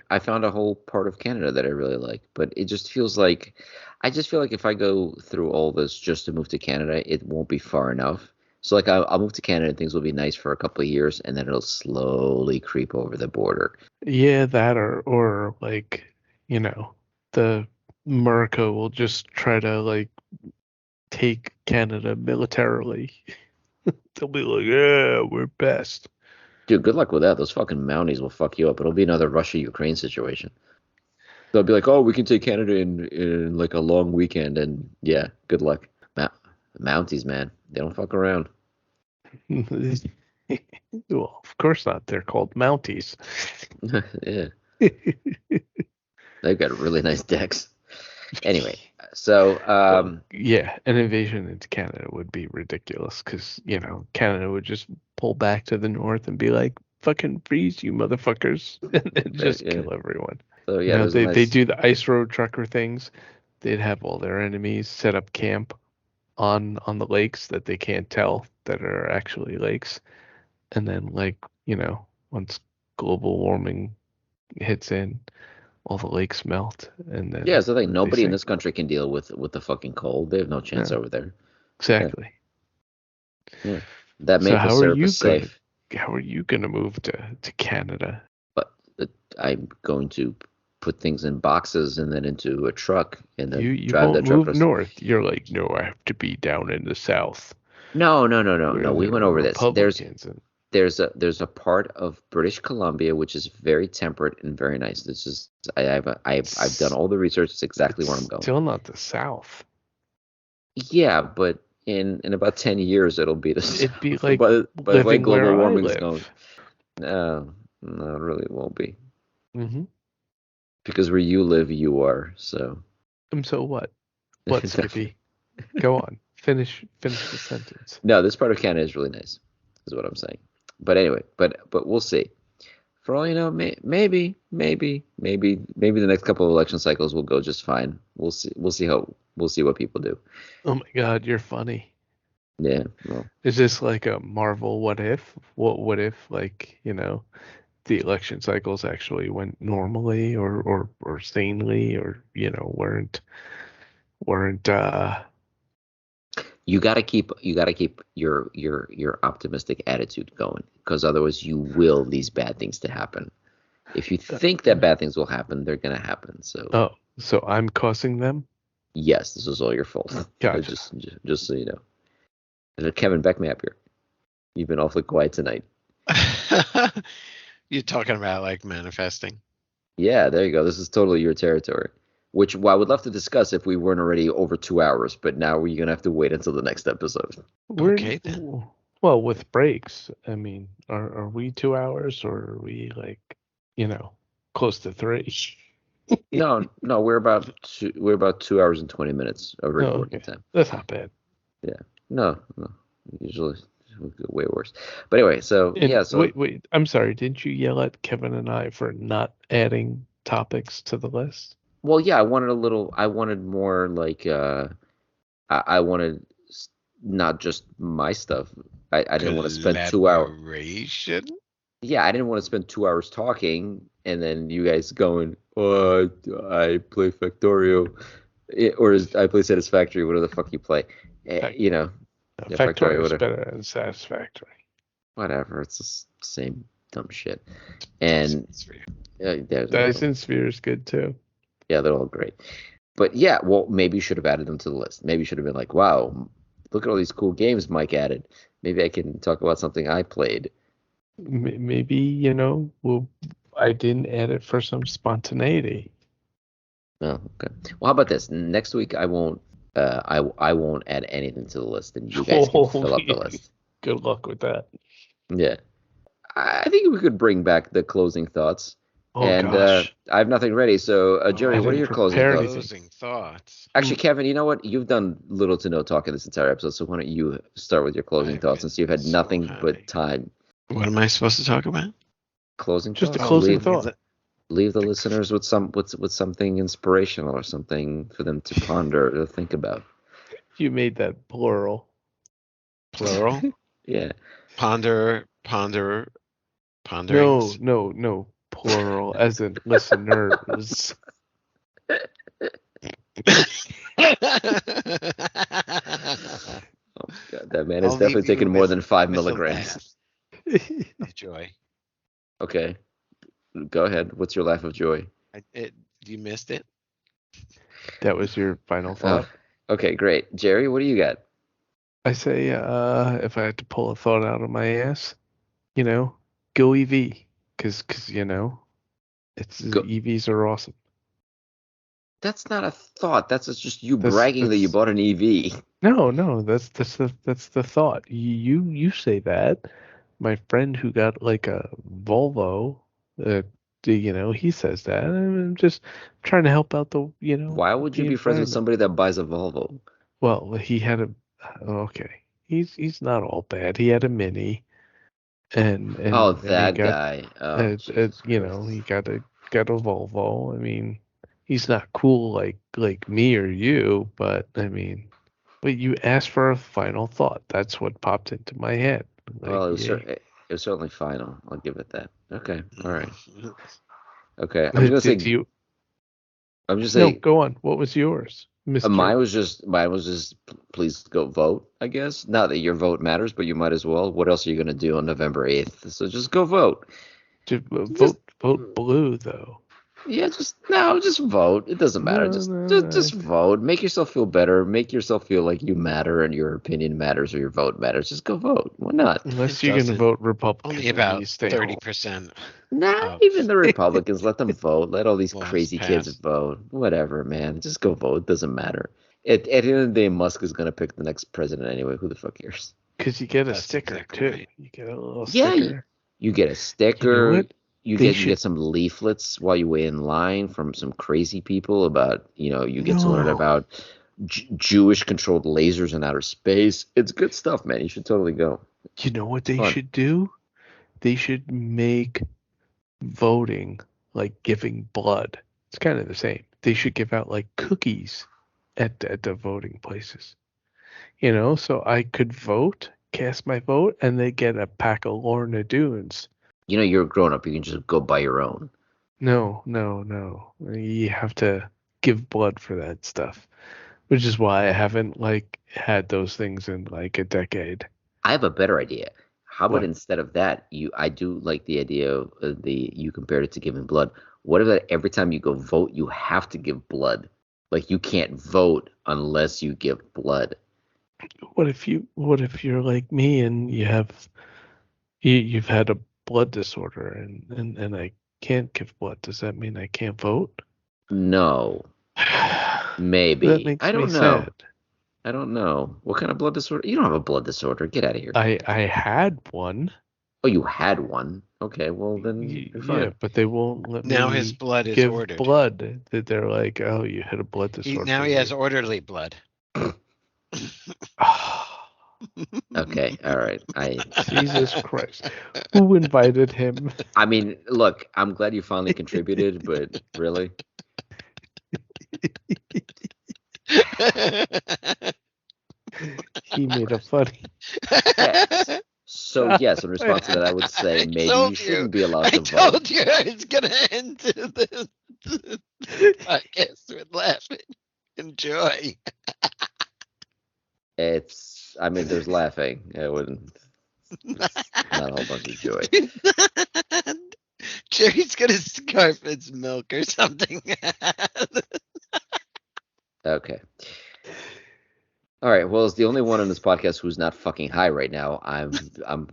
I found a whole part of Canada that I really like, but it just feels like I just feel like if I go through all this just to move to Canada, it won't be far enough. So like I'll move to Canada and things will be nice for a couple of years, and then it'll slowly creep over the border. Yeah, that or like, the America will just try to like take Canada militarily. They'll be like, yeah, we're best. Dude, good luck with that. Those fucking Mounties will fuck you up. It'll be another Russia-Ukraine situation. They'll be like, oh, we can take Canada in like a long weekend, and yeah, good luck. Mounties, man, they don't fuck around. Well, of course not. They're called Mounties. Yeah, they've got really nice decks. Anyway, so Yeah, an invasion into Canada would be ridiculous because, Canada would just pull back to the north and be like, fucking freeze, you motherfuckers, and just yeah. kill everyone. So yeah, there's a they nice. do the ice road trucker things. They'd have all their enemies set up camp on the lakes that they can't tell that are actually lakes. And then, like, once global warming hits in, all the lakes melt, and then Yeah, so like they nobody in sink. this country can deal with the fucking cold. They have no chance Yeah, over there. exactly. Yeah, that So maple syrup is safe, how are you gonna move to Canada? but I'm going to put things in boxes and then into a truck and then You drive won't that truck move across. north. You're like, no, I have to be down in the south No, no, no, no, where no. We there went are over this. Republicans. And There's a part of British Columbia which is very temperate and very nice. This is I've done all the research. It's exactly where I'm it's going. still not the south. Yeah, but in about 10 years it'll be the It'd be south. like By the way living global where I warming's going. live. No, no, it really won't be. Mm-hmm. Because where you live, you are. So. And so what? What, Skippy? Go on. Finish the sentence. No, this part of Canada is really nice, is what I'm saying. But anyway, but we'll see. For all you know, maybe the next couple of election cycles will go just fine. We'll see. We'll see what people do. Oh my God, you're funny. Yeah. Well, Is this like a Marvel what if? What if, like, the election cycles actually went normally or sanely, or weren't you gotta keep your optimistic attitude going, because otherwise you will these bad things to happen. If you think that bad things will happen, they're gonna happen. So oh, so I'm causing them? yes, this is all your fault. Gotcha. Just so you know. Kevin, back me up here. You've been awfully quiet tonight. You're talking about like manifesting. Yeah, there you go. This is totally your territory, which I would love to discuss if we weren't already over 2 hours, but now we're going to have to wait until the next episode. Okay, then. Well, with breaks, I mean, are we 2 hours, or are we like, close to 3? No, we're about 2 hours and 20 minutes of recording okay. time. That's not bad. Yeah. No. Usually we go way worse. But anyway, so And yeah, so wait, I'm sorry. Didn't you yell at Kevin and I for not adding topics to the list? well, yeah, I wanted more like I wanted not just my stuff. I didn't want to spend 2 hours. Collaboration? Yeah, I didn't want to spend 2 hours talking and then you guys going, oh, I play Factorio, I play Satisfactory, whatever the fuck you play. Yeah, Factorio is whatever. better than Satisfactory. Whatever, it's the same dumb shit. And Dyson Sphere is good too. yeah, they're all great. But yeah, well, maybe you should have added them to the list. Maybe you should have been like, wow, look at all these cool games Mike added. Maybe I can talk about something I played. Maybe, I didn't add it for some spontaneity. Oh, okay. Well, how about this? Next week I won't I won't add anything to the list, and you guys can fill up the list. Good luck with that. Yeah. I think we could bring back the closing thoughts. Oh, and gosh. I have nothing ready. So, Jerry, what are your closing thoughts? Closing thoughts. Actually, Kevin, you know what? You've done little to no talking this entire episode, so why don't you start with your closing thoughts since you've had so nothing happy. but time. What am I supposed to talk about? Closing Just thoughts? a closing thought. Leave the listeners with something inspirational or something for them to ponder or think about. You made that plural. Plural? Yeah. Ponderings. No, plural, as in listeners. Oh, God, that man has I'll definitely leave you taken more than 5 with a milligrams. laugh of joy. Okay. Go ahead. What's your laugh of joy? You missed it? That was your final thought? Okay, great. Jerry, what do you got? I say, if I had to pull a thought out of my ass, go EV. Because EVs are awesome. That's not a thought. That's just you bragging that you bought an EV. No, that's the thought. You say that. My friend who got like a Volvo, he says that. I'm just trying to help out the. Why would you be friends with somebody that buys a Volvo? Well, he had a. Okay, he's not all bad. He had a Mini, and that guy. he got a Volvo. I mean, he's not cool like me or you, but I mean, but you asked for a final thought. That's what popped into my head. Well, it was certainly final. I'll give it that. Okay, all right. Okay, I'm just gonna say. I'm just No, saying. go on. What was yours, Mister? Mine was just please go vote, I guess. Not that your vote matters, but you might as well. What else are you gonna do on November 8th? So just go vote. Vote blue though. Yeah, just vote. It doesn't matter. Just vote. Make yourself feel better. Make yourself feel like you matter and your opinion matters or your vote matters. Just go vote. Why not? Unless you're gonna vote Republican. Only about stay 30%. Not even the Republicans. Let them vote. Let all these Laws crazy kids passed. vote. Whatever, man. Just go vote. It doesn't matter. At the end of the day, Musk is gonna pick the next president anyway. Who the fuck cares? Because you get a That's sticker exactly too. right. You get a little Yeah, sticker. You get a sticker. what? You They get some leaflets while you wait in line from some crazy people about, you get to learn No. about Jewish controlled lasers in outer space. It's good stuff, man. You should totally go. You know what they Fun. should do? They should make voting like giving blood. It's kind of the same. They should give out like cookies at the voting places. So I could vote, cast my vote, and they get a pack of Lorna Doones. You're a grown up. You can just go buy your own. No. You have to give blood for that stuff, which is why I haven't had those things in like a decade. I have a better idea. How about What? instead of that, I do like the idea of you compared it to giving blood. What if that every time you go vote, you have to give blood? Like you can't vote unless you give blood. What if you're like me and you've had a blood disorder and I can't give blood? Does that mean I can't vote? No, maybe. That makes I don't me know. sad. I don't know. What kind of blood disorder? You don't have a blood disorder. Get out of here. I had one. Oh, you had one. Okay, well then you're fine. Yeah, but they won't let Now me his blood is give ordered. blood. That they're like, oh, you had a blood disorder. Now he has orderly blood. Okay, all right. Jesus Christ. Who invited him? I mean, look, I'm glad you finally contributed, but really? He made a funny. Yes. So yes, in response to that, I would say maybe you shouldn't be allowed to vote. I told you it's gonna end this podcast with laughing. Enjoy. There's laughing. I wouldn't. It's not a whole bunch of joy. Jerry's gonna scarf its milk or something. Okay. All right. Well, as the only one on this podcast who's not fucking high right now, I'm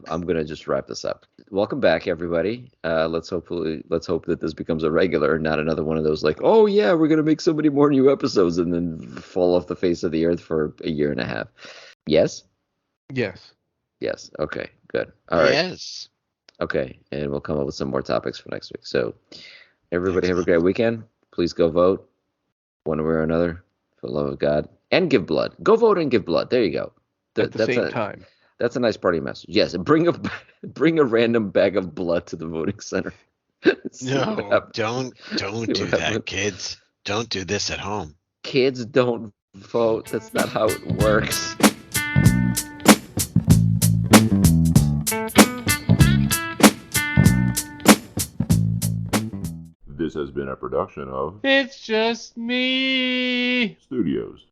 gonna just wrap this up. Welcome back, everybody. Let's hope that this becomes a regular, not another one of those like, oh yeah, we're gonna make so many more new episodes and then fall off the face of the earth for a year and a half. Yes. Yes. Yes. Okay. Good. All right. Yes. Okay, and we'll come up with some more topics for next week. So, everybody have a great weekend. Please go vote, one way or another, for the love of God, and give blood. Go vote and give blood. There you go. At the same time. That's a nice party message. Yes, bring a random bag of blood to the voting center. No, don't See do what that, happens. kids. Don't do this at home. Kids don't vote. That's not how it works. This has been a production of It's just me. Studios.